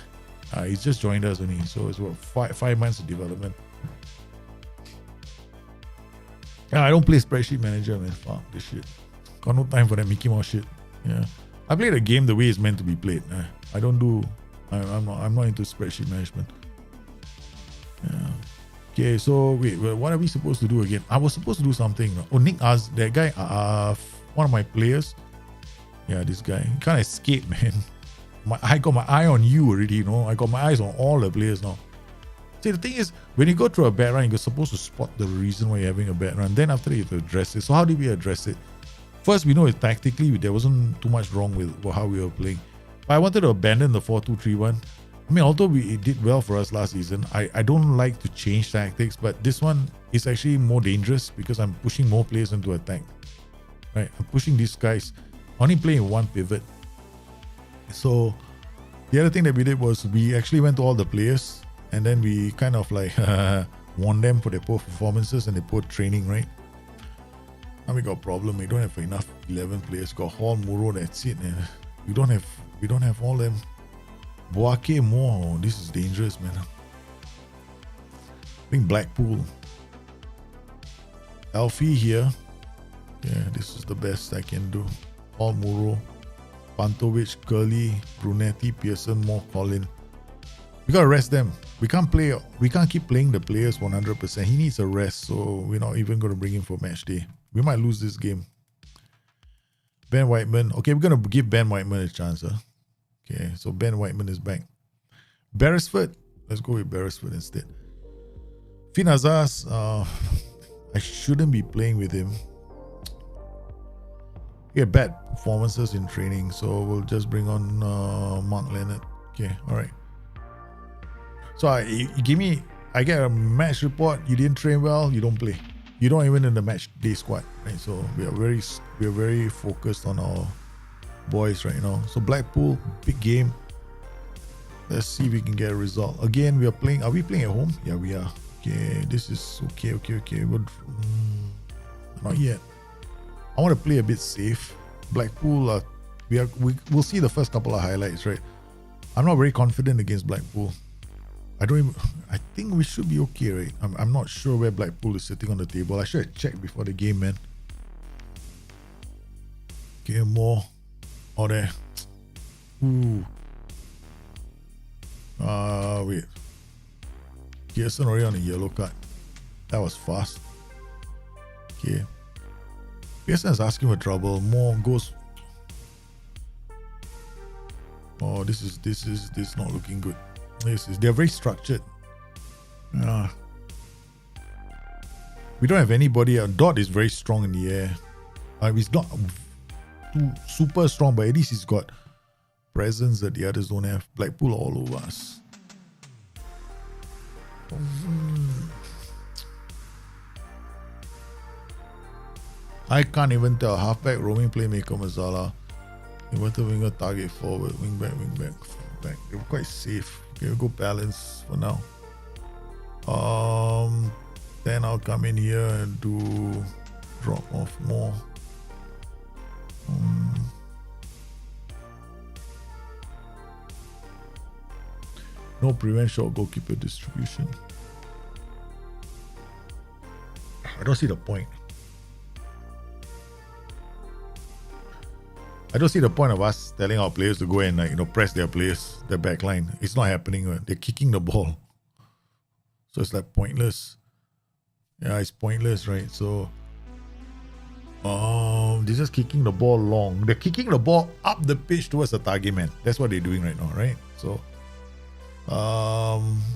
He's just joined us only, so it's what 5 months of development. I don't play spreadsheet manager, man. Fuck this shit. Got no time for that Mickey Mouse shit. Yeah, I play the game the way it's meant to be played. I don't do. I'm not into spreadsheet management. Yeah. Okay, so wait, what are we supposed to do again? I was supposed to do something. Oh, Nick asked that guy, one of my players. Yeah, this guy. He can't escape, man. I got my eye on you already, I got my eyes on all the players now. See, the thing is, when you go through a bad run, you're supposed to spot the reason why you're having a bad run. Then after that, you have to address it. So how did we address it? First, we know it tactically, there wasn't too much wrong with how we were playing. But I wanted to abandon the 4-2-3-1. I mean, although it did well for us last season, I don't like to change tactics, but this one is actually more dangerous because I'm pushing more players into attack. Right? I'm pushing these guys, only playing one pivot. So the other thing that we did was we actually went to all the players and then we kind of like warned them for their poor performances and their poor training, right? Now we got a problem. We don't have enough 11 players. Got Hall, Muro, that's it. Man. We don't have all them. Boake more. This is dangerous, man. I think Blackpool. Alfie here. Yeah, this is the best I can do. Hall, Muro, Pantovic, Curly, Brunetti, Pearson, Moore, Colin. We gotta rest them. We can't keep playing the players 100%. He needs a rest, so we're not even gonna bring him for match day. We might lose this game. Ben Whiteman. Okay, we're gonna give Ben Whiteman a chance. Huh? Okay, so Ben Whiteman is back. Beresford. Let's go with Beresford instead. Finn Azaz. I shouldn't be playing with him. He had bad performances in training, so we'll just bring on Mark Leonard. Okay, all right. So I get a match report. You didn't train well, you don't play. You don't even in the match day squad, right? So we are very focused on our boys right now. So Blackpool, big game. Let's see if we can get a result. Again, we are playing. Are we playing at home? Yeah, we are. Okay, this is okay. Not yet. I want to play a bit safe. Blackpool, we'll see the first couple of highlights, right? I'm not very confident against Blackpool. I think we should be okay, right? I'm not sure where Blackpool is sitting on the table. I should have checked before the game, man. Okay, more. Oh, there. Ooh. Wait. Pearson already on a yellow card. That was fast. Okay. Pearson is asking for trouble. More goes. Oh, this is not looking good. They're very structured. We don't have anybody. Dot is very strong in the air. He's not too super strong, but at least he's got presence that the others don't have. Blackpool all over us. I can't even tell. Halfback, roaming playmaker, Mazala. Inverted winger, target forward, wing back, back. They're quite safe. Okay, we'll go balance for now. Then I'll come in here and do drop off more. No prevent short goalkeeper distribution. I don't see the point. I don't see the point of us telling our players to go and press their players, their back line. It's not happening. They're kicking the ball. So it's like pointless. Yeah, it's pointless, right? So they're just kicking the ball long. They're kicking the ball up the pitch towards the target man. That's what they're doing right now, right? So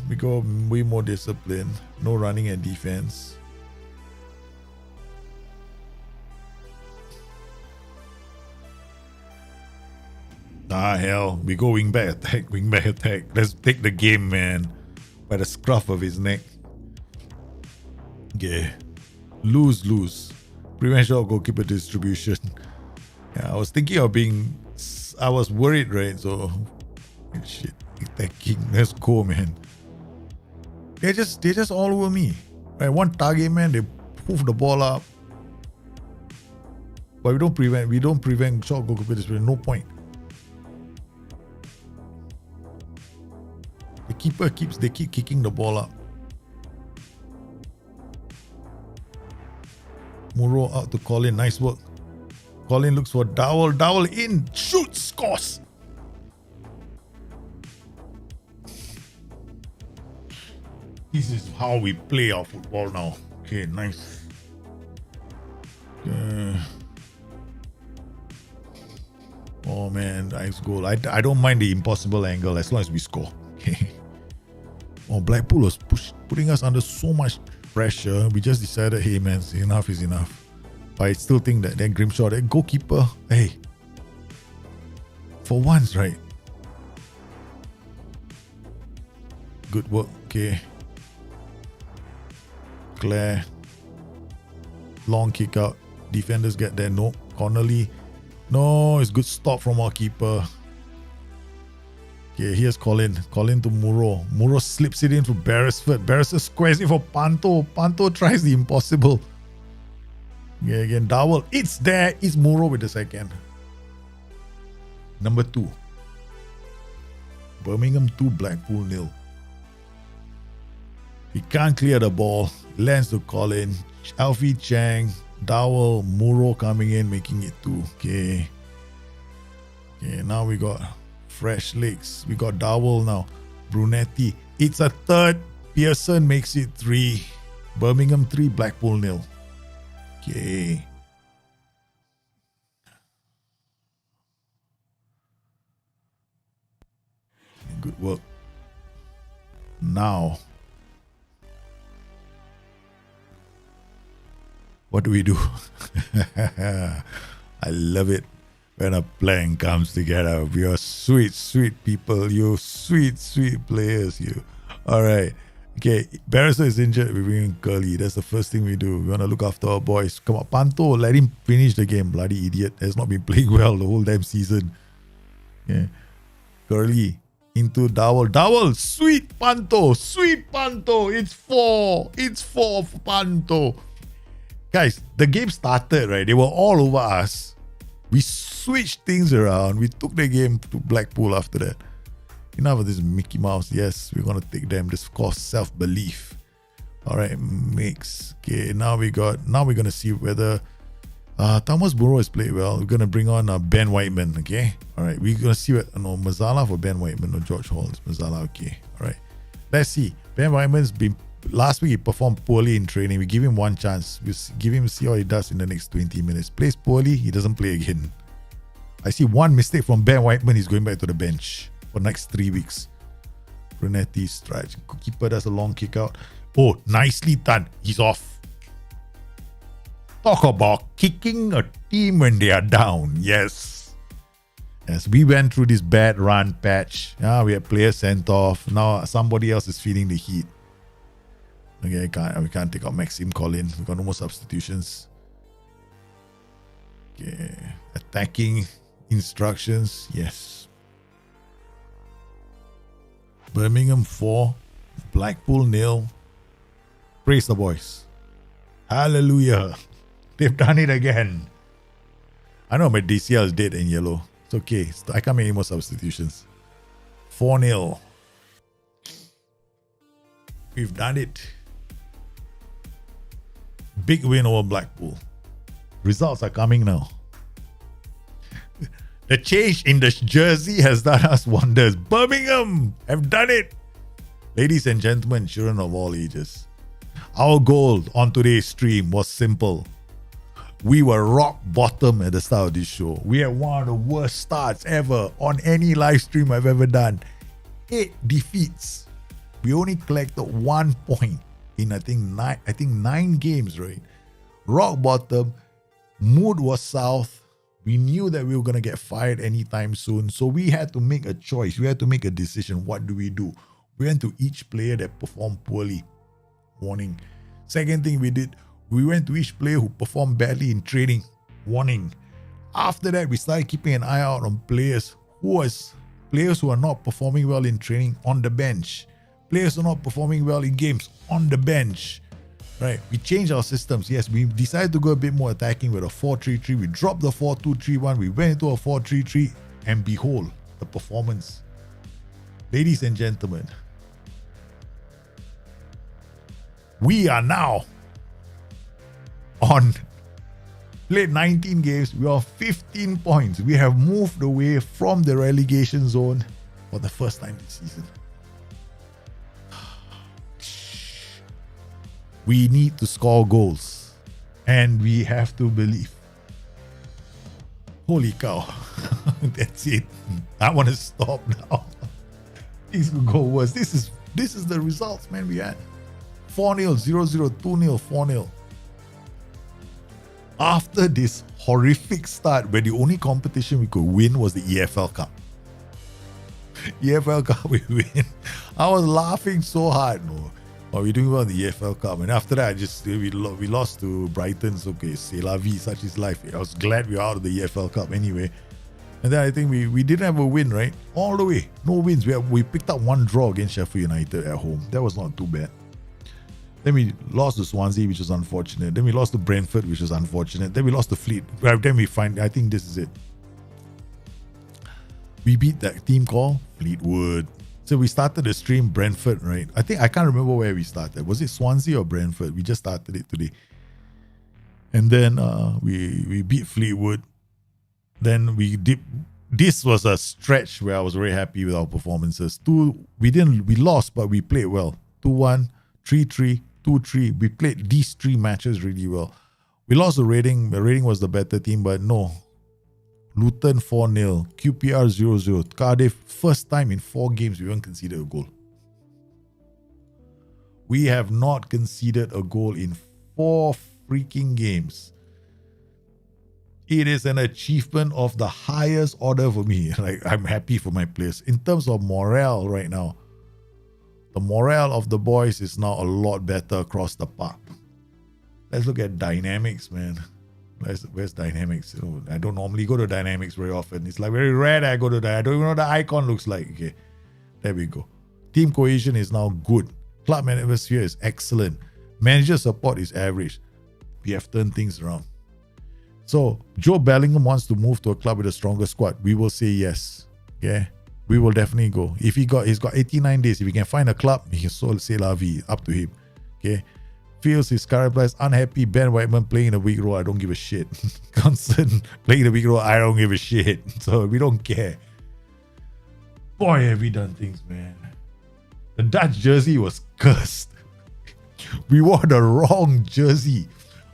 we go way more disciplined. No running and defense. Hell, we go wing back attack. Let's take the game, man, by the scruff of his neck. Okay, lose. Prevent shot goalkeeper distribution. Yeah, I was thinking of I was worried, right? So, shit, attacking. Let's go, man. They're just all over me. Right, one target man, they poof the ball up. But we don't prevent shot goalkeeper distribution. No point. The keeper they keep kicking the ball up. Muro out to Colin. Nice work. Colin looks for Dowell. Dowell in. Shoots. Scores. This is how we play our football now. Okay, nice. Oh man, nice goal. I don't mind the impossible angle as long as we score. Okay. Oh, Blackpool was putting us under so much pressure. We just decided, hey man, enough is enough. But I still think that Grimshaw, that goalkeeper, hey, for once, right? Good work. Okay. Claire. Long kick out. Defenders get there. No. Connolly. No, it's good stop from our keeper. Okay, here's Colin. Colin to Muro. Muro slips it into Beresford. Beresford squares it for Panto. Panto tries the impossible. Okay, again, Dowell. It's there. It's Muro with the second. Number 2. Birmingham 2, Blackpool 0. He can't clear the ball. Lands to Colin. Alfie Chang. Dowell. Muro coming in, making it 2. Okay. Okay, now we got fresh legs. We got Dowell now. Brunetti. It's a third. Pearson makes it 3. Birmingham 3, Blackpool 0. Okay. Good work. Now, what do we do? I love it when a plan comes together. We are sweet, sweet people. You sweet, sweet players. You. All right. Okay. Barrister is injured. We bring in Curly. That's the first thing we do. We want to look after our boys. Come on, Panto. Let him finish the game. Bloody idiot. Has not been playing well the whole damn season. Okay. Curly. Into Dowell. Dowell, sweet Panto. Sweet Panto. It's 4. It's 4 for Panto. Guys, the game started, right? They were all over us. We switched things around. We took the game to Blackpool after that. Enough of this Mickey Mouse. Yes, we're going to take them. This costs self-belief. All right, mix. Okay, now we're going to see whether Thomas Burrow has played well. We're going to bring on Ben Whiteman, okay? All right, we're going to see what, no, Mazzala for Ben Whiteman or George Hall. It's Mazzala, okay. All right, let's see. Ben Whiteman's been, last week he performed poorly in training. We give him one chance. We give him, see how he does in the next 20 minutes. Plays poorly, he doesn't play again. I see one mistake from Ben Whiteman. He's going back to the bench for next 3 weeks. Brunetti strikes. Keeper does a long kick out. Oh, nicely done. He's off. Talk about kicking a team when they are down. Yes. Yes, we went through this bad run patch. We had players sent off. Now somebody else is feeling the heat. Okay, we can't take out Maxim Colin. We got no more substitutions. Okay, attacking instructions. Yes. Birmingham 4, Blackpool 0. Praise the boys. Hallelujah. They've done it again. I know my DCL is dead in yellow. It's okay. I can't make any more substitutions. 4-0. We've done it. Big win over Blackpool. Results are coming now. The change in the jersey has done us wonders. Birmingham have done it. Ladies and gentlemen, children of all ages, our goal on today's stream was simple. We were rock bottom at the start of this show. We had one of the worst starts ever on any live stream I've ever done. 8 defeats. We only collected 1 point in I think 9 games, right? Rock bottom. Mood was south. We knew that we were going to get fired anytime soon. So we had to make a choice. We had to make a decision. What do? We went to each player that performed poorly. Warning. Second thing we did, we went to each player who performed badly in training. Warning. After that, we started keeping an eye out on players who are not performing well in training on the bench. Players who are not performing well in games on the bench. Right, we changed our systems. Yes, we decided to go a bit more attacking with a 4-3-3. We dropped the 4-2-3-1. We went into a 4-3-3, and behold, the performance. Ladies and gentlemen, we are now on played 19 games. We are 15 points. We have moved away from the relegation zone for the first time this season. We need to score goals, and we have to believe. Holy cow. That's it. I want to stop now. Things could go worse. This is the results, man, we had. 4-0, 0-0, 2-0, 4-0. After this horrific start where the only competition we could win was the EFL Cup. EFL Cup we win. I was laughing so hard. No. But we're doing well in the EFL Cup. And after that, we lost to Brighton. So, okay, c'est la vie, such is life. I was glad we were out of the EFL Cup anyway. And then I think we didn't have a win, right? All the way. No wins. We picked up one draw against Sheffield United at home. That was not too bad. Then we lost to Swansea, which was unfortunate. Then we lost to Brentford, which was unfortunate. Then we lost to Fleetwood. Then I think this is it. We beat that team called Fleetwood. So we started the stream Brentford, right? I can't remember where we started. Was it Swansea or Brentford? We just started it today. And then we beat Fleetwood. Then this was a stretch where I was very happy with our performances. We lost, but we played well. 2-1, 3-3, 2-3. We played these three matches really well. We lost the rating. The rating was the better team, but no. Luton 4-0, QPR 0-0. Cardiff, first time in 4 games we haven't conceded a goal. We have not conceded a goal in 4 freaking games. It is an achievement of the highest order for me. Like, I'm happy for my players. In terms of morale right now, the morale of the boys is now a lot better across the park. Let's look at dynamics, man. Where's dynamics? I don't normally go to dynamics very often. It's like very rare that I go to that. I don't even know what the icon looks like. Okay, there we go. Team cohesion is now good. Club atmosphere is excellent. Manager support is average. We have turned things around. So, Joe Bellingham wants to move to a club with a stronger squad. We will say yes. Okay? We will definitely go. If he's got 89 days. If he can find a club, he can say la vie. Up to him. Okay? Feels his current players unhappy. Ben Whiteman playing in a weak role. I don't give a shit. Constant playing in a weak role. I don't give a shit. So, we don't care. Boy, have we done things, man. The Dutch jersey was cursed. We wore the wrong jersey.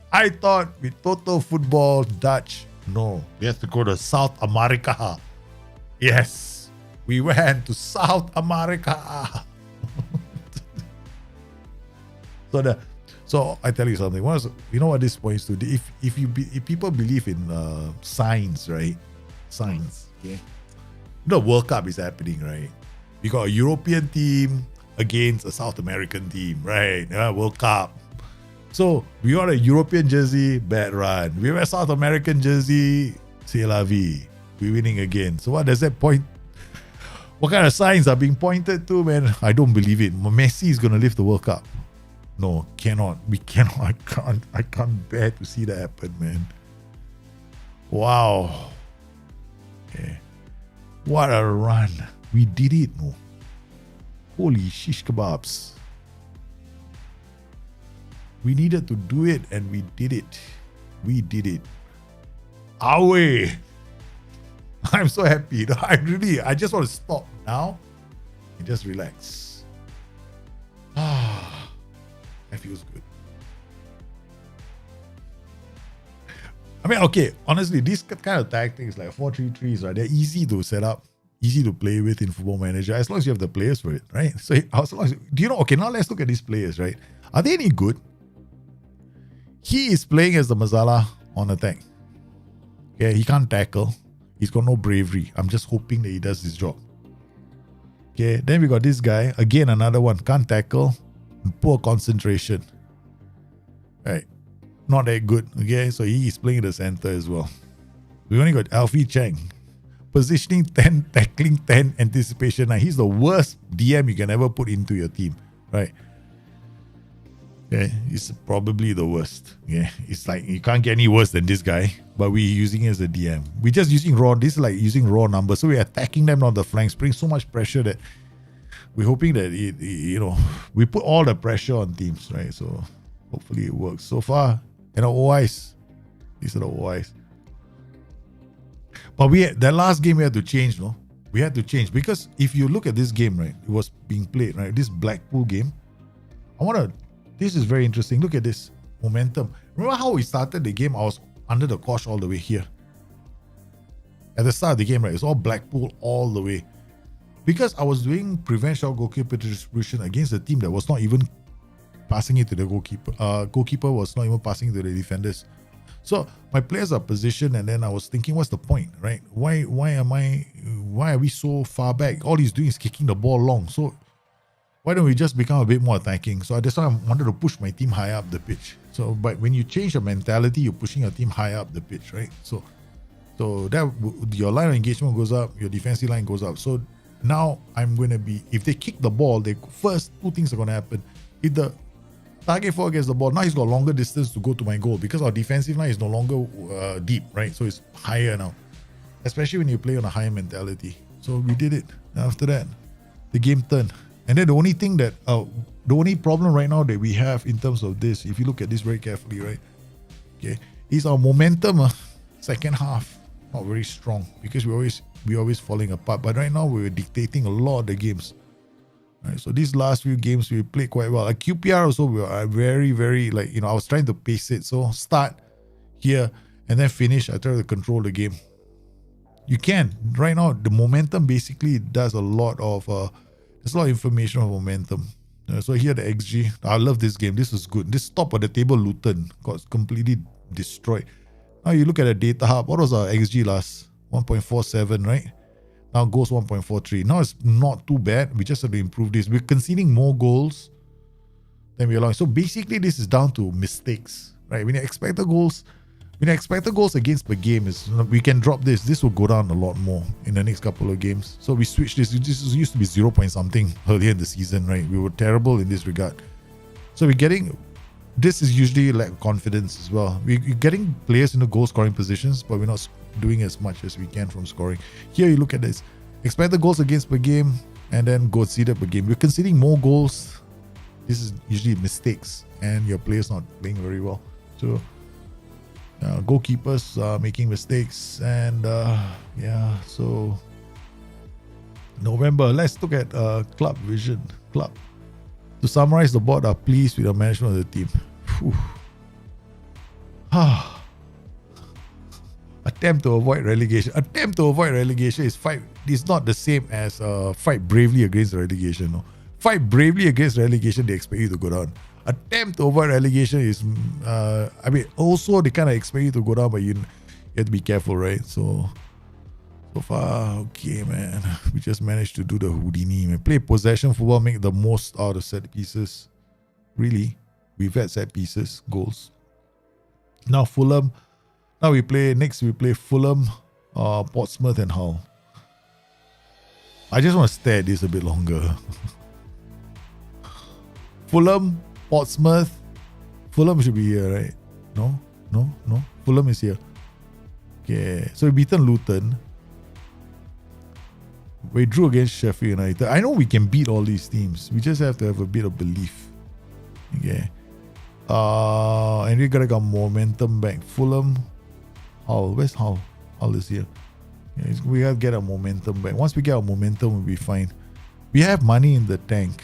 I thought with total football, Dutch, no. We have to go to South America. Yes. We went to South America. So I tell you something. You know what this points to? If people believe in signs, right? Signs, okay? The World Cup is happening, right? We got a European team against a South American team, right? World Cup. So we got a European jersey, bad run. We wear South American jersey, c'est la vie. We're winning again. So what does that point? What kind of signs are being pointed to, man? I don't believe it. Messi is going to lift the World Cup. No, cannot. We cannot. I can't bear to see that happen, man. Wow. Okay. What a run. We did it, no. Holy shish kebabs. We needed to do it and we did it. We did it. Away. I'm so happy. I just want to stop now and just relax. That feels good. I mean, okay, honestly, these kind of tactics like 4-3-3s, right? They're easy to set up, easy to play with in Football Manager, as long as you have the players for it, right? So, as long as, do you know, okay, now let's look at these players, right? Are they any good? He is playing as the Mazala on attack. Okay, he can't tackle. He's got no bravery. I'm just hoping that he does his job. Okay, then we got this guy. Again, another one. Can't tackle. Poor concentration. Right. Not that good. Okay, so he is playing in the center as well. We only got Alfie Chang. Positioning 10, tackling 10, anticipation 9. He's the worst DM you can ever put into your team. Right. Okay, he's probably the worst. Yeah, it's like you can't get any worse than this guy, but we're using it as a DM. We're just using raw. This is like using raw numbers, so we're attacking them on the flanks, putting so much pressure that we're hoping that we put all the pressure on teams, right? So hopefully it works. So far, OIs. These are the OIs. But that last game we had to change, no? We had to change because if you look at this game, right, it was being played, right? This Blackpool game. This is very interesting. Look at this momentum. Remember how we started the game? I was under the cosh all the way here. At the start of the game, right? It's all Blackpool all the way. Because I was doing prevent shot goalkeeper distribution against a team that was not even passing it to the goalkeeper. Goalkeeper was not even passing it to the defenders. So my players are positioned, and then I was thinking, what's the point, right? Why are we so far back? All he's doing is kicking the ball long. So why don't we just become a bit more attacking? So that's why I wanted to push my team higher up the pitch. So, but when you change your mentality, you're pushing your team higher up the pitch, right? So So that your line of engagement goes up, your defensive line goes up. So now I'm going to be, if they kick the ball, the first two things are going to happen. If the target forward gets the ball, now he's got longer distance to go to my goal because our defensive line is no longer deep, right? So it's higher now, especially when you play on a higher mentality. So we did it. After that, the game turned. And then the only thing that, the only problem right now that we have in terms of this, if you look at this very carefully, right? Okay, is our momentum, second half, not very strong because we always falling apart. But right now we're dictating a lot of the games. Right, so these last few games we played quite well. Like QPR also, we are very, very like, I was trying to pace it. So start here and then finish. I try to control the game. You can. Right now, the momentum basically does a lot of, there's a lot of information on momentum. So here the XG. I love this game. This is good. This top of the table Luton got completely destroyed. Now you look at the data hub. What was our XG last? 1.47, right? Now goals 1.43. Now it's not too bad. We just have to improve this. We're conceding more goals than we're allowing. So basically this is down to mistakes, right? When you expect the goals against per game, is we can drop this. This will go down a lot more in the next couple of games. So we switched this. This used to be 0 point something earlier in the season, right? We were terrible in this regard. So we're getting, this is usually like confidence as well. We're getting players in the goal scoring positions, but we're not doing as much as we can from scoring. Here you look at this. Expected goals against per game and then goals conceded per game. We're conceding more goals. This is usually mistakes and your players not playing very well. So goalkeepers are making mistakes and so November, let's look at club vision. Club. To summarize, the board are pleased with the management of the team. Attempt to avoid relegation. Attempt to avoid relegation is fight. It's not the same as fight bravely against relegation. No. Fight bravely against relegation, they expect you to go down. Attempt to avoid relegation is, also they kind of expect you to go down, but you have to be careful, right? So far, okay, man. We just managed to do the Houdini, man. Play possession football, make the most out of set pieces. Really, we've had set pieces, goals. Now Fulham. Now we play Fulham, Portsmouth and Hull. I just want to stare at this a bit longer. Fulham, Portsmouth. Fulham should be here, right? No. Fulham is here. Okay, so we beaten Luton. We drew against Sheffield United. I know we can beat all these teams. We just have to have a bit of belief. Okay. And we gotta get momentum back. Fulham, Hull. Where's Hull? Hull is here. Yeah, we gotta get our momentum back. Once we get our momentum, we'll be fine. We have money in the tank.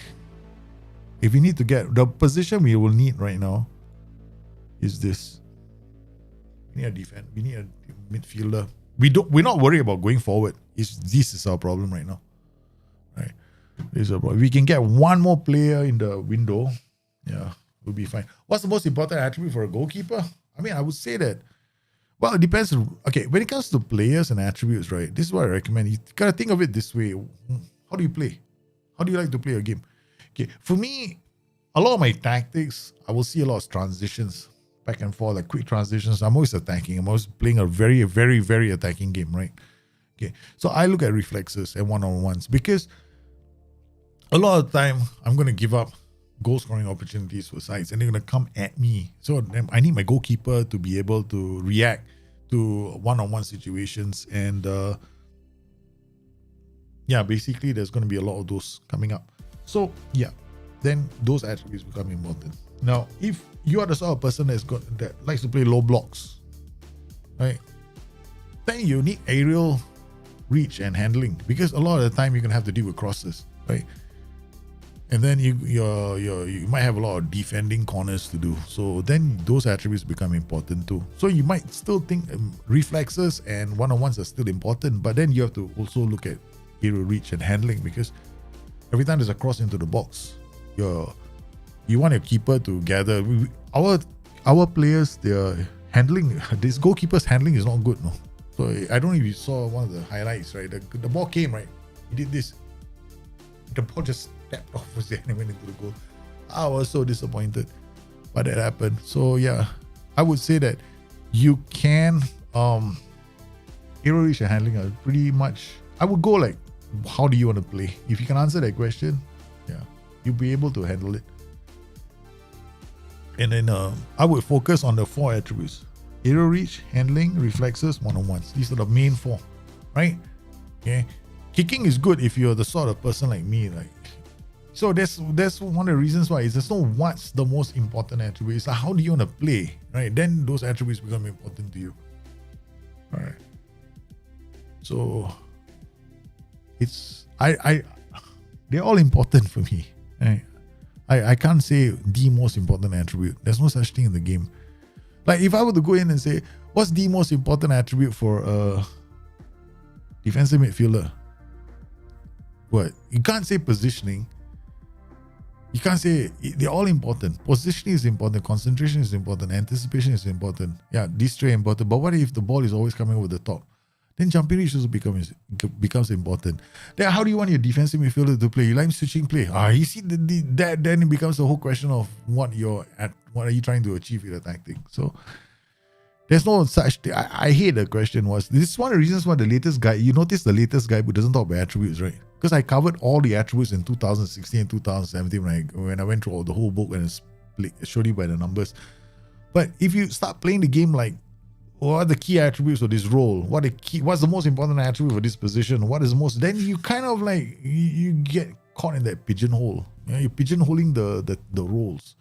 If we need to get the position we will need right now is this. We need a defense. We need a midfielder. We're not worried about going forward. This is our problem right now. Right. This is our problem. We can get one more player in the window. Yeah, we'll be fine. What's the most important attribute for a goalkeeper? I mean, I would say that, well, it depends. Okay, when it comes to players and attributes, right? This is what I recommend. You gotta think of it this way. How do you play? How do you like to play a game? Okay, for me, a lot of my tactics, I will see a lot of transitions, back and forth, like quick transitions. I'm always attacking. I'm always playing a very, very, very attacking game, right? Okay, so I look at reflexes and one-on-ones because a lot of the time I'm going to give up goal scoring opportunities for sides and they're going to come at me. So I need my goalkeeper to be able to react to one-on-one situations and basically there's going to be a lot of those coming up. So then those attributes become important. Now, if you are the sort of person that likes to play low blocks, right? Then you need aerial reach and handling because a lot of the time you're gonna have to deal with crosses, right? And then you might have a lot of defending corners to do. So then those attributes become important too. So you might still think reflexes and one-on-ones are still important, but then you have to also look at aerial reach and handling because every time there's a cross into the box, you want your keeper to gather. Our players, their handling, this goalkeeper's handling is not good, no. So I don't know if you saw one of the highlights, right? The ball came, right? He did this. The ball just stepped off and went into the goal. I was so disappointed, but that happened. So yeah, I would say that you can Hero reach and handling are pretty much, I would go like, how do you want to play? If you can answer that question, yeah, you'll be able to handle it. And then I would focus on the 4 attributes: hero reach, handling, reflexes, one-on-ones. These are the main 4, right? Okay. Kicking is good if you're the sort of person like me, like. So that's one of the reasons why there's no what's the most important attribute. It's like, how do you want to play, right? Then those attributes become important to you. All right. So it's they're all important for me. Right? I can't say the most important attribute. There's no such thing in the game. Like if I were to go in and say, what's the most important attribute for a defensive midfielder? What? You can't say positioning. You can't say they're all important. Positioning is important. Concentration is important. Anticipation is important. Yeah, these three are important. But what if the ball is always coming over the top? Then jumping reach also becomes important. Then how do you want your defensive midfielder to play? You like switching play. You see that then it becomes the whole question of what are you trying to achieve with the tactic. So there's no such thing. I hate the question was, this is one of the reasons why the latest guide, you notice the latest guidebook doesn't talk about attributes, right? Because I covered all the attributes in 2016 and 2017 when I went through the whole book and showed you by the numbers. But if you start playing the game like, what are the key attributes of this role? What's the most important attribute for this position? What is the most? Then you kind of like you get caught in that pigeonhole. You know, you're pigeonholing the roles.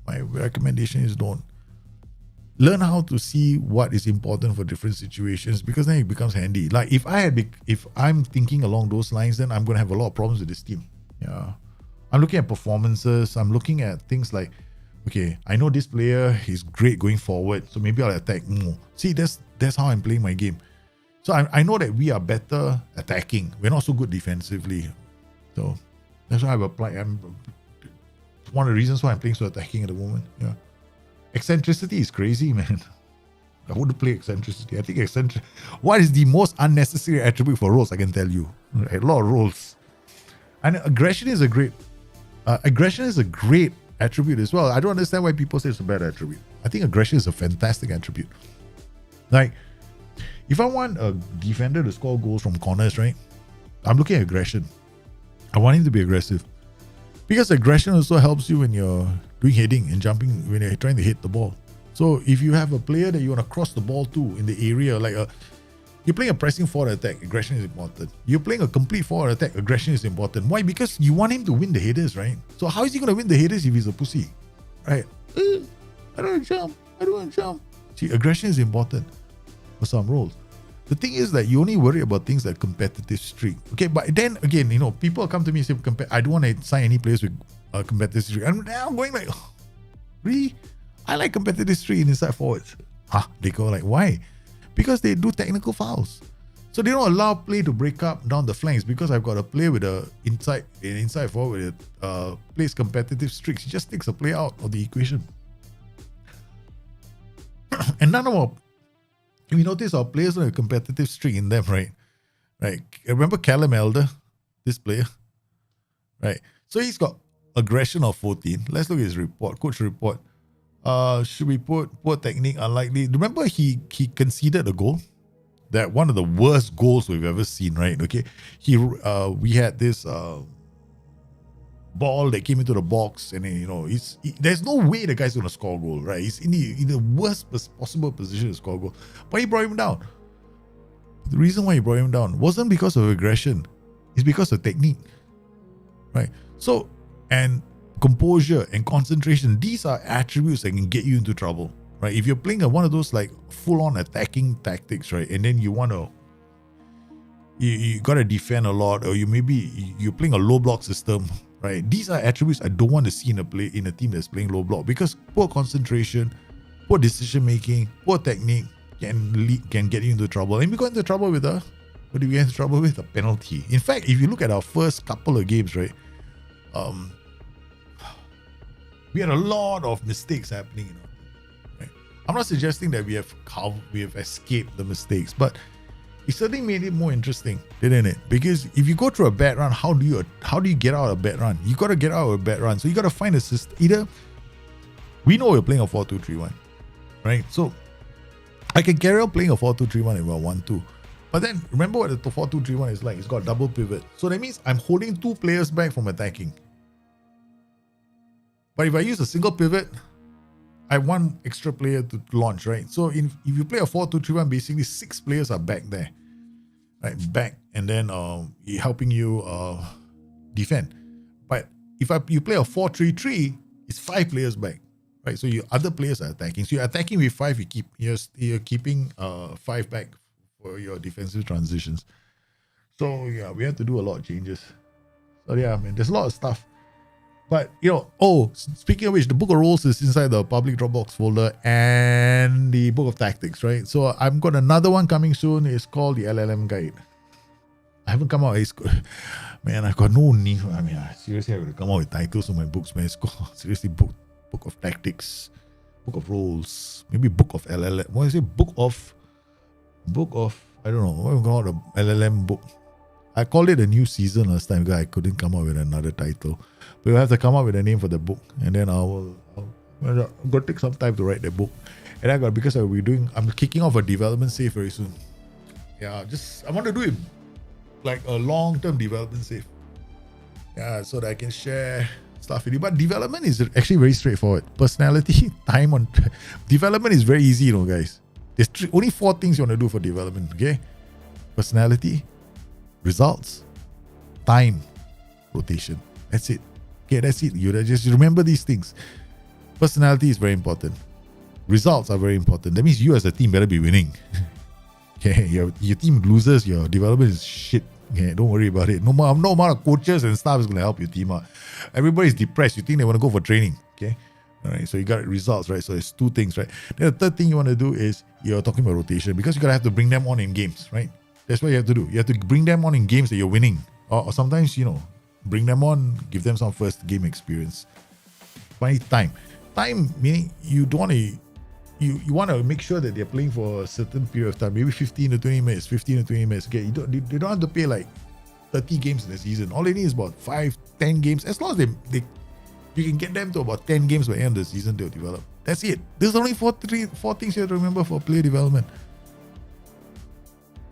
My recommendation is don't. Learn how to see what is important for different situations, because then it becomes handy. Like if I'm thinking along those lines, then I'm going to have a lot of problems with this team. Yeah, I'm looking at performances. I'm looking at things like, okay, I know this player is great going forward, so maybe I'll attack more. See, that's how I'm playing my game. So I know that we are better attacking. We're not so good defensively. So that's why I've applied. One of the reasons why I'm playing so attacking at the moment. Yeah. Eccentricity is crazy, man. I wouldn't play eccentricity. I think what is the most unnecessary attribute for roles? I can tell you. Right? A lot of roles. And aggression is a great attribute as well. I don't understand why people say it's a bad attribute. I think aggression is a fantastic attribute. Like, if I want a defender to score goals from corners, right? I'm looking at aggression. I want him to be aggressive. Because aggression also helps you when you're doing heading and jumping, when you're trying to hit the ball. So if you have a player that you want to cross the ball to in the area, like you're playing a pressing forward attack, aggression is important. You're playing a complete forward attack, aggression is important. Why? Because you want him to win the headers, right? So how is he going to win the headers if he's a pussy? Right? I don't want to jump. See, aggression is important for some roles. The thing is that you only worry about things like competitive streak. Okay, but then again, people come to me and say, I don't want to sign any players with a competitive streak. And now I'm going like, really? I like competitive streak in inside forwards. They go like, why? Because they do technical fouls. So they don't allow play to break up down the flanks, because I've got a player with an inside forward that plays competitive streaks. He just takes a play out of the equation. And none of our, if you notice, our players have a competitive streak in them, right? Right. Remember Callum Elder, this player? Right. So he's got aggression of 14. Let's look at his report, coach report. Should we put poor technique, unlikely? Remember he conceded a goal? That one of the worst goals we've ever seen, right? Okay. We had this ball that came into the box, and then, there's no way the guy's going to score a goal, right? He's in the worst possible position to score a goal. But he brought him down. The reason why he brought him down wasn't because of aggression. It's because of technique, right? So, and composure and concentration, these are attributes that can get you into trouble, right? If you're playing one of those like full-on attacking tactics, right? And then you got to defend a lot, or you're playing a low block system, right? These are attributes I don't want to see in a team that's playing low block, because poor concentration, poor decision making, poor technique can get you into trouble. And we got into trouble with what did we get into trouble with? A penalty. In fact, if you look at our first couple of games, right, we had a lot of mistakes happening. Right? I'm not suggesting that we have escaped the mistakes, but it certainly made it more interesting, didn't it? Because if you go through a bad run, how do you get out of a bad run? You got to get out of a bad run. So you got to find a system. Either we know we're playing a 4-2-3-1, right? So I can carry on playing a 4-2-3-1 if I want to. But then remember what the 4-2-3-1 is like. It's got double pivot. So that means I'm holding 2 players back from attacking. But if I use a single pivot, I have 1 extra player to launch, right? So if you play a 4-2-3-1, basically 6 players are back there. Right, back, and then helping you defend. But if you play a 4-3-3, it's 5 players back. Right, so your other players are attacking. So you're attacking with 5, you're keeping 5 back for your defensive transitions. So yeah, we had to do a lot of changes. So yeah, man, there's a lot of stuff. But speaking of which, the book of rules is inside the public Dropbox folder and the book of tactics, right? So I've got another one coming soon. It's called the LLM guide. I haven't come out. Man, I've got no need. I mean, seriously, I would come out with titles of my books, man. It's called seriously book of tactics, book of rules, maybe book of LLM. What is it? Book of I don't know. What we call the LLM book? I called it a new season last time because I couldn't come up with another title. But we'll have to come up with a name for the book, and then I'm gonna take some time to write the book. And because I'm kicking off a development save very soon. Yeah, I want to do it like a long-term development save. Yeah, so that I can share stuff with you. But development is actually very straightforward. Personality, time on development is very easy, guys. There's only 4 things you want to do for development. Okay, personality, results, time, rotation. That's it. Okay, that's it. You just remember these things. Personality is very important. Results are very important. That means you as a team better be winning. Okay, your team loses, your development is shit. Okay, don't worry about it. No amount of coaches and staff is going to help your team out. Everybody's depressed. You think they want to go for training. Okay, all right. So you got results, right? So it's 2 things, right? Then the third thing you want to do is you're talking about rotation, because you're going to have to bring them on in games, right? That's what you have to do. You have to bring them on in games that you're winning. Or sometimes, bring them on, give them some first game experience. Finally, time. Time meaning you don't want to, you want to make sure that they're playing for a certain period of time, maybe 15 to 20 minutes. Okay, they don't have to play like 30 games in the season. All they need is about 5-10 games. As long as you can get them to about 10 games by the end of the season, they'll develop. That's it. There's only 4 things you have to remember for player development.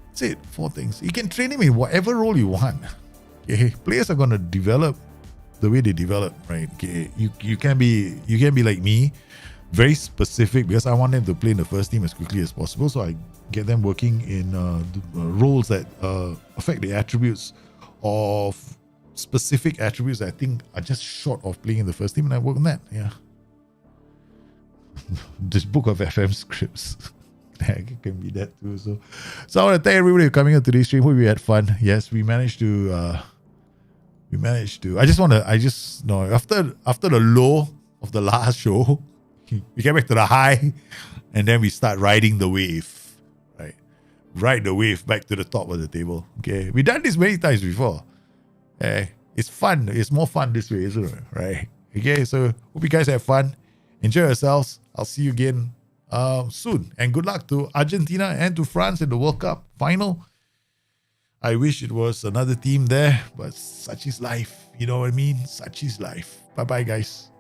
That's it. 4 things. You can train him in whatever role you want. Okay, players are gonna develop the way they develop, right? Okay, you can be like me, very specific, because I want them to play in the first team as quickly as possible. So I get them working in roles that affect the attributes of specific attributes that I think are just short of playing in the first team, and I work on that. Yeah. This book of FM scripts. It can be that too. So I want to thank everybody for coming on today's stream. Hope we had fun. Yes, we managed to. After the low of the last show, we get back to the high, and then we start riding the wave. Right, ride the wave back to the top of the table. Okay, we've done this many times before. It's fun. It's more fun this way, isn't it? Right. Okay, so hope you guys have fun. Enjoy yourselves. I'll see you again soon, and good luck to Argentina and to France in the World Cup final. I wish it was another team there, but such is life. You know what I mean? Such is life. Bye-bye, guys.